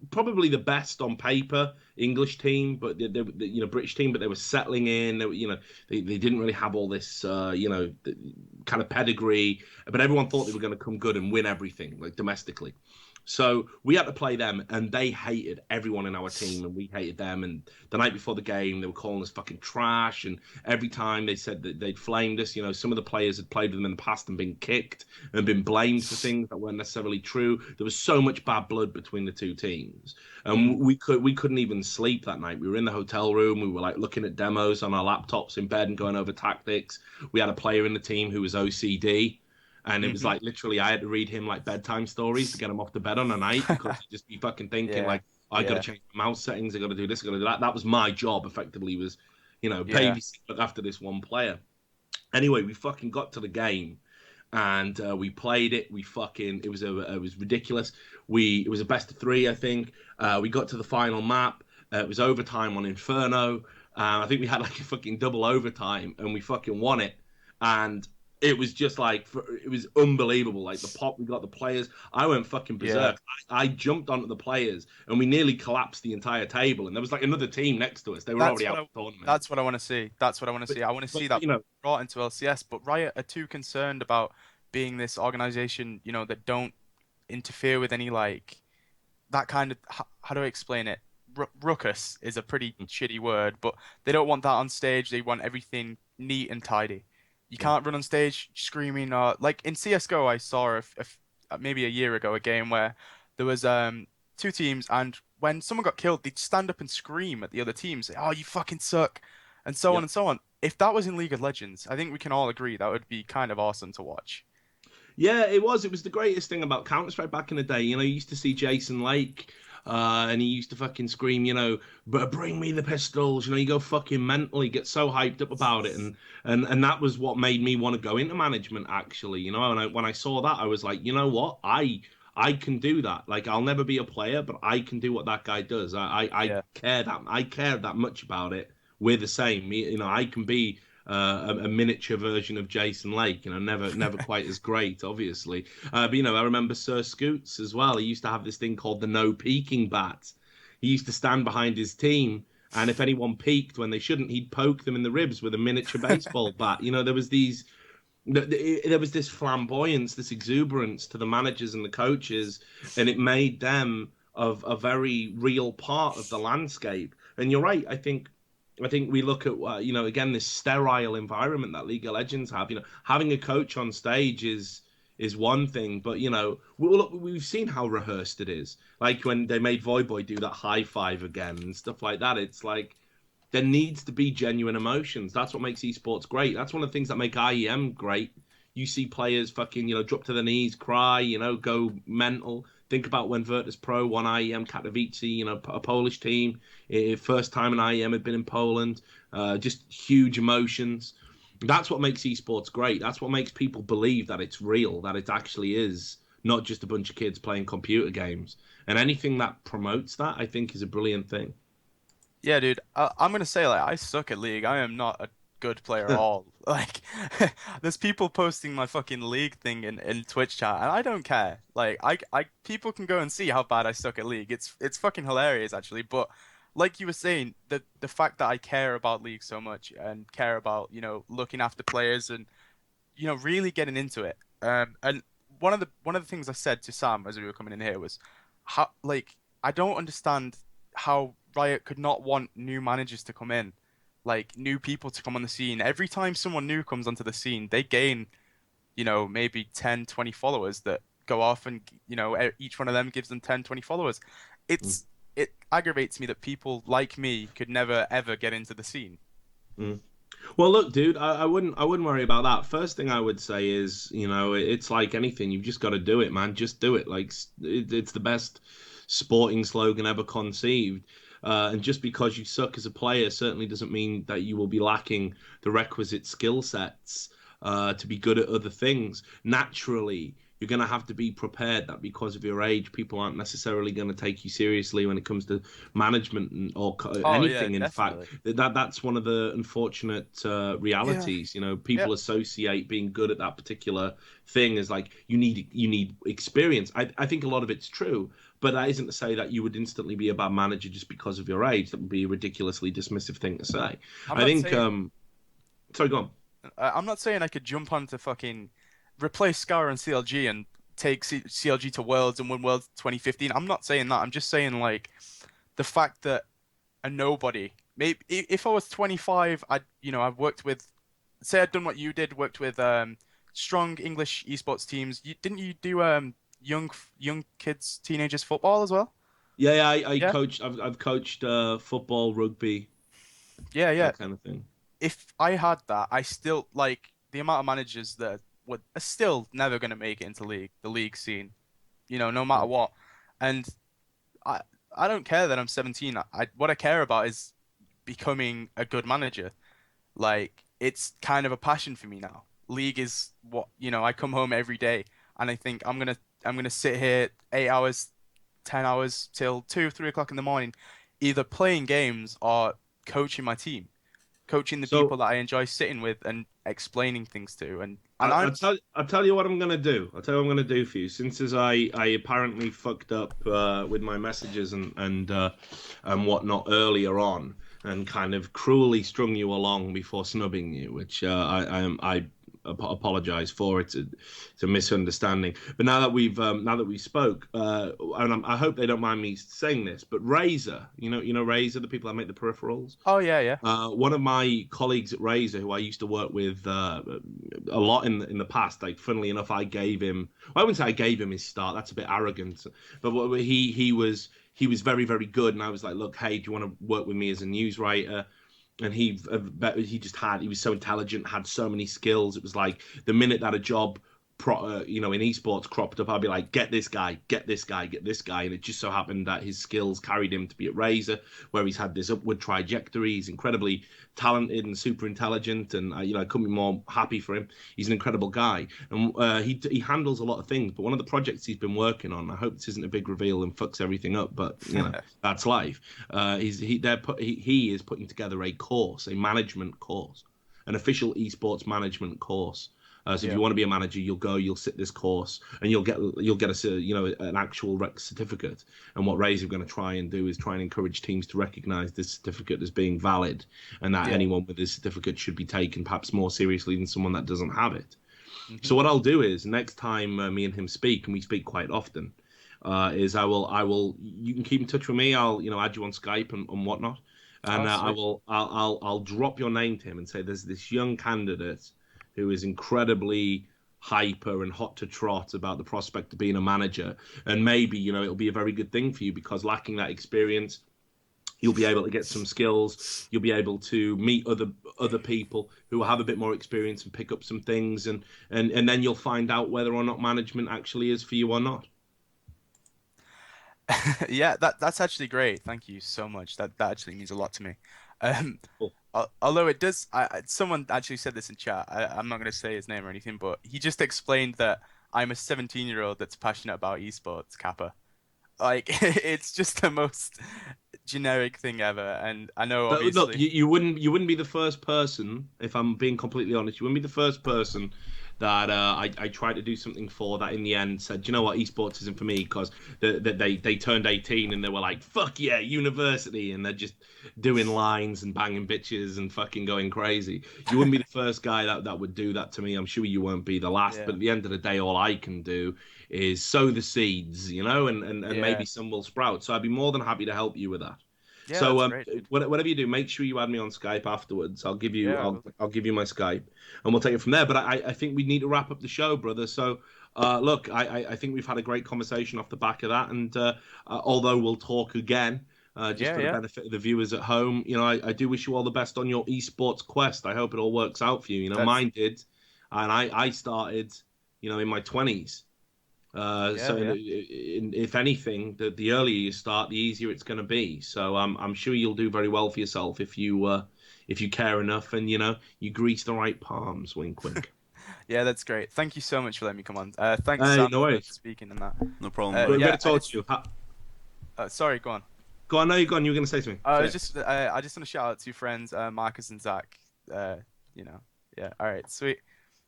probably the best on paper English team, but they British team, but they were settling in. They didn't really have all this kind of pedigree, but everyone thought they were going to come good and win everything like domestically. So we had to play them, and they hated everyone in our team, and we hated them. And the night before the game, they were calling us fucking trash. And every time they said that they'd flamed us, some of the players had played with them in the past and been kicked and been blamed for things that weren't necessarily true. There was so much bad blood between the two teams, and we couldn't even sleep that night. We were in the hotel room. We were like looking at demos on our laptops in bed and going over tactics. We had a player in the team who was OCD. And it was like literally I had to read him like bedtime stories to get him off the bed on a night, because he'd just be fucking thinking I got to change my mouse settings, I got to do this, I got to do that. That was my job effectively, was babysit after this one player. Anyway, we fucking got to the game, and we played it. It was ridiculous. It was a best of 3, I think. We got to the final map. It was overtime on Inferno. I think we had like a fucking double overtime, and we fucking won it. And it was just like it was unbelievable. Like the pop we got, the players. I went fucking berserk. I jumped onto the players, and we nearly collapsed the entire table. And there was like another team next to us. They were already out of the tournament. That's what I want to see. That's what I want to see. I want to see that brought into LCS. But Riot are too concerned about being this organization, that don't interfere with any like that kind of. How do I explain it? Ruckus is a pretty shitty word, but they don't want that on stage. They want everything neat and tidy. You can't run on stage screaming. Like in CS:GO, I saw maybe a year ago a game where there was two teams, and when someone got killed, they'd stand up and scream at the other team, say, "Oh, you fucking suck," and so on and so on. If that was in League of Legends, I think we can all agree that would be kind of awesome to watch. Yeah, it was. It was the greatest thing about CounterStrike back in the day. You used to see Jason Lake, and he used to fucking scream, but bring me the pistols. You go fucking mentally, get so hyped up about it, and that was what made me want to go into management. Actually, and when I saw that, I was like, you know what, I can do that. Like, I'll never be a player, but I can do what that guy does. I care that much about it. We're the same. I can be a miniature version of Jason Lake. Never quite as great, obviously. But I remember Sir Scoots as well. He used to have this thing called the no peeking bat. He used to stand behind his team, and if anyone peeked when they shouldn't, he'd poke them in the ribs with a miniature baseball bat. There was this flamboyance, this exuberance to the managers and the coaches, and it made them of a very real part of the landscape. And you're right. I think we look at again, this sterile environment that League of Legends have. Having a coach on stage is one thing, but we've seen how rehearsed it is. Like when they made Voyboy do that high five again and stuff like that. It's like there needs to be genuine emotions. That's what makes esports great. That's one of the things that make IEM great. You see players fucking drop to their knees, cry, go mental. Think about when Virtus Pro won IEM Katowice, a Polish team. First time an IEM had been in Poland. Just huge emotions. That's what makes esports great. That's what makes people believe that it's real, that it actually is not just a bunch of kids playing computer games. And anything that promotes that, I think, is a brilliant thing. Yeah, dude. I'm gonna say, like, I suck at League. I am not a good player at all. Like, there's people posting my fucking League thing in Twitch chat, and I don't care. Like, people can go and see how bad I suck at League. It's fucking hilarious, actually. But like you were saying, the fact that I care about League so much and care about looking after players and really getting into it. And one of the things I said to Sam as we were coming in here was how, like, I don't understand how Riot could not want new managers to come in, like new people to come on the scene. Every time someone new comes onto the scene, they gain, maybe 10, 20 followers that go off and, each one of them gives them 10, 20 followers. It aggravates me that people like me could never, ever get into the scene. Well, look, dude, I wouldn't worry about that. First thing I would say is, it's like anything. You've just got to do it, man. Just do it. Like, it's the best sporting slogan ever conceived. And just because you suck as a player certainly doesn't mean that you will be lacking the requisite skill sets to be good at other things. Naturally, you're going to have to be prepared that because of your age, people aren't necessarily going to take you seriously when it comes to management or anything. Yeah, in fact, that's one of the unfortunate realities. People associate being good at that particular thing as like you need experience. I think a lot of it's true, but that isn't to say that you would instantly be a bad manager just because of your age. That would be a ridiculously dismissive thing to say. Sorry, go on. I'm not saying I could jump onto fucking replace Scar and CLG and take CLG to Worlds and win Worlds 2015. I'm not saying that. I'm just saying, like, the fact that a nobody. Maybe if I was 25, I've worked with. Say I'd done what you did, worked with strong English esports teams. Didn't you do young kids, teenagers football as well? Yeah, I coached. I've coached football, rugby. Yeah, that kind of thing. If I had that, I still like the amount of managers that are still never going to make it into the league scene, no matter what. And I don't care that I'm 17. What I care about is becoming a good manager. Like, it's kind of a passion for me now. League is what, I come home every day and I think I'm gonna sit here 8 hours, 10 hours till 2, 3 o'clock in the morning, either playing games or coaching my team, coaching the So- people that I enjoy sitting with and explaining things to. And I'll tell you what I'm gonna do. I'll tell you what I'm gonna do for you. Since as I apparently fucked up with my messages and whatnot earlier on, and kind of cruelly strung you along before snubbing you, which I apologize for. It's a misunderstanding. But now that we spoke, and I hope they don't mind me saying this, but Razer, you know Razer, the people that make the peripherals. Oh yeah. One of my colleagues at Razer, who I used to work with a lot in the past, like funnily enough, I wouldn't say I gave him his start. That's a bit arrogant. But he was very, very good, and I was like, look, hey, do you want to work with me as a news writer? And he was so intelligent, had so many skills. It was like the minute that a job in esports cropped up, I'd be like, get this guy, get this guy, get this guy. And it just so happened that his skills carried him to be at Razer, where he's had this upward trajectory. He's incredibly talented and super intelligent, and I couldn't be more happy for him. He's an incredible guy, and he handles a lot of things. But one of the projects he's been working on, I hope this isn't a big reveal and fucks everything up, but that's life. He is putting together a course, a management course, an official esports management course. So if you want to be a manager, you'll sit this course, and you'll get an actual rec certificate. And what Razer are going to try and do is try and encourage teams to recognise this certificate as being valid, and that anyone with this certificate should be taken perhaps more seriously than someone that doesn't have it. Mm-hmm. So what I'll do is next time me and him speak, and we speak quite often, is I will you can keep in touch with me. I'll add you on Skype and whatnot, and I'll drop your name to him and say there's this young candidate who is incredibly hyper and hot to trot about the prospect of being a manager. And maybe, it'll be a very good thing for you, because lacking that experience, you'll be able to get some skills. You'll be able to meet other people who have a bit more experience and pick up some things. And then you'll find out whether or not management actually is for you or not. Yeah, that's actually great. Thank you so much. That actually means a lot to me. Cool. Although it does, someone actually said this in chat. I'm not going to say his name or anything, but he just explained that I'm a 17-year-old that's passionate about esports, Kappa. Like, it's just the most generic thing ever. And I know, obviously... Look, you wouldn't be the first person, if I'm being completely honest, you wouldn't be the first person that I tried to do something for that in the end said, you know what, esports isn't for me, because they turned 18 and they were like, fuck yeah, university, and they're just doing lines and banging bitches and fucking going crazy. You wouldn't be the first guy that would do that to me. I'm sure you won't be the last, but at the end of the day, all I can do is sow the seeds, and maybe some will sprout. So I'd be more than happy to help you with that. Yeah, so great, whatever you do, make sure you add me on Skype afterwards. I'll give you I'll give you my Skype, and we'll take it from there. But I think we need to wrap up the show, brother. So look, I think we've had a great conversation off the back of that, and although we'll talk again, just for the benefit of the viewers at home, I do wish you all the best on your esports quest. I hope it all works out for you. Mine did, and I started, in my 20s. If anything, the earlier you start, the easier it's going to be. So I'm sure you'll do very well for yourself if you care enough and you grease the right palms. Wink, wink. Yeah, that's great. Thank you so much for letting me come on. Thanks, Hey, Sam, no worries. for speaking and that. No problem. We're going to talk to you. Sorry, go on. Go on, no, you're gone. You were going to say something. I just want to shout out two friends, Marcus and Zach. All right, sweet.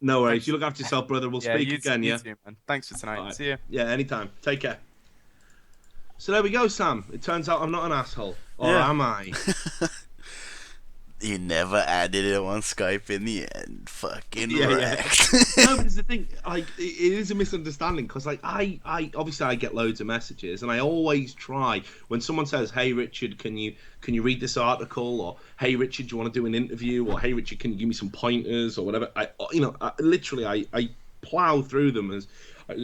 No worries. Thanks. You look after yourself, brother. We'll speak again, you too, man. Thanks for tonight. Right. See you. Yeah, anytime. Take care. So there we go, Sam. It turns out I'm not an asshole. Or am I? You never added it on Skype in the end. Fucking wrecked. No, but it's the thing. Like, it is a misunderstanding, because I obviously I get loads of messages, and I always try when someone says, "Hey Richard, can you read this article?" or "Hey Richard, do you want to do an interview?" or "Hey Richard, can you give me some pointers?" or whatever. I plow through them as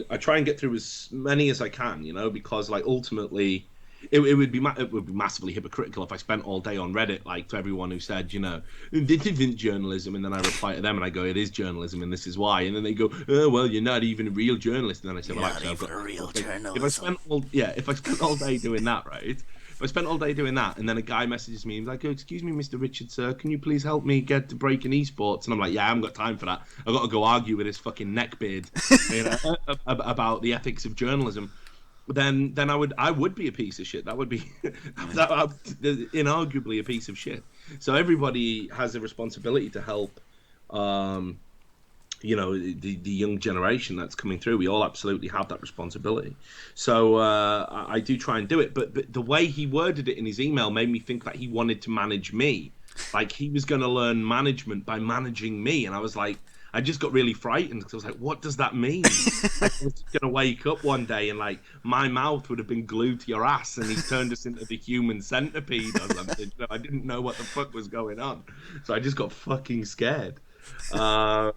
I try and get through as many as I can, because like ultimately. It would be massively hypocritical if I spent all day on Reddit, like, to everyone who said, this isn't journalism, and then I reply to them and I go, it is journalism, and this is why, and then they go, oh, well, you're not even a real journalist, and then I say, well, actually, I've got a real journalist. If I spent all day doing that, right? If I spent all day doing that, and then a guy messages me, he's like, oh, excuse me, Mr. Richard, sir, can you please help me get to break in esports? And I'm like, yeah, I haven't got time for that. I've got to go argue with this fucking neckbeard about the ethics of journalism. Then I would be a piece of shit. That would be inarguably a piece of shit. So everybody has a responsibility to help, the young generation that's coming through. We all absolutely have that responsibility. So I do try and do it. But the way he worded it in his email made me think that he wanted to manage me. Like he was going to learn management by managing me. And I was like, I just got really frightened because I was like, what does that mean? Like, I was just going to wake up one day and like my mouth would have been glued to your ass and he turned us into the human centipede or something. I didn't know what the fuck was going on. So I just got fucking scared. So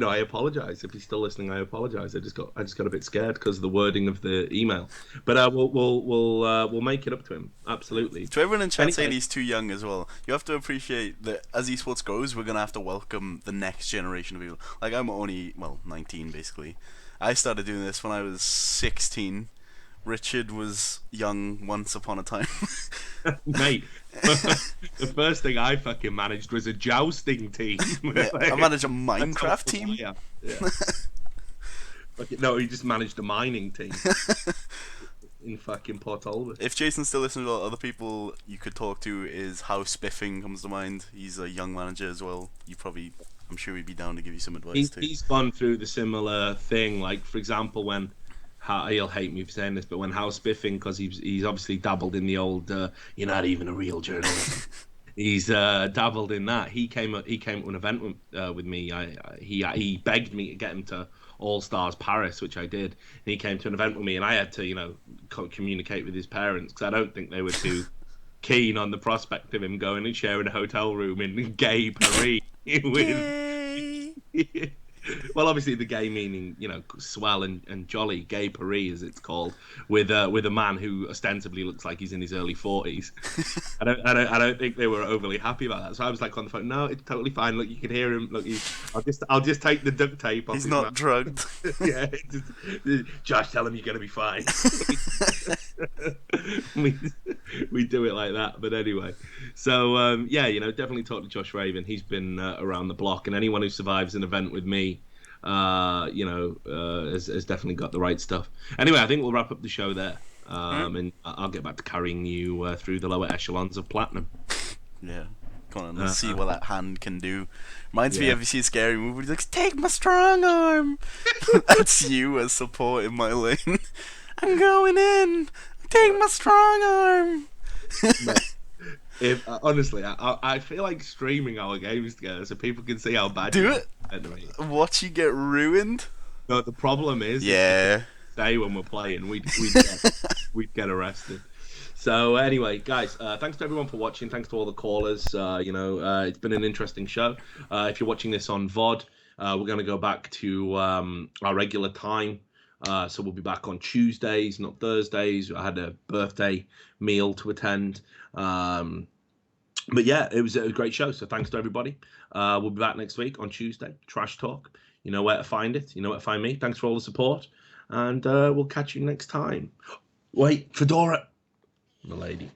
I apologize if he's still listening. I apologize. I just got a bit scared because of the wording of the email. But we'll make it up to him. Absolutely. To everyone in chat saying he's too young as well, you have to appreciate that as esports grows, we're gonna have to welcome the next generation of people. Like I'm only 19 basically. I started doing this when I was 16. Richard was young once upon a time. Mate, the first thing I fucking managed was a jousting team. Yeah, I managed a Minecraft team. Yeah. No, he just managed a mining team in fucking Port Albert. If Jason's still listening, to other people you could talk to is how Spiffing comes to mind. He's a young manager as well. I'm sure he'd be down to give you some advice too. He's gone through the similar thing. Like for example, when he'll hate me for saying this, but when House Spiffing, because he's obviously dabbled in the old you're not even a real journalist. He's dabbled in that. He came to an event with me. He begged me to get him to All Stars Paris, which I did. And he came to an event with me, and I had to communicate with his parents because I don't think they were too keen on the prospect of him going and sharing a hotel room in gay Paris with. Well, obviously the gay meaning, swell and jolly, gay Paris as it's called, with a man who ostensibly looks like he's in his early 40s. I don't think they were overly happy about that. So I was like on the phone, no, it's totally fine. Look, you can hear him. Look, I'll just take the duct tape off. He's not drugged. Yeah, Josh, tell him you're gonna be fine. we do it like that. But anyway, so definitely talk to Josh Raven. He's been around the block, and anyone who survives an event with me has definitely got the right stuff. Anyway, I think we'll wrap up the show there, and I'll get back to carrying you through the lower echelons of platinum. Yeah, come on, let's see what that hand can do. Reminds me of, you see a scary movie, he's like, take my strong arm. That's you as support in my lane. I'm going in. Take my strong arm. If honestly, I feel like streaming our games together so people can see how bad do you it. Anyway. Watch you get ruined. No, the problem is, day when we're playing, we'd get arrested. So anyway, guys, thanks to everyone for watching. Thanks to all the callers. It's been an interesting show. If you're watching this on VOD, we're going to go back to our regular time. So we'll be back on Tuesdays, not Thursdays. I had a birthday meal to attend. But yeah, it was a great show. So thanks to everybody. We'll be back next week on Tuesday. Trash Talk. You know where to find it. You know where to find me. Thanks for all the support. And we'll catch you next time. Wait, Fedora. The lady.